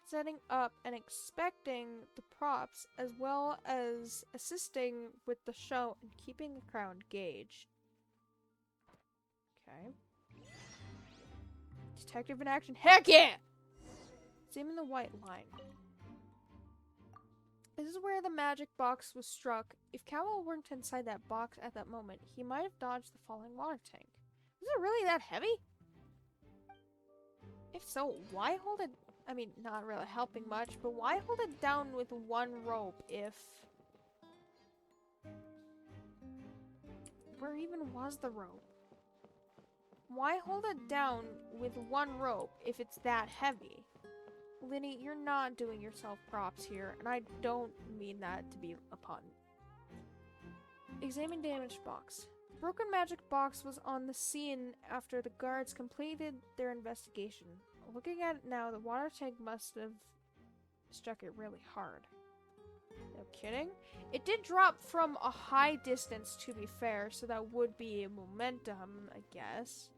setting up and inspecting the props as well as assisting with the show and keeping the crowd engaged. Okay. Detective in action. Heck yeah! Same in the white line. This is where the magic box was struck. If Cowell weren't inside that box at that moment, he might have dodged the falling water tank. Is it really that heavy? If so, why hold it? I mean, not really helping much, but why hold it down with one rope if... Where even was the rope? Why hold it down with one rope if it's that heavy? Linny, you're not doing yourself props here, and I don't mean that to be a pun. Examine damaged box. The broken magic box was on the scene after the guards completed their investigation. Looking at it now, the water tank must have struck it really hard. No kidding. It did drop from a high distance, to be fair, so that would be a momentum, I guess.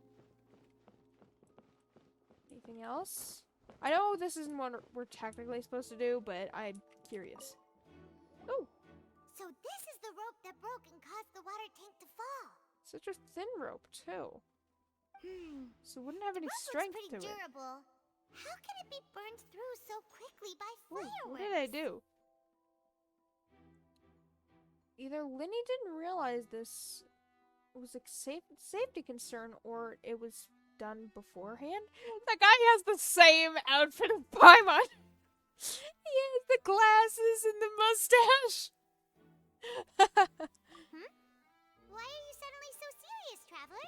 Anything else? I know this isn't what we're technically supposed to do, but I'm curious. Oh! So this is the rope that broke and caused the water tank to fall. Such a thin rope, too. So it wouldn't have any strength to pretty it. durable. How can it be burned through so quickly by Ooh, fireworks? what did I do? Either Linny didn't realize this was a safety concern, or it was done beforehand. The guy has the same outfit of Paimon. He has the glasses and the mustache. Why are you suddenly so serious, Traveler?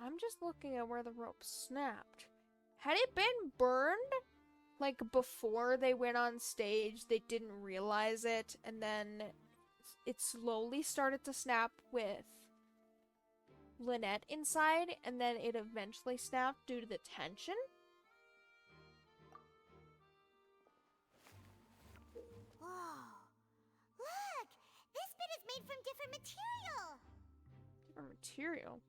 I'm just looking at where the rope snapped. Had it been burned, like before they went on stage, they didn't realize it, and then it slowly started to snap with Lynette inside, and then it eventually snapped due to the tension? Whoa. Look! This bit is made from different material! Different material?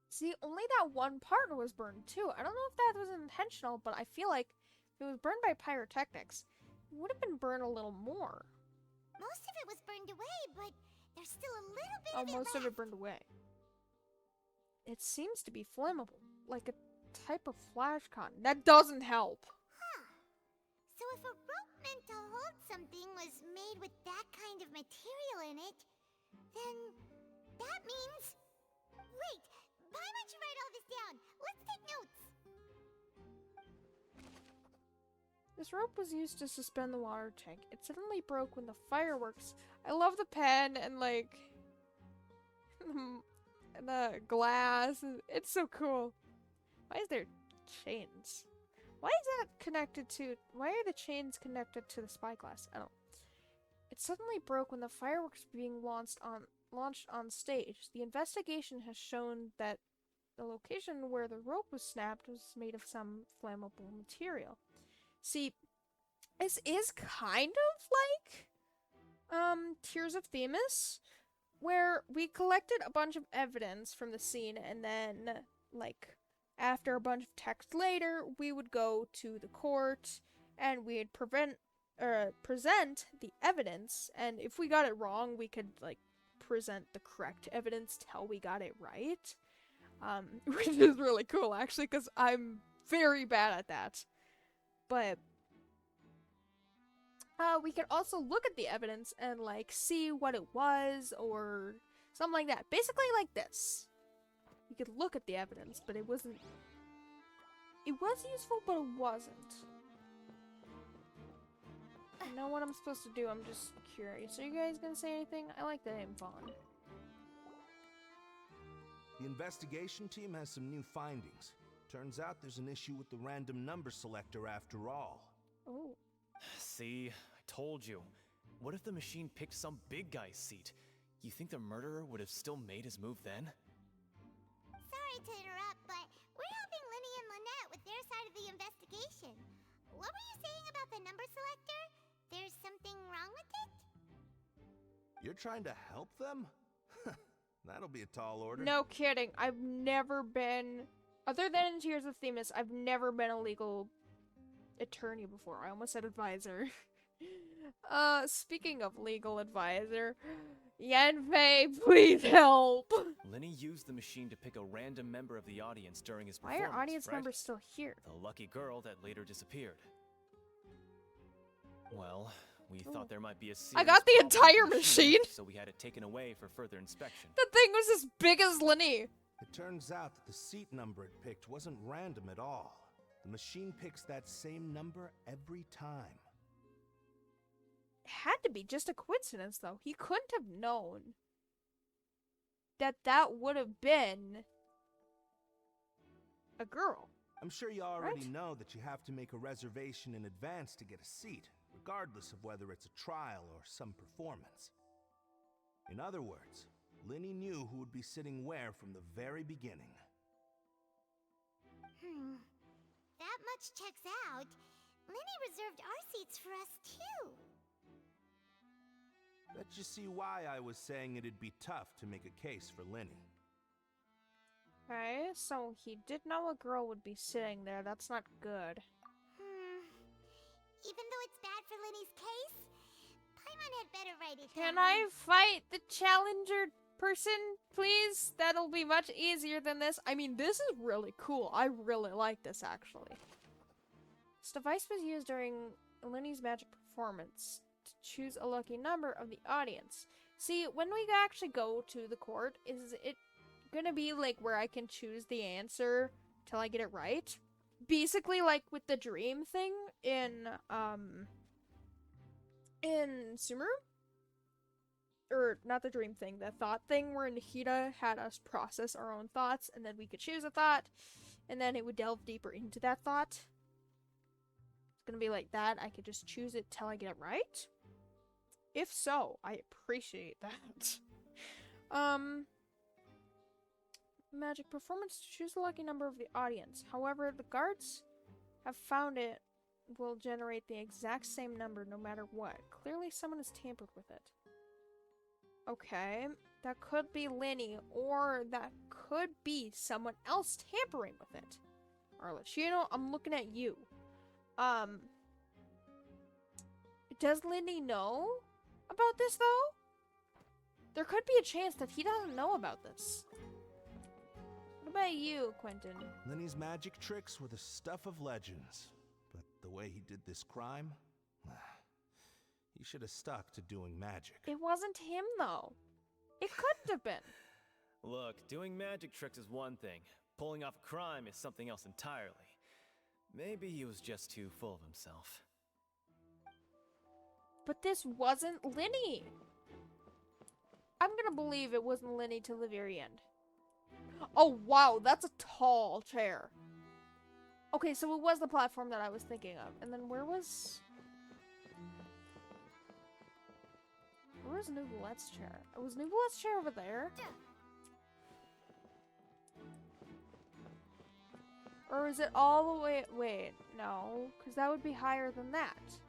See, only that one part was burned too. I don't know if that was intentional, but I feel like if it was burned by pyrotechnics, it would have been burned a little more. Most of it was burned away, but there's still a little bit Oh, of it most left. of it burned away. It seems to be flammable, like a type of flash con. That doesn't help. Huh. So if a rope meant to hold something was made with that kind of material in it, then that means... Wait, why don't you write all this down? Let's take notes. This rope was used to suspend the water tank. It suddenly broke when the fireworks... I love the pen and, like... and the glass. It's so cool. Why is there chains? Why is that connected to... Why are the chains connected to the spyglass? I don't know. It suddenly broke when the fireworks were being launched on stage. The investigation has shown that the location where the rope was snapped was made of some flammable material. See, this is kind of like Tears of Themis, where we collected a bunch of evidence from the scene, and then, like, after a bunch of text later, we would go to the court, and we'd present the evidence, and if we got it wrong, we could, like, present the correct evidence till we got it right. Which is really cool, actually, because I'm very bad at that. But we could also look at the evidence and, like, see what it was, or something like that. Basically like this. You could look at the evidence, but it wasn't... It was useful, but it wasn't. I know what I'm supposed to do, I'm just curious. Are you guys gonna say anything? I like the name Vaughn. The investigation team has some new findings. Turns out there's an issue with the random number selector after all. Oh. See, I told you. What if the machine picked some big guy's seat? You think the murderer would have still made his move then? Sorry to interrupt, but we're helping Linny and Lynette with their side of the investigation. What were you saying about the number selector? There's something wrong with it? You're trying to help them? That'll be a tall order. No kidding. I've never been, other than in Tears of Themis, I've never been a legal attorney before. I almost said advisor. Speaking of legal advisor, Yanfei, please help! Linny used the machine to pick a random member of the audience during his Why performance, are audience right? members still here? The lucky girl that later disappeared. Well, we thought there might be a serious I got the problem with entire the machine! So we had it taken away for further inspection. The thing was as big as Linny! It turns out that the seat number it picked wasn't random at all. The machine picks that same number every time. It had to be just a coincidence, though. He couldn't have known that that would have been a girl. I'm sure you already know that you have to make a reservation in advance to get a seat, regardless of whether it's a trial or some performance. In other words, Linny knew who would be sitting where from the very beginning. That much checks out. Linny reserved our seats for us, too. That you see why I was saying it'd be tough to make a case for Linny. Okay, so he did know a girl would be sitting there. That's not good. Even though it's bad for Linny's case, Paimon had better write it Can down. I fight the challenger person, please? That'll be much easier than this. I mean, this is really cool. I really like this, actually. This device was used during Linny's magic performance to choose a lucky number of the audience. See, when we actually go to the court, is it gonna be like where I can choose the answer till I get it right? Basically like with the dream thing in Sumeru? Or not the dream thing, the thought thing where Nahida had us process our own thoughts and then we could choose a thought and then it would delve deeper into that thought. It's gonna be like that. I could just choose it till I get it right. If so, I appreciate that. Magic performance to choose the lucky number of the audience. However, the guards have found it will generate the exact same number no matter what. Clearly someone has tampered with it. Okay, that could be Linny, or that could be someone else tampering with it. Arlecchino, I'm looking at you. Does Linny know about this, though? There could be a chance that he doesn't know about this. What about you, Quentin? Linny's magic tricks were the stuff of legends. But the way he did this crime, he should have stuck to doing magic. It wasn't him, though. It couldn't have been. Look, doing magic tricks is one thing. Pulling off a crime is something else entirely. Maybe he was just too full of himself. But this wasn't Linny. I'm gonna believe it wasn't Linny till the very end. Oh, wow, that's a tall chair. Okay, so it was the platform that I was thinking of. And then where was Nubulette's chair? Was Nubulette's chair over there? Or is it all the way... Wait, no. Because that would be higher than that.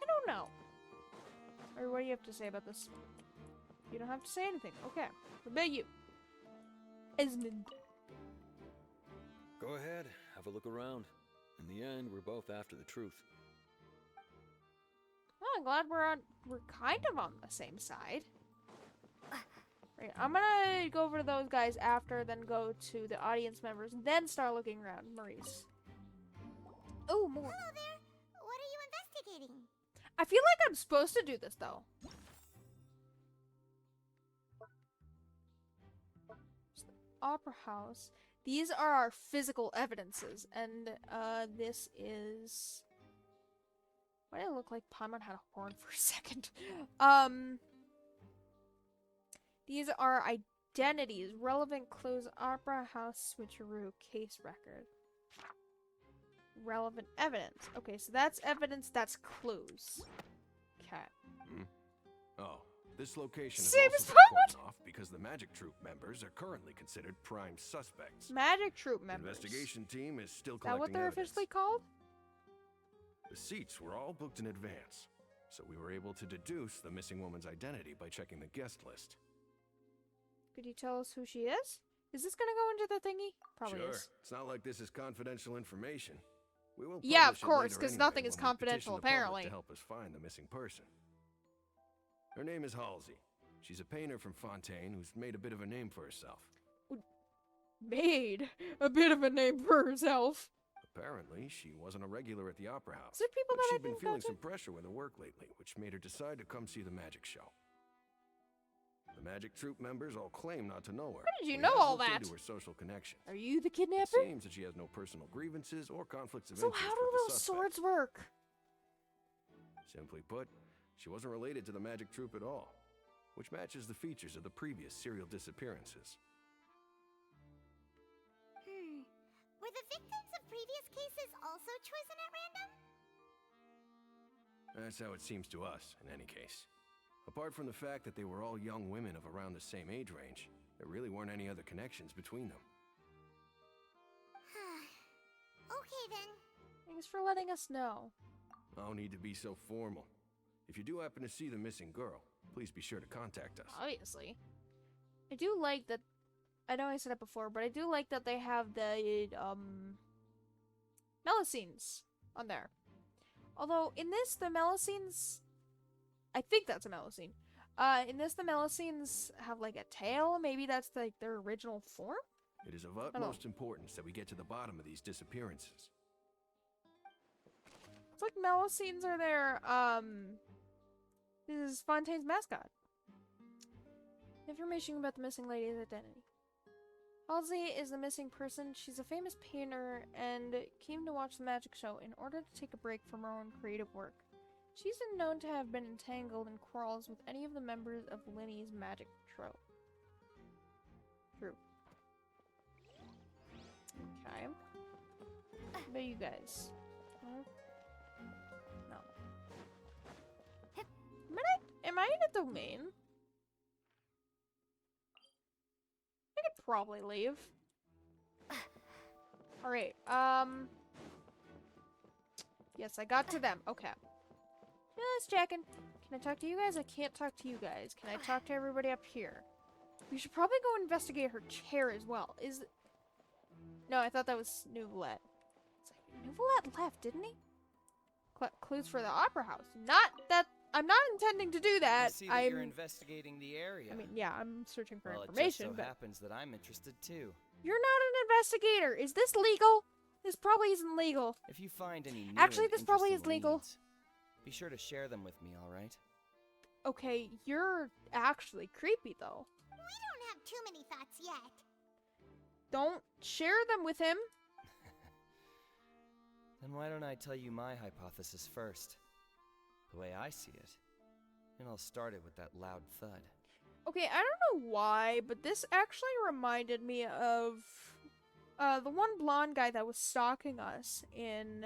I don't know. Or what do you have to say about this? You don't have to say anything. Okay. What about you? Esmond. Go ahead, have a look around. In the end, we're both after the truth. Oh, I'm glad we're kind of on the same side. Right, I'm gonna go over to those guys after, then go to the audience members, then start looking around. Maurice. Oh, more. Hello there. What are you investigating? I feel like I'm supposed to do this, though. Opera House. These are our physical evidences, and this is Why did it look like Paimon had a horn for a second? These are identities. Relevant clues. Opera house switcheroo. Case record. Relevant evidence. Okay, so that's evidence. That's clues. Okay. Oh, this location is Same also as been Paimon! cordoned off because the Magic Troop members are currently considered prime suspects. Magic Troop The members. investigation team is still Is that collecting what they're evidence. officially called? The seats were all booked in advance, so we were able to deduce the missing woman's identity by checking the guest list. Could you tell us who she is? Is this gonna go into the thingy? Probably Sure, is. it's not like this is confidential information. We will Yeah, of publish it course, later 'cause anyway nothing is when we petition confidential, the public apparently. To help us find the missing person. Her name is Halsey. She's a painter from Fontaine who's made a bit of a name for herself. Made a bit of a name for herself. Apparently, she wasn't a regular at the Opera House. Is it people but that I she'd been didn't feeling go to? some pressure with her work lately, which made her decide to come see the magic show. The Magic Troop members all claim not to know her. How did you We know have all looked that? into her social connections. Are you the It kidnapper? seems that she has no personal grievances or conflicts of So interest how do with the those suspect. swords work? Simply put, she wasn't related to the Magic Troop at all, which matches the features of the previous serial disappearances. Were the victims of previous cases also chosen at random? That's how it seems to us, in any case. Apart from the fact that they were all young women of around the same age range, there really weren't any other connections between them. Okay then. Thanks for letting us know. No need to be so formal. If you do happen to see the missing girl, please be sure to contact us. Obviously. I do like that. I know I said it before, but I do like that they have the Melusines on there. Although in this, the Melusines, I think that's a Melusine. In this, the Melusines have like a tail. Maybe that's like their original form. It is of know. utmost importance that we get to the bottom of these disappearances. It's like Melusines are their this is Fontaine's mascot. Information about the missing lady's identity. Halsey is the missing person. She's a famous painter and came to watch the magic show in order to take a break from her own creative work. She's been known to have been entangled in quarrels with any of the members of Linny's magic troop. Okay. What about you guys? No. Am I in a domain? I could probably leave. Alright, yes, I got to them. Okay. Just checking. Can I talk to you guys? I can't talk to you guys. Can I talk to everybody up here? We should probably go investigate her chair as well. No, I thought that was Nouvelette. Nouvelette left, didn't he? Clues for the Opera House. Not that... I'm not intending to do that. I see that you're investigating the area. I mean, yeah, I'm searching for well, information, it just so but... happens that I'm interested too. You're not an investigator. Is this legal? This probably isn't legal. If you find any new Actually, and this probably is interesting legal. leads, be sure to share them with me, all right? Okay, you're actually creepy, though. We don't have too many thoughts yet. Don't share them with him. Then why don't I tell you my hypothesis first? The way I see it. And I'll start it with that loud thud. Okay, I don't know why, but this actually reminded me of the one blonde guy that was stalking us in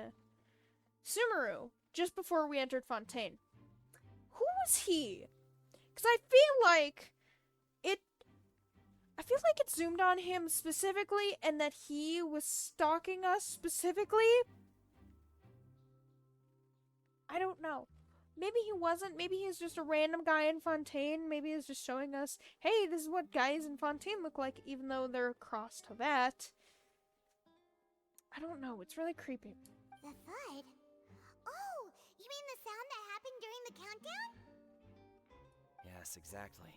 Sumeru just before we entered Fontaine. Who was he? Because I feel like it zoomed on him specifically and that he was stalking us specifically. I don't know. Maybe he wasn't. Maybe he's just a random guy in Fontaine. Maybe he's just showing us, hey, this is what guys in Fontaine look like, even though they're across Tevat. I don't know. It's really creepy. The thud? Oh, you mean the sound that happened during the countdown? Yes, exactly.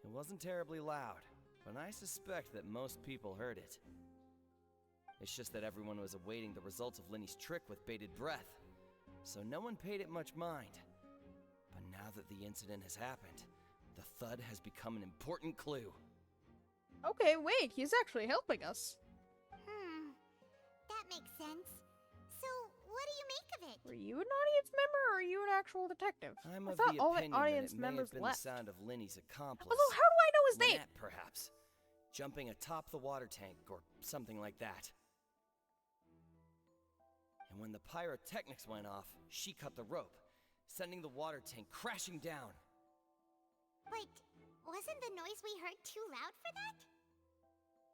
It wasn't terribly loud, but I suspect that most people heard it. It's just that everyone was awaiting the results of Linny's trick with bated breath, so no one paid it much mind. But now that the incident has happened, the thud has become an important clue. Okay, wait, he's actually helping us. That makes sense. So, what do you make of it? Were you an audience member or are you an actual detective? I'm I of thought the all the opinion that audience it may members have been left. the sound of Linny's accomplice. Also, how do I know his name? Lynette, perhaps. Jumping atop the water tank or something like that. And when the pyrotechnics went off, she cut the rope, sending the water tank crashing down. Wait, wasn't the noise we heard too loud for that?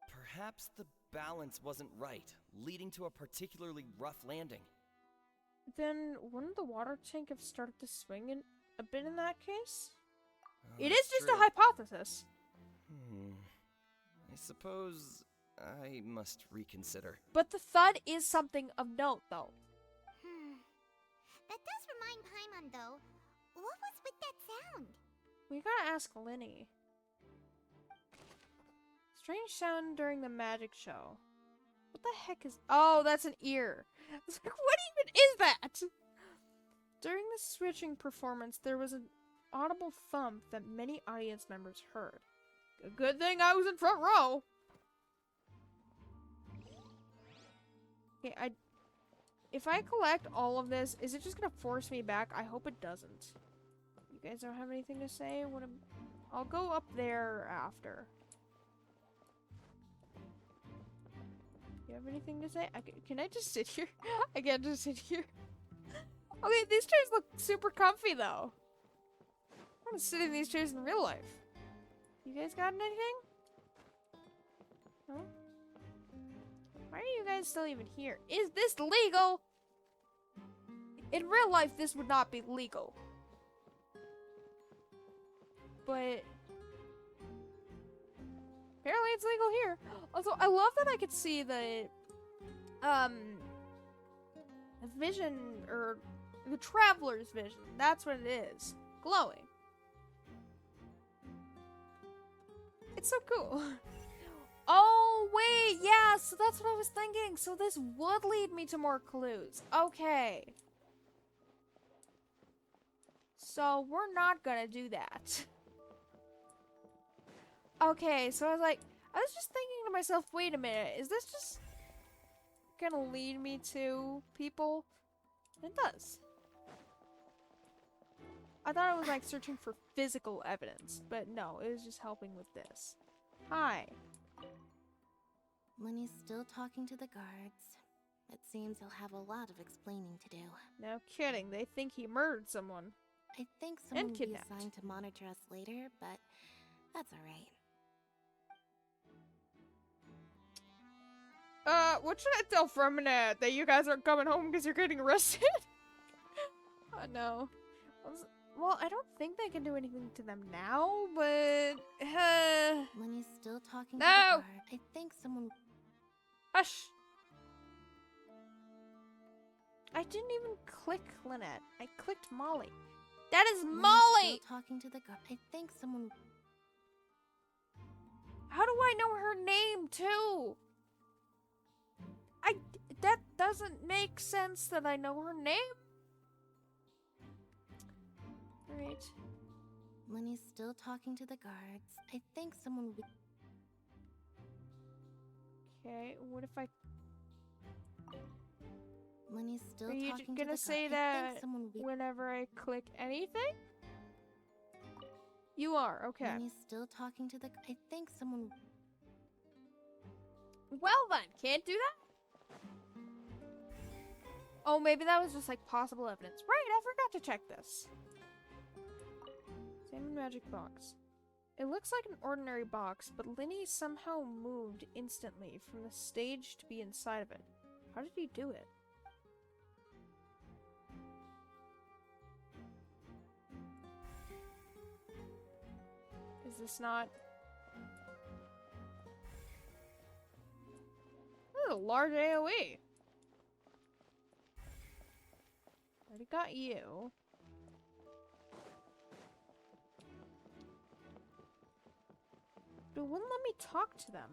Perhaps the balance wasn't right, leading to a particularly rough landing. Then wouldn't the water tank have started to swing a bit in that case? Oh, It that's is just true. a hypothesis. I suppose I must reconsider. But the thud is something of note, though. That does remind Paimon, though. What was with that sound? We gotta ask Linny. Strange sound during the magic show. What the heck is... Oh, that's an ear. I was like, what even is that? During the switching performance, there was an audible thump that many audience members heard. A good thing I was in front row. Okay, if I collect all of this, is it just gonna force me back? I hope it doesn't. You guys don't have anything to say? I'll go up there after. You have anything to say? Can I just sit here? I can't just sit here. Okay, these chairs look super comfy though. I want to sit in these chairs in real life. You guys got anything? No? Why are you guys still even here? Is this legal? In real life, this would not be legal. But apparently it's legal here. Also, I love that I could see the vision, or the traveler's vision. That's what it is. Glowing. It's so cool. Oh, wait, yeah, so that's what I was thinking. So this would lead me to more clues. Okay. So we're not gonna do that. Okay, so I was just thinking to myself, wait a minute, is this just gonna lead me to people? It does. I thought it was like searching for physical evidence, but no, it was just helping with this. Hi. Lenny's still talking to the guards. It seems he'll have a lot of explaining to do. No kidding, they think he murdered someone. I think someone will be kidnapped. assigned to monitor us later, but that's alright. What should I tell Freminette? That you guys aren't coming home because you're getting arrested? Oh, no. Well, I don't think they can do anything to them now, but... Lenny's still talking No! to the guard. I think someone... Hush! I didn't even click Lynette. I clicked Molly. That is Lenny's Molly! still talking to the guard. I think someone... How do I know her name, too? That doesn't make sense that I know her name. Alright. Lenny's still talking to the guards. I think someone will be... Okay, what if I... Lenny's still Are you talking to gonna the say guard. I that think someone will be... whenever I click anything? You are, okay. Lenny's still talking to the... I think someone... Well then, can't do that? Oh, maybe that was just like possible evidence. Right, I forgot to check this. Salmon magic box. It looks like an ordinary box, but Linny somehow moved instantly from the stage to be inside of it. How did he do it? Is this not... This is a large AoE. Already got you. But it wouldn't let me talk to them.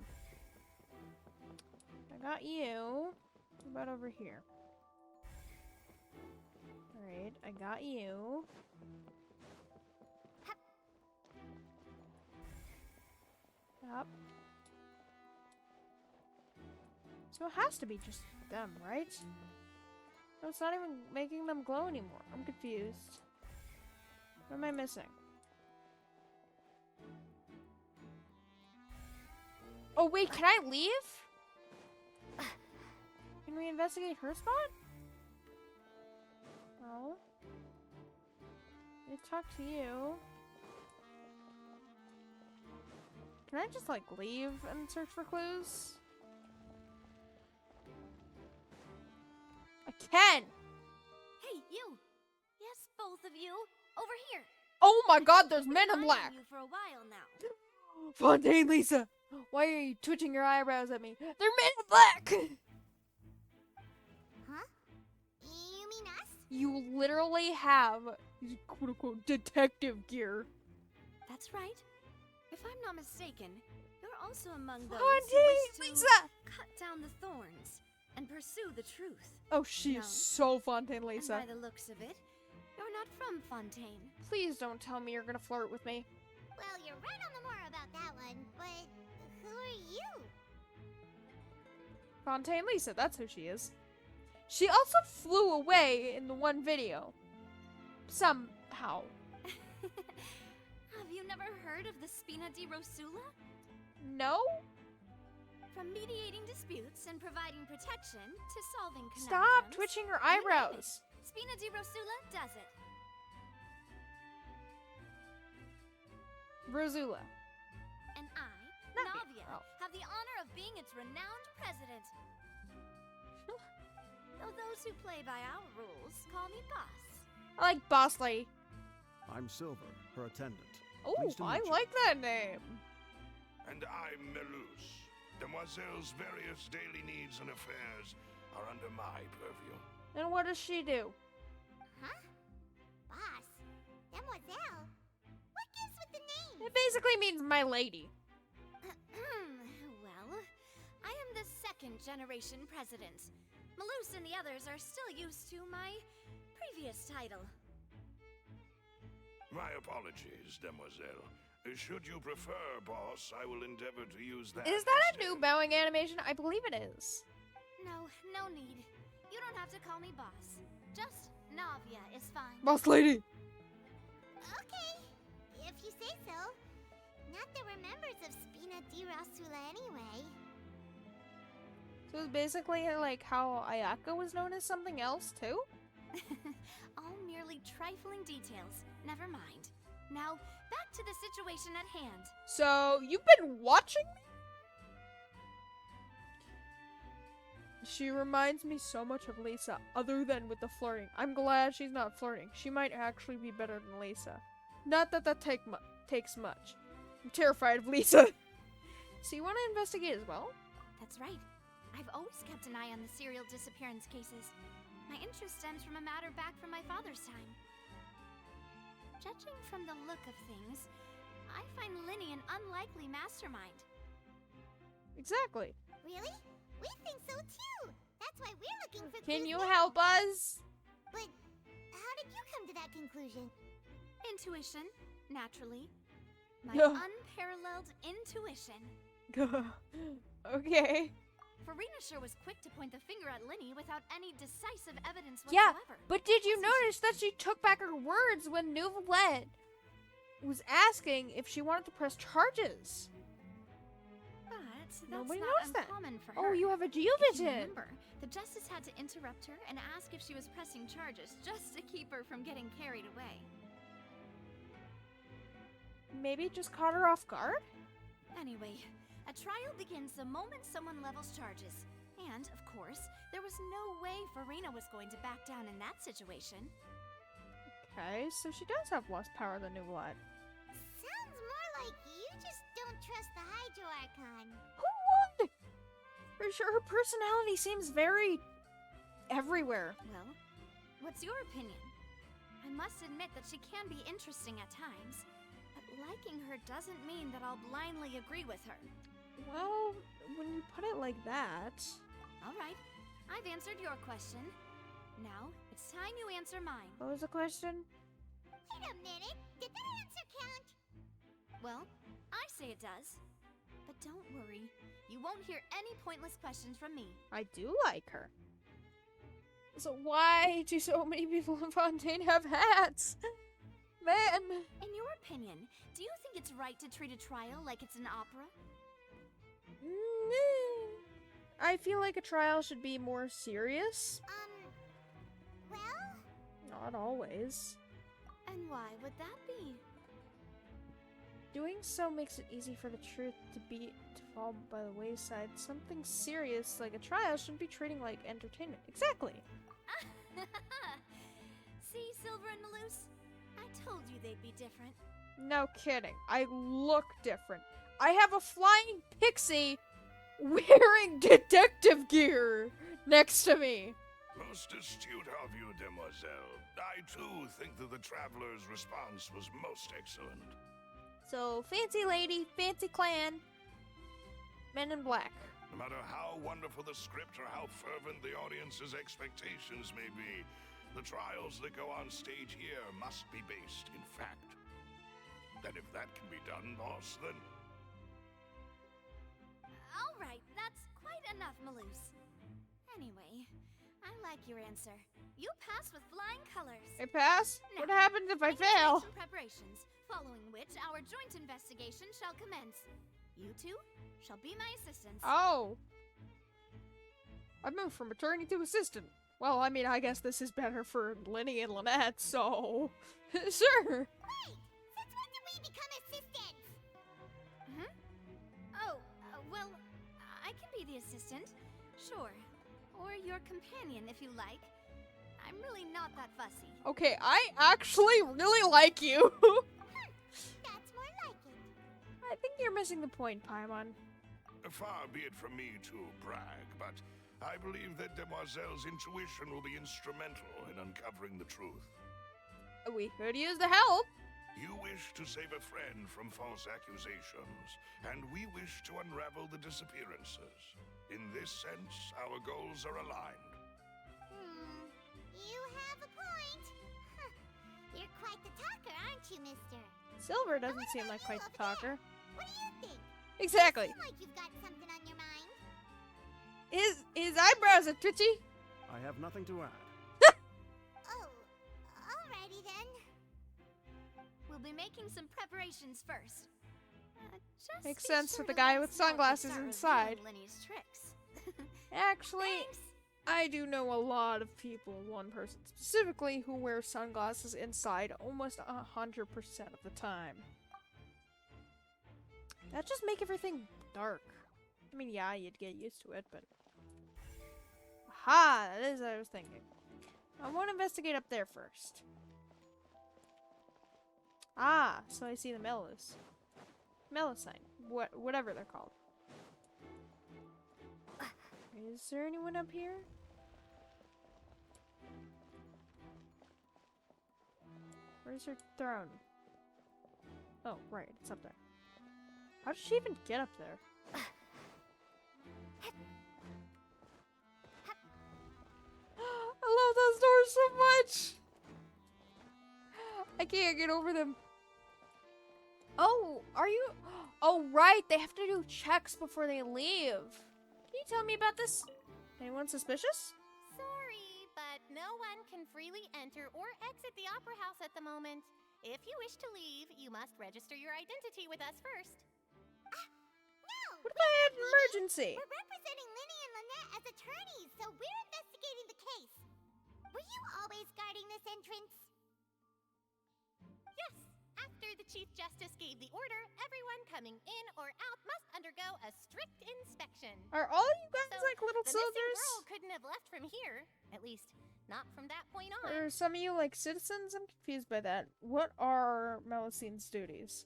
I got you. What about over here? Alright, I got you. Yep. So it has to be just them, right? No, it's not even making them glow anymore. I'm confused. What am I missing? Oh wait, can I leave? Can we investigate her spot? No. Let's talk to you. Can I just like leave and search for clues? I can! Hey, you! Yes, both of you! Over here! Oh my god, there's I've men been in eyeing black! you for a while now. Fontaine Lisa! Why are you twitching your eyebrows at me? They're men in black! Huh? You mean us? You literally have quote unquote detective gear. That's right. If I'm not mistaken, you're also among those Fontaine who wish to Lisa! cut down the thorns and pursue the truth. Oh, she is so Fontaine Lisa. And by the looks of it, you're not from Fontaine. Please don't tell me you're gonna flirt with me. Well, you're right on the more about that one, but who are you? Fontaine Lisa, that's who she is. She also flew away in the one video. Somehow. Have you never heard of the Spina di Rosula? No? From mediating disputes and providing protection to solving conundrums. Stop twitching your you name eyebrows. it, Spina di Rosula does it. Rosula. And I, Navia. Navia, have the honor of being its renowned president. Though those who play by our rules call me boss. I like Boss Lady. I'm Silver, her attendant. Oh, Pleased to I meet you. like that name. And I'm Melus. Demoiselle's various daily needs and affairs are under my purview. And what does she do? Huh? Boss? Demoiselle? What gives with the name? It basically means my lady. Well, I am the second generation president. Malus and the others are still used to my previous title. My apologies, Demoiselle. Should you prefer, boss, I will endeavor to use that. Is that a new bowing animation? I believe it is. No need. You don't have to call me boss. Just Navia is fine. Boss Lady. Okay, if you say so. Not that we're members of Spina di Rosula anyway. So it's basically like how Ayaka was known as something else too? All merely trifling details. Never mind. Now, back to the situation at hand. So, you've been watching me? She reminds me so much of Lisa, other than with the flirting. I'm glad she's not flirting. She might actually be better than Lisa. Not that that takes much. I'm terrified of Lisa. So you want to investigate as well? That's right. I've always kept an eye on the serial disappearance cases. My interest stems from a matter back from my father's time. Judging from the look of things, I find Linny an unlikely mastermind. Exactly. Really? We think so too. That's why we're looking for Can clues you now. help us? But how did you come to that conclusion? Intuition, naturally. My Yeah. unparalleled intuition. Okay. Farina sure was quick to point the finger at Linny without any decisive evidence Yeah, whatsoever. but did you notice that she took back her words when Nouvellette was asking if she wanted to press charges? But that's Nobody not knows that. uncommon for Oh, her. you have a If you geovision. remember, the justice had to interrupt her and ask if she was pressing charges just to keep her from getting carried away. Maybe it just caught her off guard? Anyway, a trial begins the moment someone levels charges. And, of course, there was no way Farina was going to back down in that situation. Okay, so she does have less power than Nouvellette. Sounds more like you just don't trust the Hydro Archon. Who would? For sure, her personality seems very everywhere. Well, what's your opinion? I must admit that she can be interesting at times, but liking her doesn't mean that I'll blindly agree with her. Well, when you put it like that... All right, I've answered your question. Now, it's time you answer mine. What was the question? Wait a minute. Did that answer count? Well, I say it does. But don't worry, you won't hear any pointless questions from me. I do like her. So why do so many people in Fontaine have hats? Man. In your opinion, do you think it's right to treat a trial like it's an opera? I feel like a trial should be more serious. Well? Not always. And why would that be? Doing so makes it easy for the truth to fall by the wayside. Something serious like a trial shouldn't be treating like entertainment. Exactly. See, Silver and Malus? I told you they'd be different. No kidding. I look different. I have a flying pixie wearing detective gear next to me. Most astute of you, demoiselle. I too think that the traveler's response was most excellent. So, fancy lady, fancy clan, men in black. No matter how wonderful the script or how fervent the audience's expectations may be, the trials that go on stage here must be based in fact. And if that can be done, boss, then... All right, that's quite enough, Malus. Anyway, I like your answer. You pass with flying colors. I pass? Now, What happens if I need to fail? make some preparations, following which our joint investigation shall commence. You two shall be my assistants. Oh. I moved from attorney to assistant. Well, I mean, I guess this is better for Lenny and Lynette, so... sure. Wait! Since when did we become assistants? Oh, well, I can be the assistant. Sure. Or your companion, if you like. I'm really not that fussy. Okay, I actually really like you. That's more like it. I think you're missing the point, Paimon. Far be it from me to brag, but I believe that Demoiselle's intuition will be instrumental in uncovering the truth. We could use the help. You wish to save a friend from false accusations, and we wish to unravel the disappearances. In this sense, our goals are aligned. You have a point. Huh. You're quite the talker, aren't you, mister? Silver doesn't seem like quite the talker. What do you think? Exactly. You seem like you've got something on your mind. His eyebrows are twitchy. I have nothing to add. Oh, alrighty then. We'll be making some preparations first. Just Makes be sense sure with the to guy let with us know if you sunglasses start inside. revealing Lenny's tricks. Actually, I do know a lot of people, one person specifically, who wears sunglasses inside almost 100% of the time. That just make everything dark. I mean, yeah, you'd get used to it, but... Aha! That is what I was thinking. I want to investigate up there first. Ah, so I see the Melus. Melusine. Whatever they're called. Is there anyone up here? Where's her throne? Oh, right, it's up there. How did she even get up there? I love those doors so much! I can't get over them. Oh, are you? Oh, right, they have to do checks before they leave. Can you tell me about this? Anyone suspicious? Sorry, but no one can freely enter or exit the Opera House at the moment. If you wish to leave, you must register your identity with us first. No! What if I have an emergency? We're representing Linny and Lynette as attorneys, so we're investigating the case. Were you always guarding this entrance? Yes. After the Chief Justice gave the order, everyone coming in or out must undergo a strict inspection. Are all you guys So like little the missing soldiers? girl couldn't have left from here. At least, not from that point on. Are some of you like citizens? I'm confused by that. What are Melusine's duties?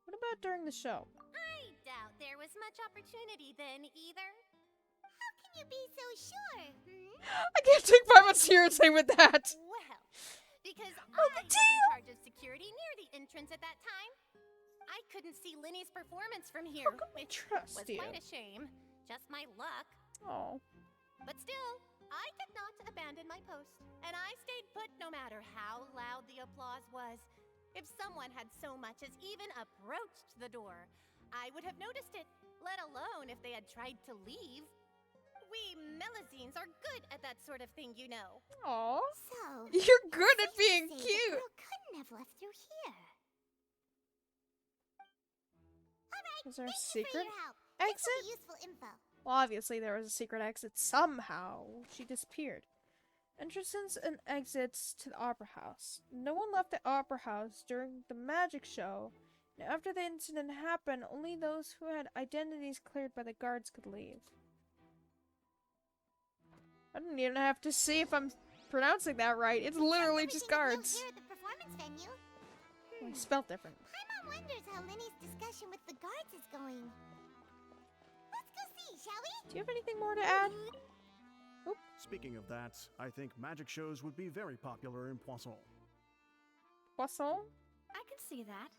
What about during the show? I doubt there was much opportunity then either. How can you be so sure? I can't take 5 months seriously with that. Well, because I was in charge of security near the entrance at that time. I couldn't see Linny's performance from here, which trust was you? quite a shame. Just my luck. Oh. But still, I did not abandon my post, and I stayed put no matter how loud the applause was. If someone had so much as even approached the door, I would have noticed it, let alone if they had tried to leave. We Melazines are good at that sort of thing, you know. Aw. So, You're good at being say the cute. girl couldn't have left through here. Alright, Is there a thank you secret for your help. This will exit? be useful info. Well, obviously there was a secret exit somehow. She disappeared. Entrances and exits to the Opera House. No one left the Opera House during the magic show. And after the incident happened, only those who had identities cleared by the guards could leave. I don't even have to see if I'm pronouncing that right. It's literally just guards. Here at the performance venue. Well, it's spelled different. Paimon wonders how Linny's discussion with the guards is going. Let's go see, shall we? Do you have anything more to add? Speaking of that, I think magic shows would be very popular in Poisson. Poisson? I can see that.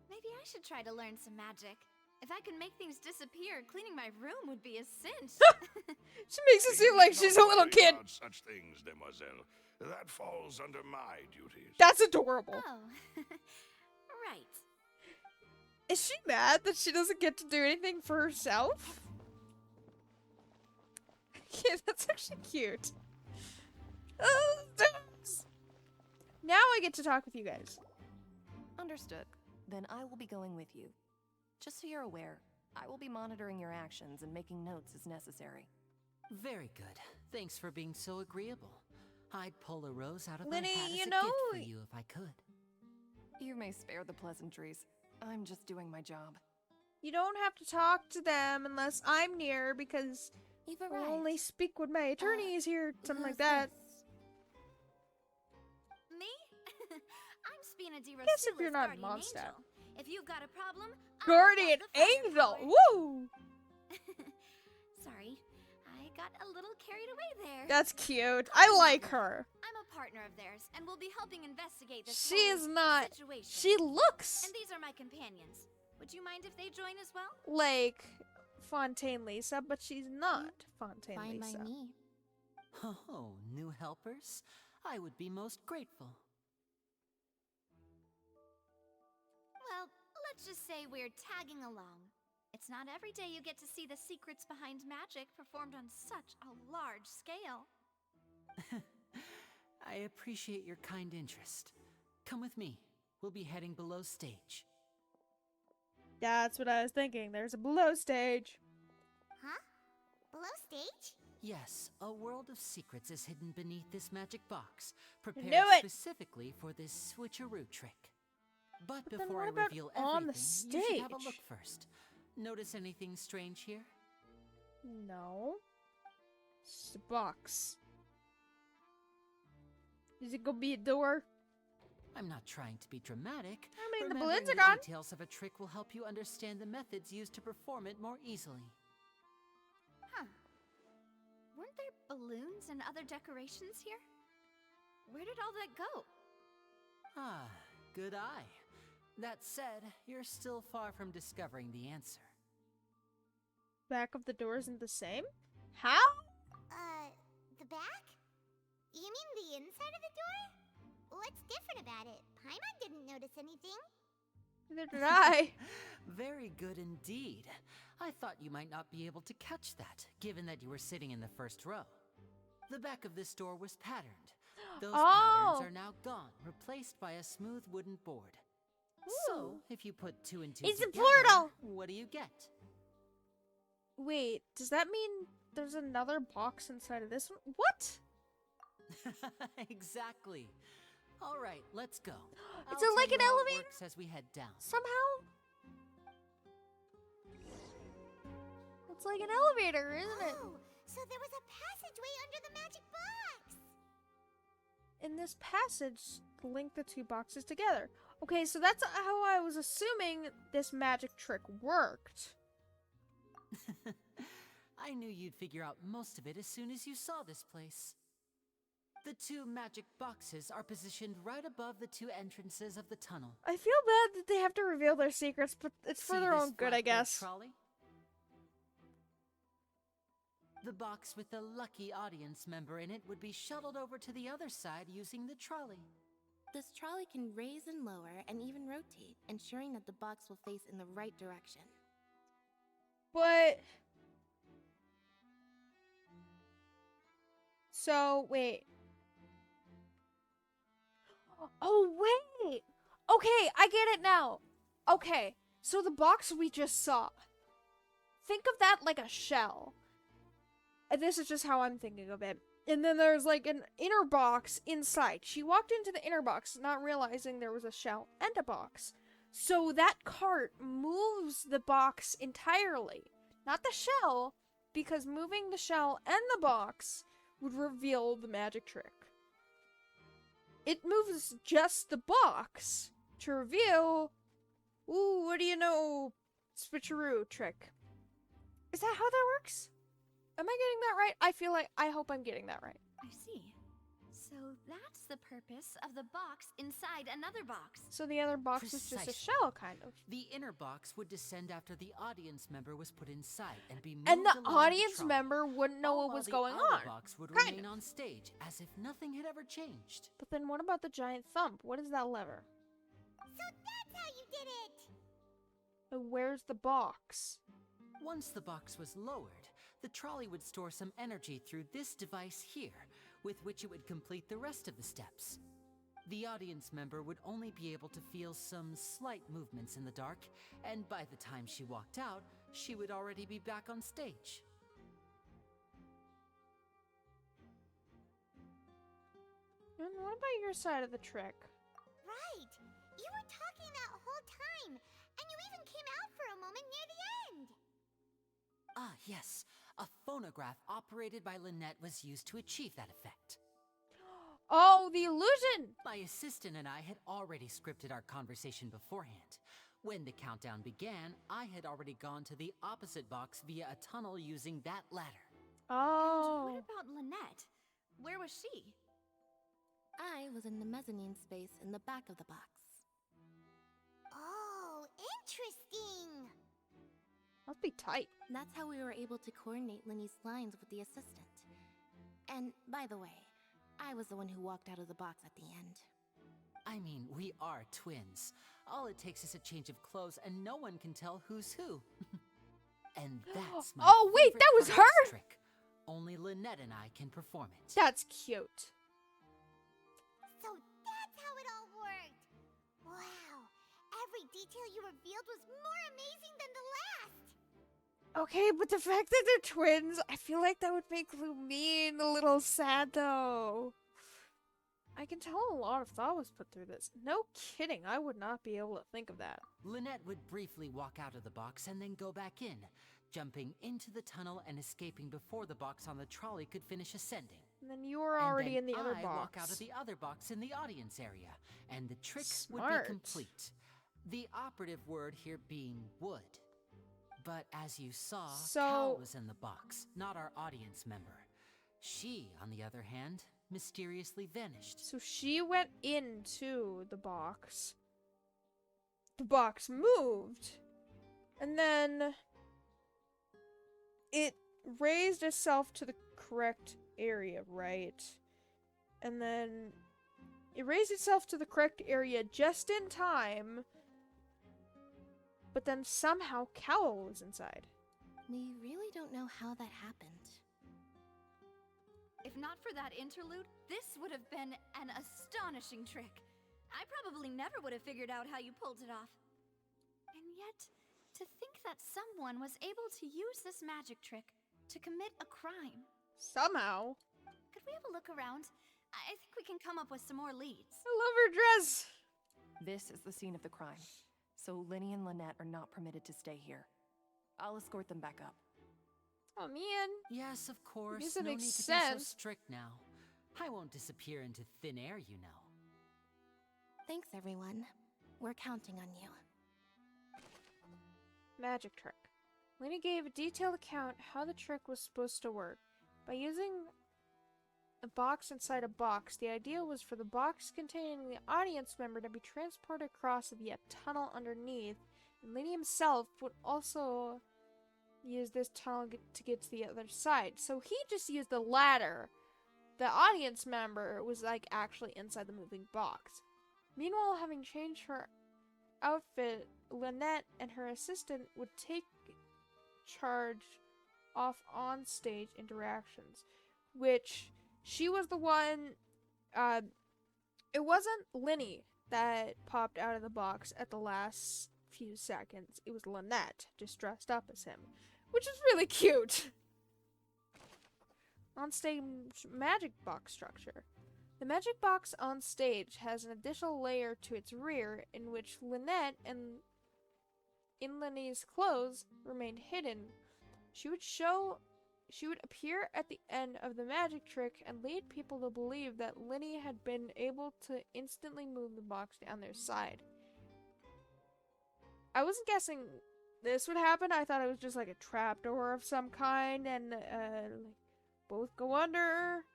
Maybe I should try to learn some magic. If I can make things disappear, cleaning my room would be a cinch. She makes it seem like she's a little kid. About such things, demoiselle. That falls under my duties. That's adorable. Oh, right. Is she mad that she doesn't get to do anything for herself? Yeah, that's actually cute. Now I get to talk with you guys. Understood. Then I will be going with you. Just so you're aware, I will be monitoring your actions and making notes as necessary. Very good. Thanks for being so agreeable. I'd pull a rose out of Linny, my hat as you a know, gift for you if I could. You may spare the pleasantries. I'm just doing my job. You don't have to talk to them unless I'm near because You've I arrived. only speak when my attorney is here, something like that. Me? I'm Spina Di Guess if you're Rosila's not guardian Mondstadt. angel. If you've got a problem, Guardian Angel! Woo! Sorry, I got a little carried away there. That's cute. I like her. I'm a partner of theirs, and will be helping investigate this She whole is not. situation. She looks And these are my companions. Would you mind if they join as well? like Fontaine Lisa, but she's not Fontaine Fine Lisa. by me. Oh, new helpers? I would be most grateful. Well, let's just say we're tagging along. It's not every day you get to see the secrets behind magic performed on such a large scale. I appreciate your kind interest. Come with me. We'll be heading below stage. That's what I was thinking. There's a below stage. Huh? Below stage? Yes, a world of secrets is hidden beneath this magic box, prepared knew it! specifically for this switcheroo trick. But then before what I about reveal on the everything, you should have a stage? look first. Notice anything strange here? No. It's just a box. Is it gonna be a door? I'm not trying to be dramatic. I mean, the Remembering balloons are gone. details of a trick will help you understand the methods used to perform it more easily. Huh. Weren't there balloons and other decorations here? Where did all that go? Ah, good eye. That said, you're still far from discovering the answer. Back of the door isn't the same? How? The back? You mean the inside of the door? What's different about it? Paimon didn't notice anything. Neither did I. Very good indeed. I thought you might not be able to catch that, given that you were sitting in the first row. The back of this door was patterned. Those patterns are now gone, replaced by a smooth wooden board. So, if you put two and two It's a together, portal! what do you get? Wait, does that mean there's another box inside of this one? What? Exactly. All right, let's go. Is I'll it like tell an you how it elevator? works as we head down. Somehow? It's like an elevator, isn't it? Oh, so there was a passageway under the magic box. In this passage, link the two boxes together. Okay, so that's how I was assuming this magic trick worked. I knew you'd figure out most of it as soon as you saw this place. The two magic boxes are positioned right above the two entrances of the tunnel. I feel bad that they have to reveal their secrets, but it's for See their this own good, I flatbed guess. Trolley? The box with the lucky audience member in it would be shuttled over to the other side using the trolley. This trolley can raise and lower and even rotate, ensuring that the box will face in the right direction. But So, wait. Oh, wait! Okay, I get it now. Okay, so the box we just saw. Think of that like a shell. And this is just how I'm thinking of it. And then there's like an inner box inside. She walked into the inner box, not realizing there was a shell and a box. So that cart moves the box entirely. Not the shell, because moving the shell and the box would reveal the magic trick. It moves just the box to reveal, ooh, what do you know, switcheroo trick. Is that how that works? Am I getting that right? I hope I'm getting that right. I see. So that's the purpose of the box inside another box. So the other box is just a Precisely. shell, kind of. The inner box would descend after the audience member was put inside and be moved And the along audience trolley, member wouldn't know all what while was the going outer on. box would Kind remain of. on stage as if nothing had ever changed. But then what about the giant thump? What is that lever? So that's how you did it! And where's the box? Once the box was lowered, the trolley would store some energy through this device here, with which it would complete the rest of the steps. The audience member would only be able to feel some slight movements in the dark, and by the time she walked out, she would already be back on stage. And what about your side of the trick? Right! You were talking that whole time, and you even came out for a moment near the end! Ah, yes. A phonograph operated by Lynette was used to achieve that effect. Oh, the illusion! My assistant and I had already scripted our conversation beforehand. When the countdown began, I had already gone to the opposite box via a tunnel using that ladder. Oh. And what about Lynette? Where was she? I was in the mezzanine space in the back of the box. Oh, interesting! Must be tight. That's how we were able to coordinate Linny's lines with the assistant. And by the way, I was the one who walked out of the box at the end. I mean, we are twins. All it takes is a change of clothes and no one can tell who's who. And that's my Oh, wait, favorite that was part of this her? trick. Only Lynette and I can perform it. That's cute. So that's how it all worked! Wow! Every detail you revealed was more amazing than the last! Okay, but the fact that they're twins, I feel like that would make Lumine a little sad, though. I can tell a lot of thought was put through this. No kidding, I would not be able to think of that. Lynette would briefly walk out of the box and then go back in, jumping into the tunnel and escaping before the box on the trolley could finish ascending. And then you were already in the other I box. walk out of the other box in the audience area, and the trick would Smart. be complete. The operative word here being would. But as you saw, Cal was in the box, not our audience member. She, on the other hand, mysteriously vanished. So she went into the box. The box moved. And then it raised itself to the correct area, right? And then it raised itself to the correct area just in time. But then somehow Cowl was inside. We really don't know how that happened. If not for that interlude, this would have been an astonishing trick. I probably never would have figured out how you pulled it off. And yet, to think that someone was able to use this magic trick to commit a crime. Somehow. Could we have a look around? I think we can come up with some more leads. I love her dress. This is the scene of the crime, so Linny and Lynette are not permitted to stay here. I'll escort them back up. Oh, man. Yes, of course. Guess it No makes need to sense. be so strict now. I won't disappear into thin air, you know. Thanks, everyone. We're counting on you. Magic trick. Lena gave a detailed account how the trick was supposed to work. By using a box inside a box, the idea was for the box containing the audience member to be transported across via a tunnel underneath, and Lena himself would also use this tunnel to get to the other side. So he just used the ladder. The audience member was like actually inside the moving box. Meanwhile, having changed her outfit, Lynette and her assistant would take charge off on-stage interactions, which she was the one, it wasn't Linny that popped out of the box at the last few seconds. It was Lynette, just dressed up as him, which is really cute. On stage magic box structure. The magic box on stage has an additional layer to its rear in which Lynette and in Linny's clothes remained hidden. She would appear at the end of the magic trick and lead people to believe that Linny had been able to instantly move the box down their side. I wasn't guessing this would happen. I thought it was just like a trapdoor of some kind, and like both go under,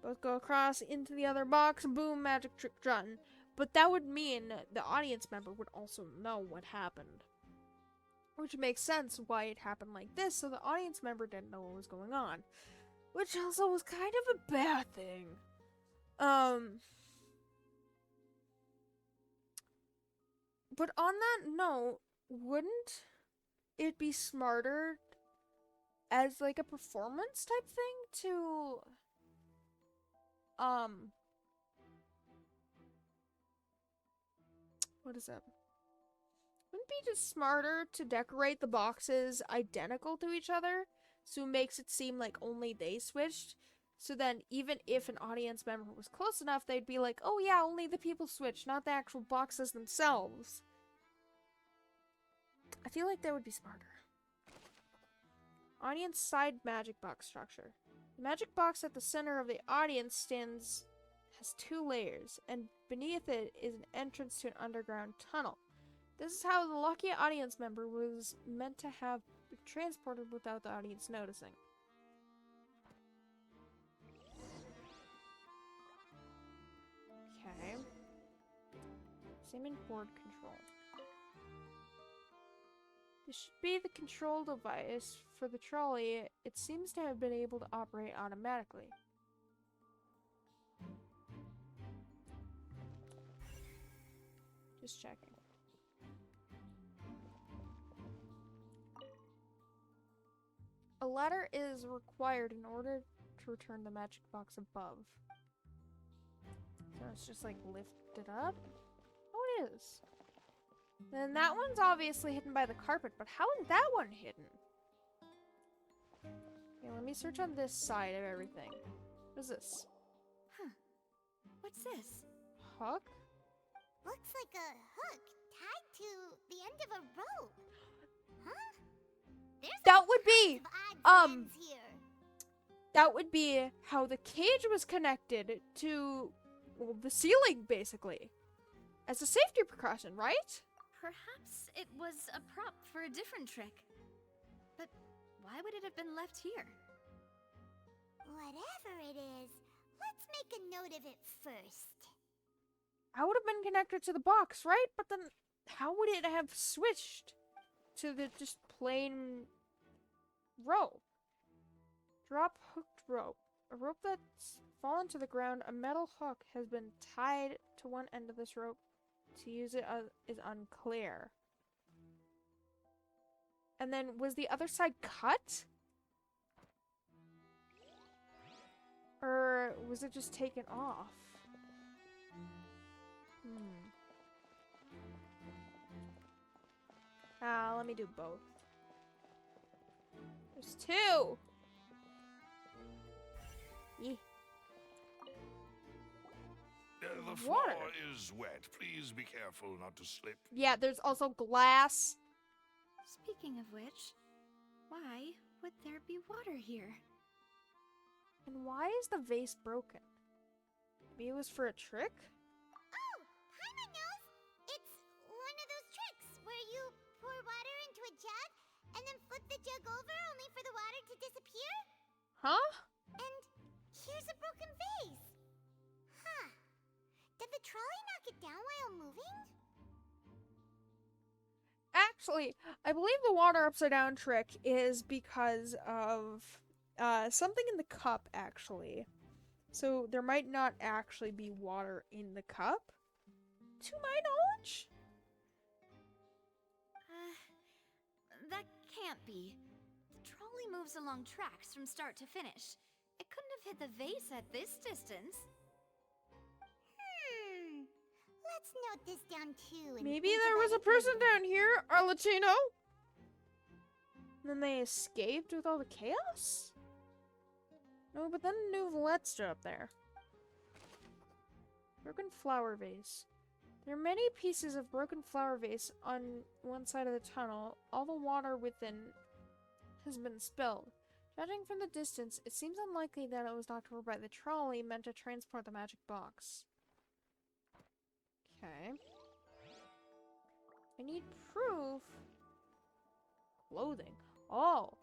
both go across into the other box, boom, magic trick done. But that would mean the audience member would also know what happened. Which makes sense why it happened like this, so the audience member didn't know what was going on. Which also was kind of a bad thing. But on that note, wouldn't it be smarter as like a performance type thing to what is it? Wouldn't it be just smarter to decorate the boxes identical to each other, so it makes it seem like only they switched? So then even if an audience member was close enough, they'd be like, oh yeah, only the people switched, not the actual boxes themselves. I feel like that would be smarter. Audience side magic box structure. The magic box at the center of the audience has 2 layers, and beneath it is an entrance to an underground tunnel. This is how the lucky audience member was meant to have transported without the audience noticing. Okay. Salmon board control. This should be the control device for the trolley. It seems to have been able to operate automatically. Just checking. A ladder is required in order to return the magic box above. So it's just like lifted up? Oh, it is. Then that one's obviously hidden by the carpet, but how is that one hidden? Okay, let me search on this side of everything. What is this? Huh. What's this? Hook? Looks like a hook tied to the end of a rope. Huh? That would be, that would be how the cage was connected to, well, the ceiling, basically. As a safety precaution, right? Perhaps it was a prop for a different trick. But why would it have been left here? Whatever it is, let's make a note of it first. I would have been connected to the box, right? But then how would it have switched to the just plain rope? Drop hooked rope. A rope that's fallen to the ground. A metal hook has been tied to one end of this rope. To use it is unclear. And then was the other side cut? Or was it just taken off? Let me do both. There's 2! Yeah. The floor is wet. Please be careful not to slip. Yeah, there's also glass. Speaking of which, why would there be water here? And why is the vase broken? Maybe it was for a trick? Oh, Paimon knows! It's one of those tricks where you pour water into a jug and then flip the jug over only for the water to disappear? Huh? And here's a broken vase. Huh. Did the trolley knock it down while moving? Actually, I believe the water upside down trick is because of something in the cup, actually. So there might not actually be water in the cup, to my knowledge. That can't be. The trolley moves along tracks from start to finish. It couldn't have hit the vase at this distance. Let's note this down too. and Maybe think there was about a it person later. down here, a Latino? Then they escaped with all the chaos? No, but then a new Valette stood up there. Broken flower vase. There are many pieces of broken flower vase on one side of the tunnel. All the water within has been spilled. Judging from the distance, it seems unlikely that it was knocked over by the trolley meant to transport the magic box. Okay. I need proof. Clothing. Oh.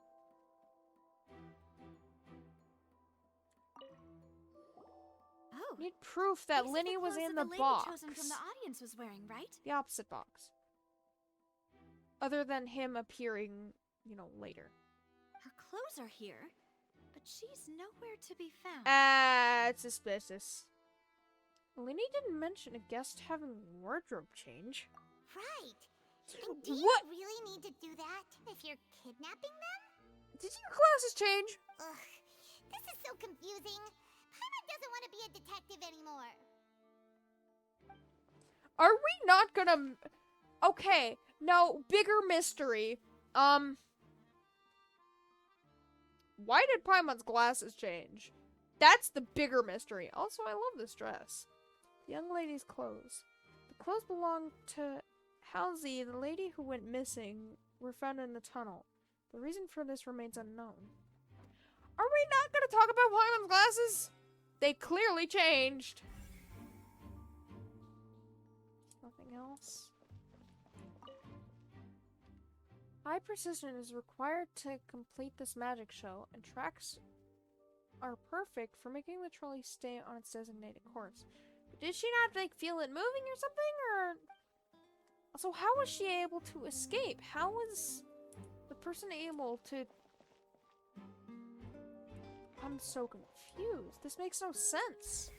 Oh. Need proof that These are Linny was clothes in that the lady box. chosen from the audience was wearing, right? The opposite box. Other than him appearing, you know, later. Her clothes are here, but she's nowhere to be found. It's suspicious. Linny didn't mention a guest having wardrobe change. Right. And do What? you really need to do that if you're kidnapping them? Did your glasses change? Ugh, this is so confusing. Paimon doesn't want to be a detective anymore. Are we not gonna... Okay, no, bigger mystery. Why did Paimon's glasses change? That's the bigger mystery. Also, I love this dress. The young lady's clothes. The clothes belong to Halsey, the lady who went missing, were found in the tunnel. The reason for this remains unknown. Are we not gonna talk about Paimon's glasses? They clearly changed. Nothing else. High precision is required to complete this magic show, and tracks are perfect for making the trolley stay on its designated course. But did she not, like, feel it moving or something, or... Also, how was she able to escape? How was the person able to... I'm so confused. This makes no sense.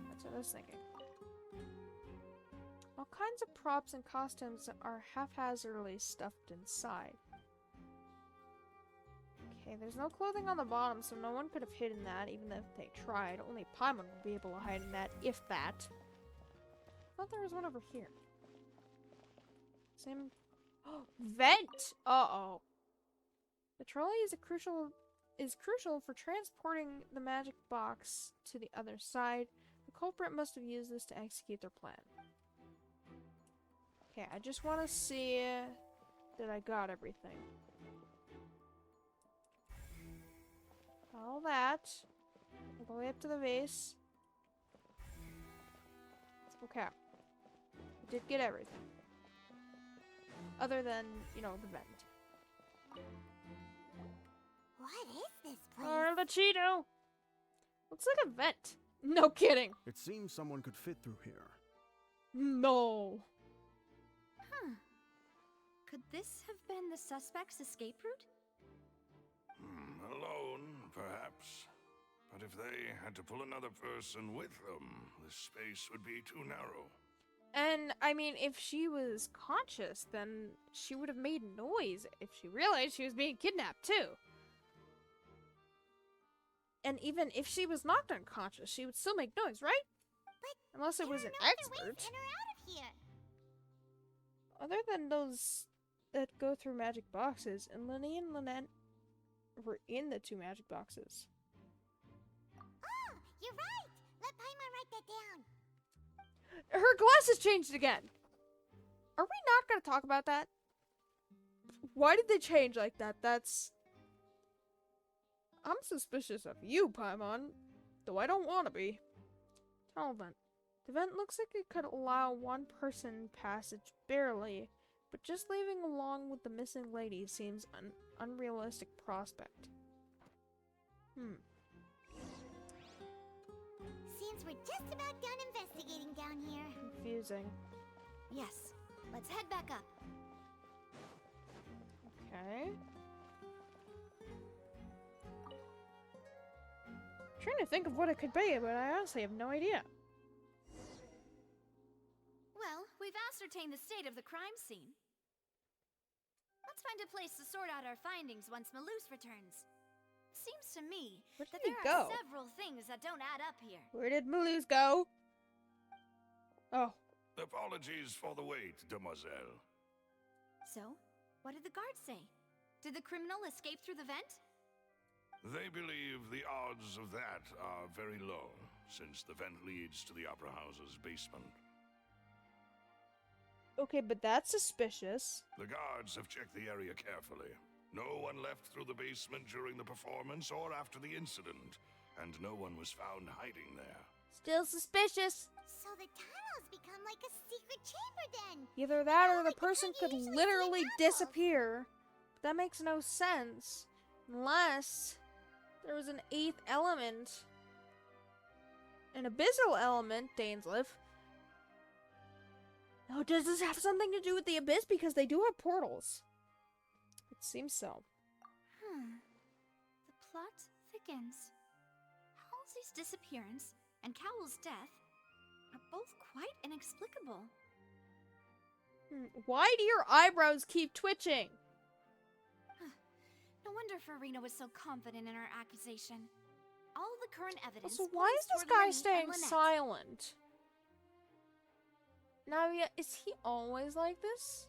That's what I was thinking. All kinds of props and costumes are haphazardly stuffed inside. Okay, there's no clothing on the bottom, so no one could have hidden that, even if they tried. Only Paimon would be able to hide in that, if that. I thought there was one over here. Same... Oh, vent! Uh-oh. The trolley is crucial for transporting the magic box to the other side. The culprit must have used this to execute their plan. Okay, I just want to see that I got everything. All that. All the way up to the vase. Okay. I did get everything. Other than, you know, the vent. What is this place? Or the Cheeto! Looks like a vent. No kidding. It seems someone could fit through here. No. Huh. Could this have been the suspect's escape route? Alone, perhaps. But if they had to pull another person with them, the space would be too narrow. And, I mean, if she was conscious, then she would have made noise if she realized she was being kidnapped, too. And even if she was knocked unconscious, she would still make noise, right? But unless it was an there are no other expert. ways in or out of here. Other than those that go through magic boxes, and Linny and Lynette were in the 2 magic boxes. Oh, you're right. Let Paimon write that down. Her glasses changed again. Are we not going to talk about that? Why did they change like that? I'm suspicious of you, Paimon. Though I don't want to be. Tunnel vent. The vent looks like it could allow one person passage barely, but just leaving along with the missing lady seems an unrealistic prospect. Seems we're just about done investigating down here. Confusing. Yes. Let's head back up. Okay. Trying to think of what it could be, but I honestly have no idea. Well, we've ascertained the state of the crime scene. Let's find a place to sort out our findings once Malus returns. Seems to me Where that did he there are go? several things that don't add up here. Where did Malus go? Oh. Apologies for the wait, demoiselle. So, what did the guards say? Did the criminal escape through the vent? They believe the odds of that are very low, since the vent leads to the Opera House's basement. Okay, but that's suspicious. The guards have checked the area carefully. No one left through the basement during the performance or after the incident, and no one was found hiding there. Still suspicious. So the tunnels become like a secret chamber then. Either that or the person could literally disappear. That makes no sense. Unless there was an 8th element. An abyssal element, Dainsleif. Oh, does this have something to do with the abyss? Because they do have portals. It seems so. The plot thickens. Halsey's disappearance and Cowell's death are both quite inexplicable. Why do your eyebrows keep twitching? No wonder Farina was so confident in her accusation. All the current evidence. So why is this guy staying silent? Now, yeah, is he always like this?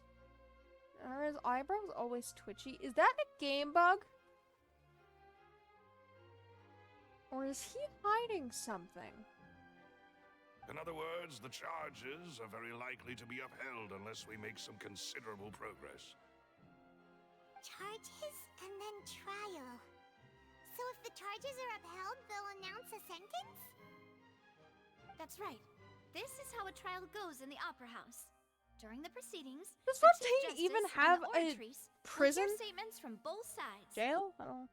Are his eyebrows always twitchy? Is that a game bug? Or is he hiding something? In other words, the charges are very likely to be upheld unless we make some considerable progress. Charges and then trial. So if the charges are upheld, they'll announce a sentence? That's right. This is how a trial goes in the Opera House. During the proceedings, does the Chief Fontaine even Justice and have the a Oratrice will prison? hear statements from both sides. Jail? I don't know.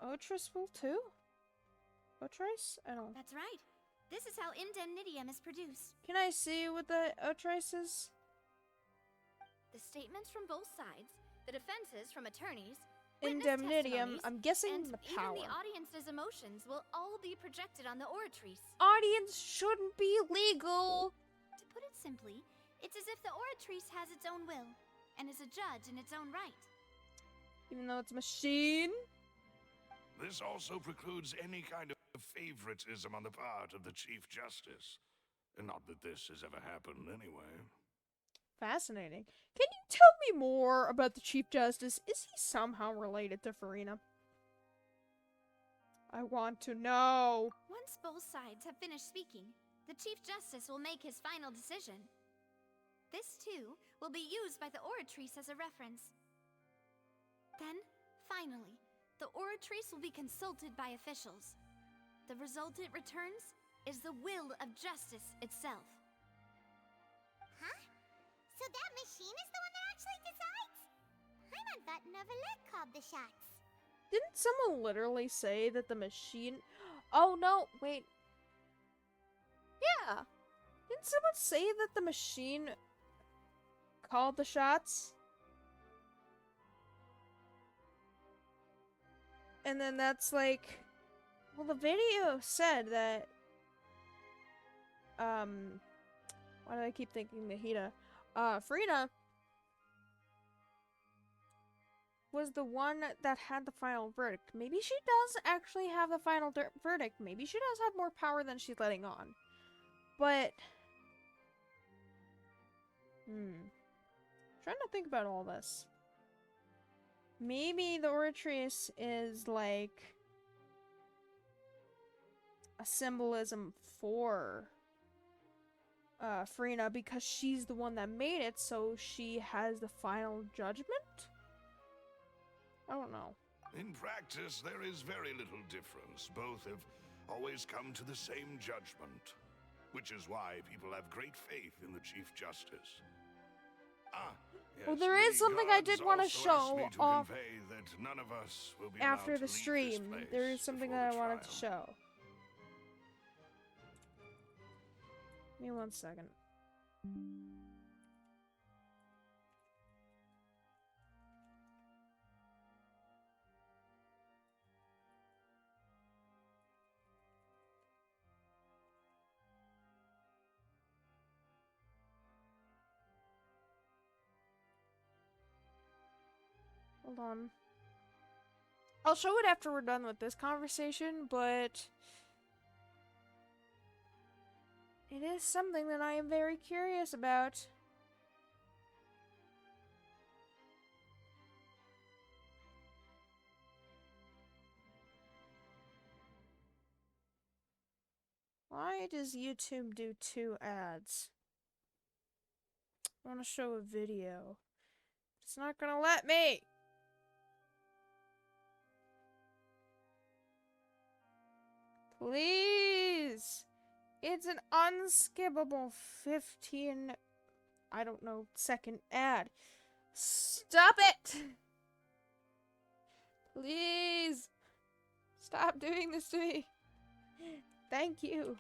Otrice will too? Otrice? I don't know. That's right. This is how indemnitium is produced. Can I see what the Otrice is? The statements from both sides, the defenses from attorneys, Indemnitium, I'm guessing and the power. even the audience's emotions will all be projected on the Oratrice. Audience shouldn't be legal. To put it simply, it's as if the Oratrice has its own will and is a judge in its own right. Even though it's a machine? This also precludes any kind of favoritism on the part of the Chief Justice. And not that this has ever happened anyway. Fascinating. Can you tell me more about the Chief Justice? Is he somehow related to Farina? I want to know. Once both sides have finished speaking, the Chief Justice will make his final decision. This, too, will be used by the Oratrice as a reference. Then, finally, the Oratrice will be consulted by officials. The result it returns is the will of justice itself. Huh? So that machine is the one that actually decides? I'm on button of a leg called the shots. Didn't someone literally say that the machine... Oh, no, wait. Yeah. Didn't someone say that the machine called the shots? And then that's like... Well, the video said that... Why do I keep thinking Mahita? Frida was the one that had the final verdict. Maybe she does actually have the final verdict. Maybe she does have more power than she's letting on. But... Trying to think about all this. Maybe the Oratrice is like... a symbolism for... Farina, because she's the one that made it, so she has the final judgment? I don't know. In practice, there is very little difference. Both have always come to the same judgment, which is why people have great faith in the Chief Justice. Yes, well, there is something I did want to show off that none of us will be after allowed the to leave stream. this place There is something before that the I wanted to trial. show. Give me 1 second. Hold on. I'll show it after we're done with this conversation, but it is something that I am very curious about. Why does YouTube do 2 ads? I want to show a video. It's not gonna let me! Please! It's an unskippable 15, I don't know, second ad. Stop it! Please! Stop doing this to me. Thank you.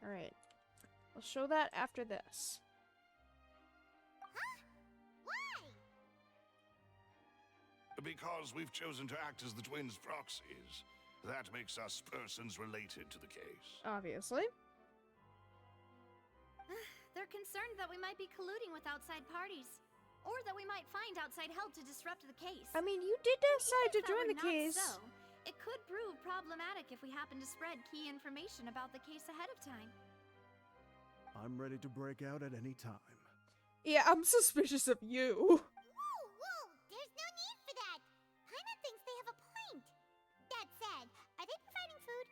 Alright. I'll show that after this. Because we've chosen to act as the twins' proxies. That makes us persons related to the case. Obviously. They're concerned that we might be colluding with outside parties. Or that we might find outside help to disrupt the case. I mean, you did decide to join the case. So, it could prove problematic if we happen to spread key information about the case ahead of time. I'm ready to break out at any time. Yeah, I'm suspicious of you. Whoa! There's no need for that. Paimon thinks they have a point. That said, are they providing food?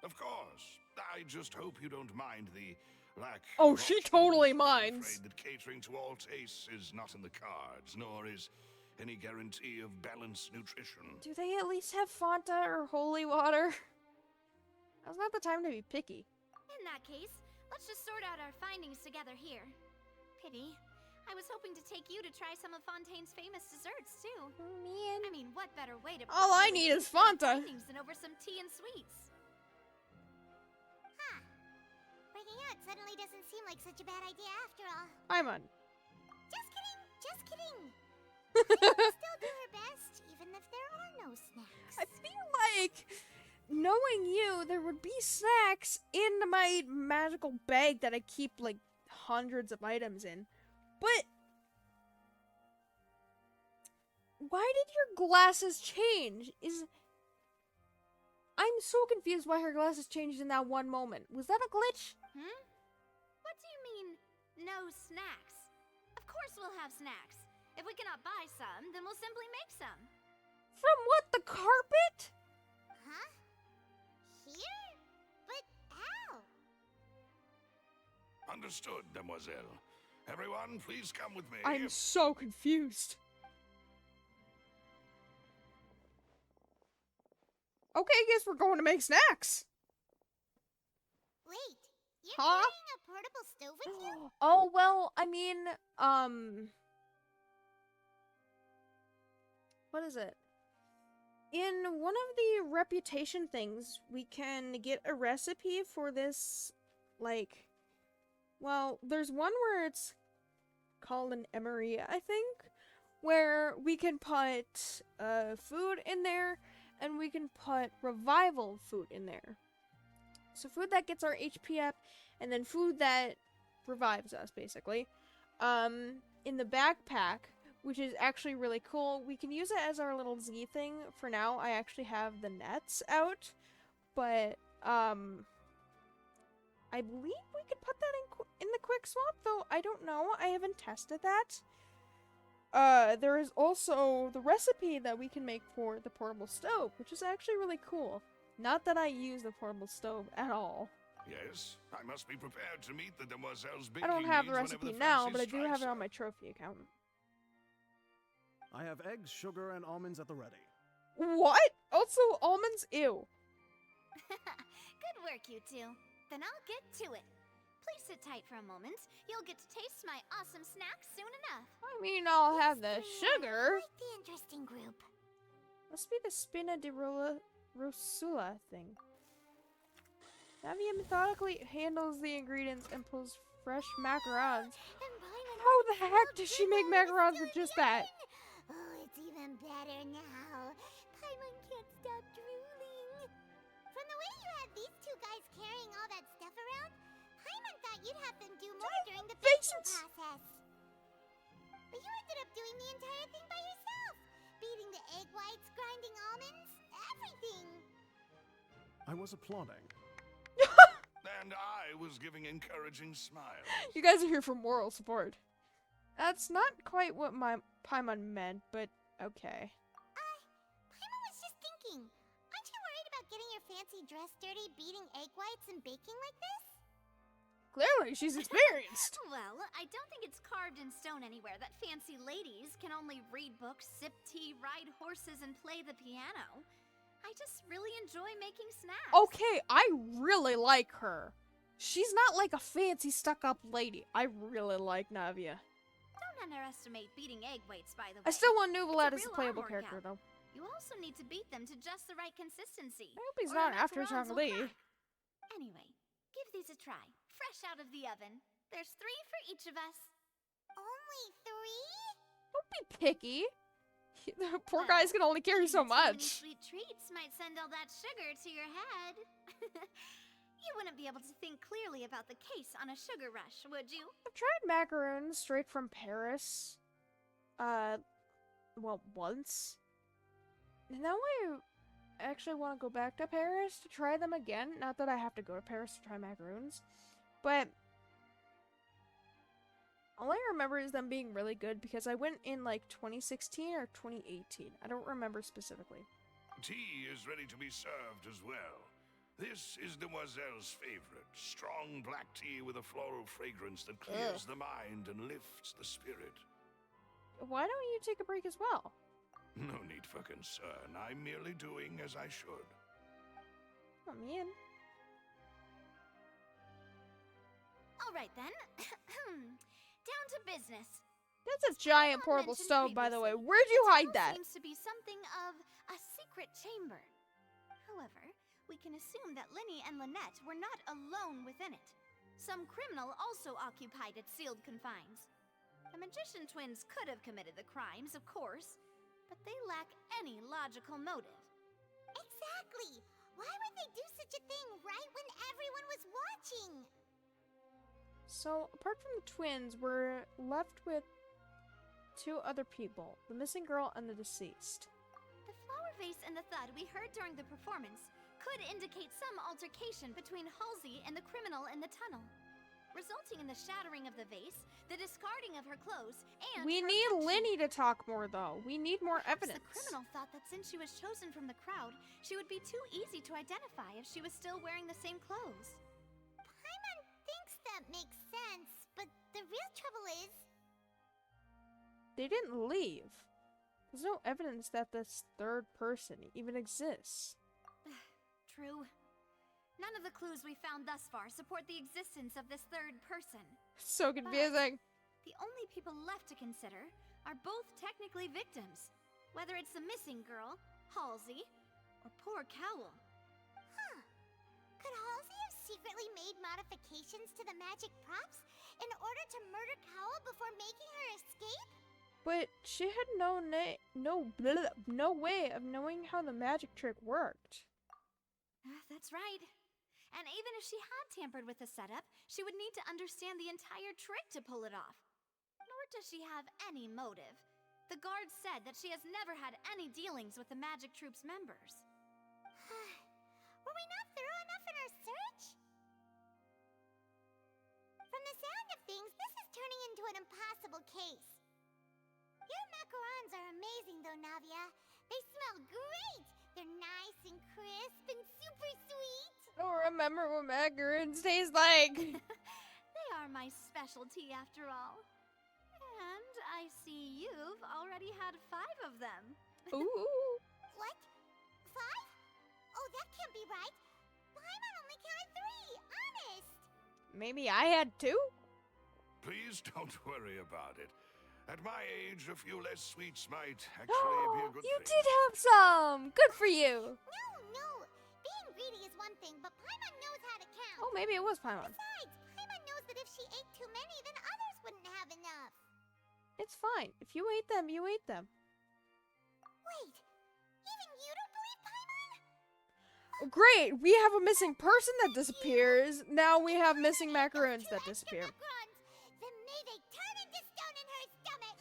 Of course. I just hope you don't mind the lack. Oh, of she options. totally I'm minds. afraid that catering to all tastes is not in the cards, nor is any guarantee of balanced nutrition. Do they at least have Fanta or holy water? Now's not the time to be picky. In that case, let's just sort out our findings together here. Pity. I was hoping to take you to try some of Fontaine's famous desserts, too. Man. I mean, what better way to All I need is Fanta. than over some tea and sweets? Huh. Breaking out suddenly doesn't seem like such a bad idea after all. I'm on. Just kidding. Paimon still do her best, even if there are no snacks. I feel like, knowing you, there would be snacks in my magical bag that I keep, like, hundreds of items in. But why did your glasses change? I'm so confused why her glasses changed in that one moment. Was that a glitch? What do you mean, no snacks? Of course we'll have snacks. If we cannot buy some, then we'll simply make some. From what, the carpet? Huh? Here? But how? Understood, demoiselle. Everyone, please come with me. I'm so confused. Okay, I guess we're going to make snacks. Wait, you're Huh? carrying a portable stove with you? Oh, well, I mean, what is it? In one of the reputation things, we can get a recipe for this, like, well, there's one where it's called an emery, I think, where we can put food in there, and we can put revival food in there. So food that gets our HP up, and then food that revives us, basically. In the backpack, which is actually really cool, we can use it as our little Z thing. For now, I actually have the nets out, but, I believe we could put that in the quick swap, though I don't know. I haven't tested that. There is also the recipe that we can make for the portable stove, which is actually really cool. Not that I use the portable stove at all. Yes, I must be prepared to meet the demoiselle's I don't baking have the needs recipe whenever now, fancy but I do have strikes it her. on my trophy account. I have eggs, sugar, and almonds at the ready. What? Also, almonds? Ew. Good work, you two. Then I'll get to it. Please sit tight for a moment. You'll get to taste my awesome snacks soon enough. I mean, I'll have the sugar. Quite the interesting group. Must be the Spina di Rosula thing. Navia methodically handles the ingredients and pulls fresh macarons. How the heck does she make macarons with just that? Oh, it's even better now. Paimon can't stop drooling. From the way you had these two guys carrying all that stuff around, Paimon thought you'd have them do more during the baking process. But you ended up doing the entire thing by yourself. Beating the egg whites, grinding almonds, everything. I was applauding. And I was giving encouraging smiles. You guys are here for moral support. That's not quite what my Paimon meant, but okay. Paimon was just thinking. Aren't you worried about getting your fancy dress dirty, beating egg whites, and baking like this? Clearly, she's experienced. Well, I don't think it's carved in stone anywhere that fancy ladies can only read books, sip tea, ride horses, and play the piano. I just really enjoy making snacks. Okay, I really like her. She's not like a fancy stuck-up lady. I really like Navia. Don't underestimate beating egg weights, by the way. I still want Nuvolat It's as a real playable arm character, workout. though. You also need to beat them to just the right consistency. I hope he's or not the after macarons will Chang-Li. crack. Anyway, give these a try. Fresh out of the oven. There's 3 for each of us. Only 3? Don't be picky. The poor Well, guys can only carry so Too many much. sweet treats might send all that sugar to your head. You wouldn't be able to think clearly about the case on a sugar rush, would you? I've tried macaroons straight from Paris. Well, once. And now I actually want to go back to Paris to try them again. Not that I have to go to Paris to try macaroons. But all I remember is them being really good because I went in like 2016 or 2018. I don't remember specifically. Tea is ready to be served as well. This is Demoiselle's favorite. Strong black tea with a floral fragrance that clears the mind and lifts the spirit. Why don't you take a break as well? No need for concern. I'm merely doing as I should. Oh, man. All right then. Down to business. That's a giant portable mentioned stove, by the way. previously, Where'd you the hide tunnel that? Seems to be something of a secret chamber. However, we can assume that Linny and Lynette were not alone within it. Some criminal also occupied its sealed confines. The magician twins could have committed the crimes, of course, but they lack any logical motive. Exactly! Why would they do such a thing right when everyone was watching? So, apart from the twins, we're left with 2 other people. The missing girl and the deceased. The flower vase and the thud we heard during the performance could indicate some altercation between Halsey and the criminal in the tunnel, resulting in the shattering of the vase, the discarding of her clothes, and We her need abduction. Linny to talk more, though. We need more Perhaps evidence. The criminal thought that since she was chosen from the crowd, she would be too easy to identify if she was still wearing the same clothes. Paimon thinks that makes sense, but the real trouble is... They didn't leave. There's no evidence that this third person even exists. True. None of the clues we found thus far support the existence of this third person. So confusing. The only people left to consider are both technically victims, whether it's the missing girl, Halsey, or poor Cowl. Huh. Could Halsey have secretly made modifications to the magic props in order to murder Cowl before making her escape? But she had no way of knowing how the magic trick worked. That's right. And even if she had tampered with the setup, she would need to understand the entire trick to pull it off. Nor does she have any motive. The guard said that she has never had any dealings with the Magic Troop's members. Were we not thorough enough in our search? From the sound of things, this is turning into an impossible case. Your macarons are amazing though, Navia. They smell great! They're nice and crisp and super sweet! I don't remember what macaroons taste like. They are my specialty after all. And I see you've already had 5 of them. Ooh. What? 5? Oh, that can't be right. Paimon only counted 3, honest! Maybe I had 2? Please don't worry about it. At my age, a few less sweets might actually be a good You thing. did have some! Good for you! No. Being greedy is one thing, but Paimon knows how to count. Oh, maybe it was Paimon. Besides, Paimon knows that if she ate too many, then others wouldn't have enough. It's fine. If you ate them, you ate them. Wait, even you don't believe Paimon? Great! We have a missing person that disappears. Now we have missing macaroons that disappear. Then may they turn into stone in her stomach!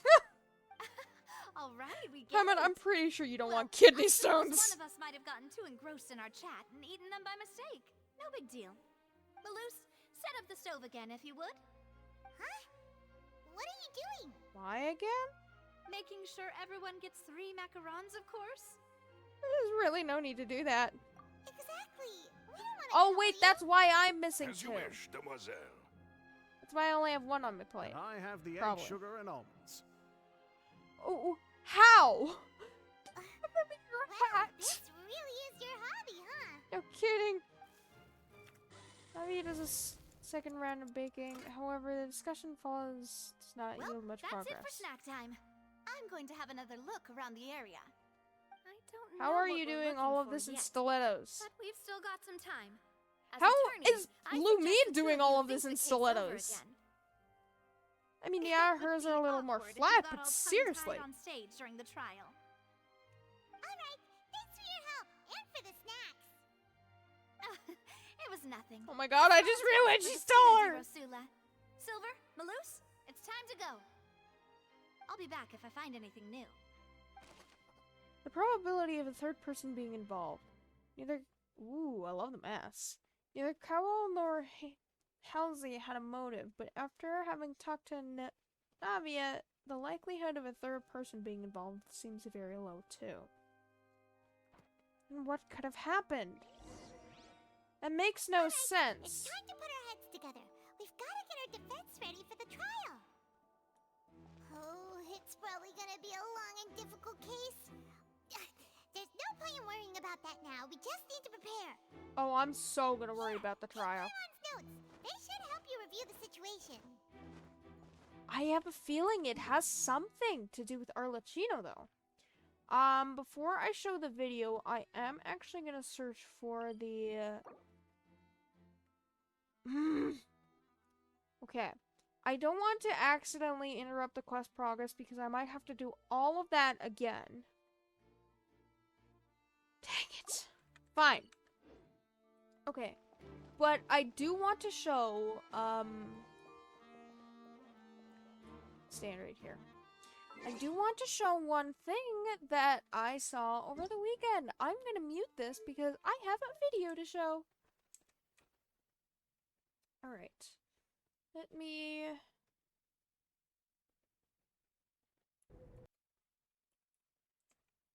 All right, we get I'm it. pretty sure you don't want I kidney suppose stones. one of us might have gotten too engrossed in our chat and eaten them by mistake. No big deal. Malus, set up the stove again, if you would. Huh? What are you doing? Why again? Making sure everyone gets 3 macarons, of course. There's really no need to do that. Exactly. We don't want to. Oh wait, that's why I'm missing As 2. you wish, demoiselle. That's why I only have 1 on my plate. And I have the Probably. egg, sugar, and almonds. Oh, how? Wow, this really is your hobby, huh? No kidding. Maybe it is a second round of baking. However, the discussion follows does not Well, yield much that's progress. it for snack time. I'm going to have another look around the area. I don't know How are what you we're doing all of looking this for in yet, stilettos? But we've still got some time. As How attorney, is I Lumine suggest the two doing of all you of this think in the case over stilettos? again. I mean, It yeah, would hers be are a little more awkward if you flat, got but all seriously. tongue-tied on stage during the trial. All right. Thanks for your help and for the snacks. It was nothing. Oh my god, I just realized she stole her! Rosula. Silver, Malus, it's time to go. I'll be back if I find anything new. The probability of a third person being involved. Neither. Ooh, I love the mask. Neither Cowell nor Halsey had a motive, but after having talked to Navia, the likelihood of a third person being involved seems very low, too. And what could have happened? That makes no It's sense. time to put our heads together. We've got to get our defense ready for the trial. Oh, it's probably gonna be a long and difficult case. There's no point in worrying about that now. We just need to prepare. Oh, I'm so gonna worry about the trial. Notes. They should help you review the situation. I have a feeling it has something to do with Arlecchino, though. Before I show the video, I am actually gonna search for the... Okay. I don't want to accidentally interrupt the quest progress because I might have to do all of that again. Dang it. Fine. Okay. But I do want to show, stand right here. I do want to show one thing that I saw over the weekend. I'm gonna mute this because I have a video to show. Alright. Let me...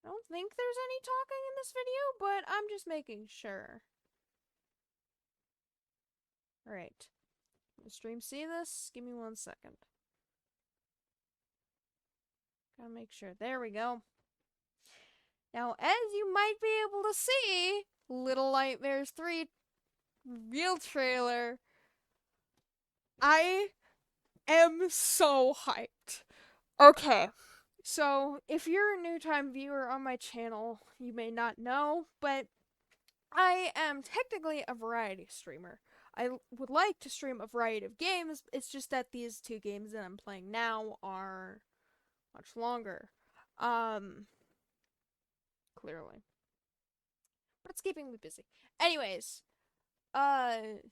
I don't think there's any talking in this video, but I'm just making sure. Alright. The stream see this? Give me 1 second. Gotta make sure. There we go. Now, as you might be able to see, Little Nightmares 3 real trailer. I am so hyped. Okay. So, if you're a new time viewer on my channel, you may not know, but I am technically a variety streamer. I would like to stream a variety of games, it's just that these 2 games that I'm playing now are much longer. Clearly. But it's keeping me busy. Anyways, God,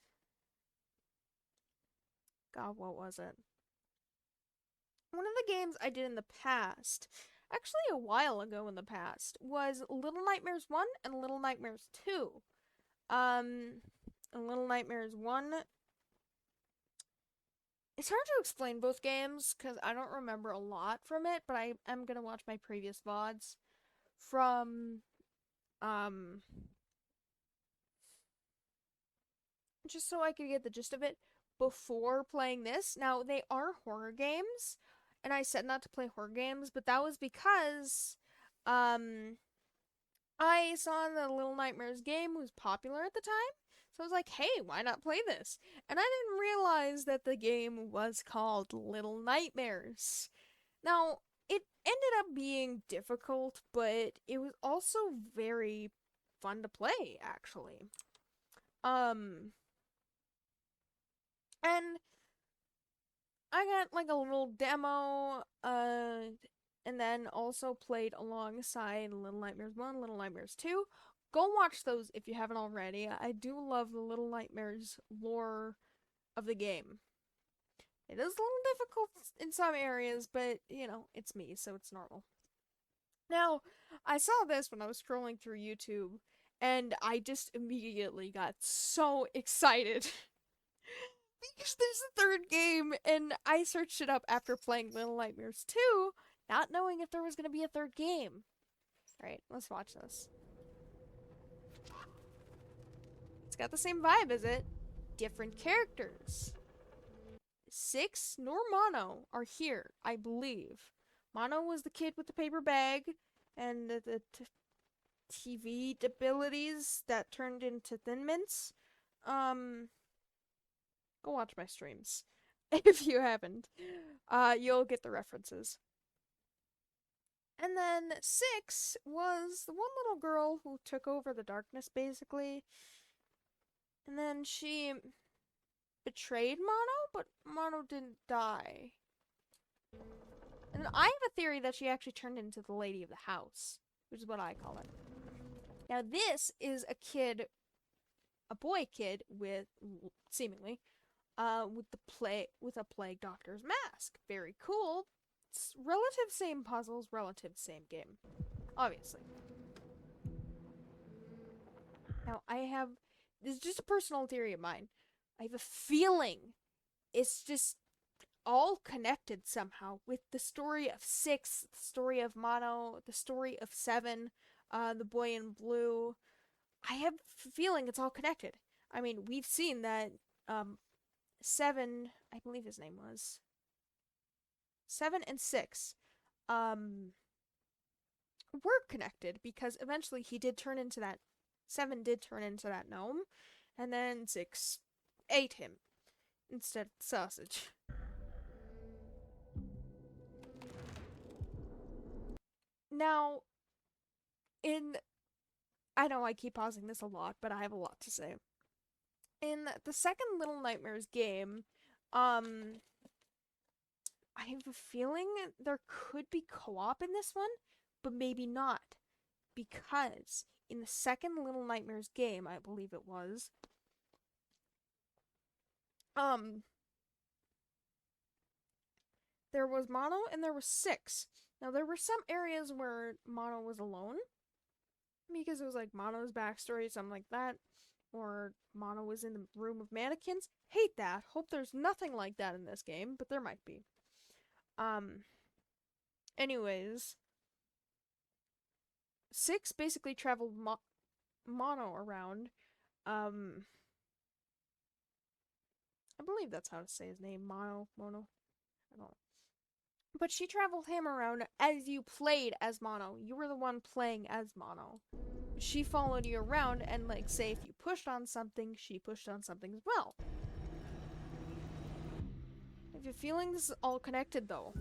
what was it? One of the games I did in the past, actually a while ago in the past, was Little Nightmares 1 and Little Nightmares 2. And Little Nightmares 1... It's hard to explain both games, because I don't remember a lot from it, but I am gonna watch my previous VODs from, just so I could get the gist of it before playing this. Now, they are horror games, and I said not to play horror games, but that was because, I saw the Little Nightmares game was popular at the time, so I was like, hey, why not play this? And I didn't realize that the game was called Little Nightmares. Now, it ended up being difficult, but it was also very fun to play, actually. And I got like a little demo, and then also played alongside Little Nightmares 1, Little Nightmares 2. Go watch those if you haven't already. I do love the Little Nightmares lore of the game. It is a little difficult in some areas, but, you know, it's me, so it's normal. Now, I saw this when I was scrolling through YouTube, and I just immediately got so excited. Because there's a third game, and I searched it up after playing Little Nightmares 2, not knowing if there was going to be a third game. Alright, let's watch this. It's got the same vibe as it. Different characters. Six nor Mono are here, I believe. Mono was the kid with the paper bag and the TV abilities that turned into Thin Mints. Go watch my streams. If you haven't. You'll get the references. And then 6 was the one little girl who took over the darkness, basically. And then she betrayed Mono, but Mono didn't die. And I have a theory that she actually turned into the lady of the house, which is what I call it. Now this is a kid, a boy kid with, seemingly, with a plague doctor's mask. Very cool. It's relative same puzzles, relative same game. Obviously. Now this is just a personal theory of mine. I have a feeling it's just all connected somehow with the story of 6, the story of Mono, the story of 7, the boy in blue. I have a feeling it's all connected. I mean, we've seen that 7, I believe his name was 7 and 6 were connected because eventually he did turn into that 7 did turn into that gnome, and then 6 ate him instead of sausage. Now, I know I keep pausing this a lot, but I have a lot to say. In the second Little Nightmares game, I have a feeling there could be co-op in this one, but maybe not. Because in the second Little Nightmares game, I believe it was, there was Mono and there was 6. Now, there were some areas where Mono was alone, because it was like Mono's backstory, something like that, or Mono was in the room of mannequins. Hate that. Hope there's nothing like that in this game, but there might be. Anyways, 6 basically traveled Mono around. I believe that's how to say his name. Mono. I don't know. But she traveled him around as you played as Mono. You were the one playing as Mono. She followed you around, and like, say if you pushed on something, she pushed on something as well. I have a feeling this is all connected, though.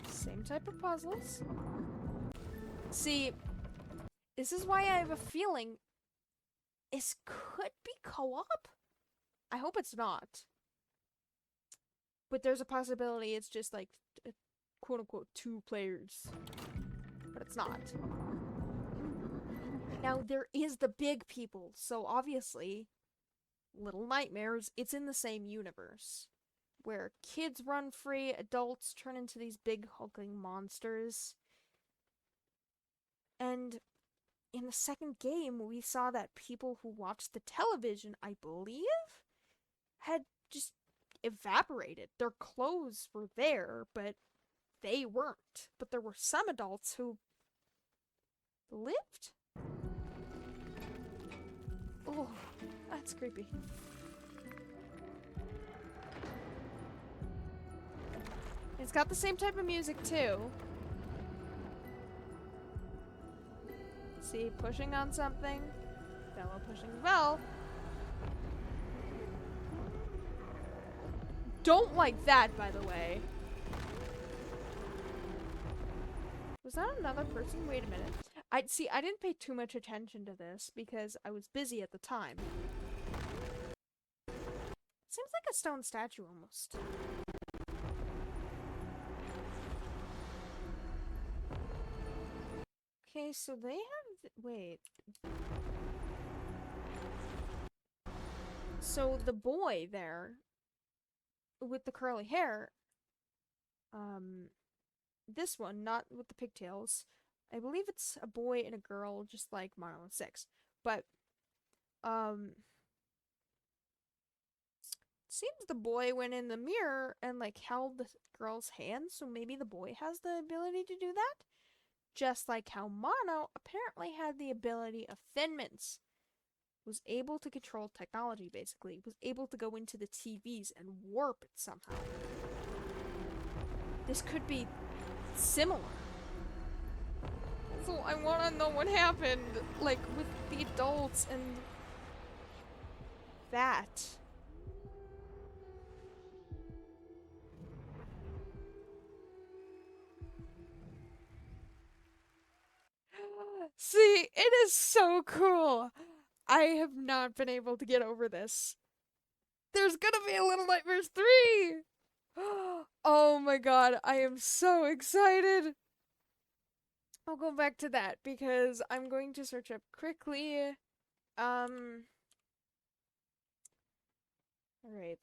Same type of puzzles. See, this is why I have a feeling this could be co-op. I hope it's not. But there's a possibility it's just like, quote-unquote, 2 players. But it's not. Now, there is the big people, so obviously, Little Nightmares, it's in the same universe. Where kids run free, adults turn into these big hulking monsters. And in the second game, we saw that people who watched the television, I believe, had just evaporated. Their clothes were there, but they weren't. But there were some adults who lived? Oh, that's creepy. It's got the same type of music too. See, pushing on something. Fellow pushing well. Don't like that, by the way. Was that another person? Wait a minute. I didn't pay too much attention to this because I was busy at the time. Seems like a stone statue almost. Okay, so they have... wait. So the boy there, with the curly hair, this one, not with the pigtails. I believe it's a boy and a girl, just like Mario 6. But, seems the boy went in the mirror and, like, held the girl's hand, so maybe the boy has the ability to do that? Just like how Mono apparently had the ability of Thin Mints. Was able to control technology, basically. Was able to go into the TVs and warp it somehow. This could be similar. So I want to know what happened, like, with the adults and that. See, it is so cool. I have not been able to get over this. There's gonna be a Little Nightmares 3! Oh my god, I am so excited. I'll go back to that because I'm going to search up quickly. Alright,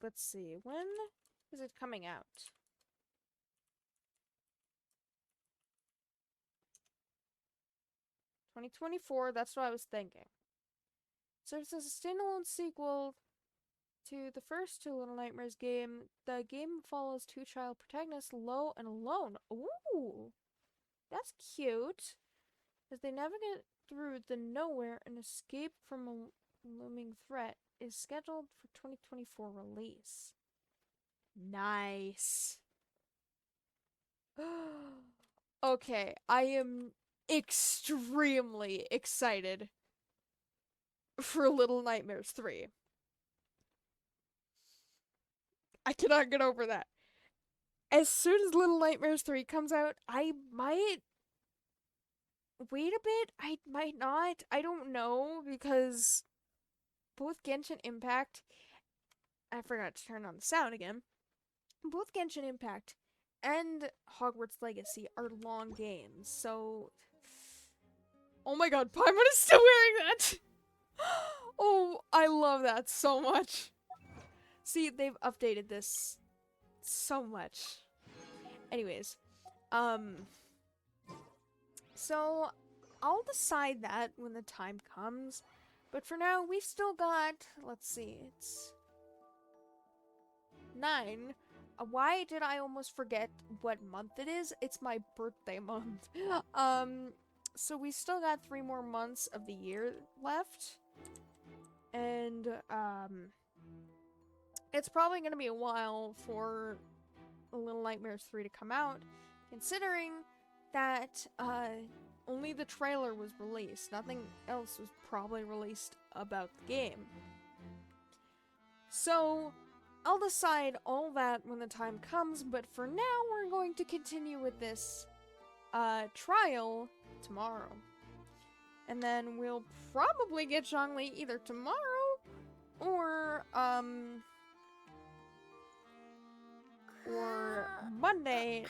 let's see. When is it coming out? $2024, that's what I was thinking. So it's a standalone sequel to the first two Little Nightmares game. The game follows two child protagonists, Lo and Alone. Ooh! That's cute. As they navigate through the nowhere and escape from a looming threat, is scheduled for 2024 release. Nice. Okay, I am extremely excited for Little Nightmares 3. I cannot get over that. As soon as Little Nightmares 3 comes out, I might wait a bit. I might not. I don't know, because both Genshin Impact... I forgot to turn on the sound again. Both Genshin Impact and Hogwarts Legacy are long games, so... Oh my god, Paimon is still wearing that! Oh, I love that so much. See, they've updated this so much. Anyways, so I'll decide that when the time comes. But for now, we've still got, let's see, it's 9. Why did I almost forget what month it is? It's my birthday month. So we still got 3 more months of the year left. And, it's probably gonna be a while for Little Nightmares 3 to come out, considering that, only the trailer was released. Nothing else was probably released about the game. So, I'll decide all that when the time comes, but for now, we're going to continue with this, trial tomorrow. And then we'll probably get Zhongli either tomorrow, or Monday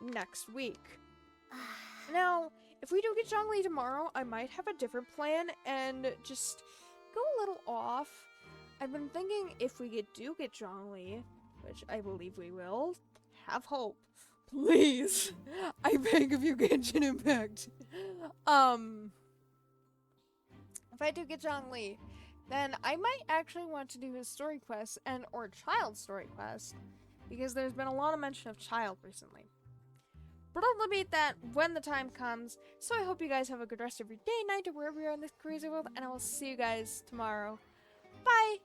next week. Now, if we do get Zhongli tomorrow, I might have a different plan and just go a little off. I've been thinking if we do get Zhongli, which I believe we will, have hope. Please! I beg of you, Genshin Impact. If I do get Zhongli, then I might actually want to do his story quest and or child story quest, because there's been a lot of mention of child recently. But I'll debate that when the time comes, so I hope you guys have a good rest of your day, night, or wherever you are in this crazy world, and I will see you guys tomorrow. Bye!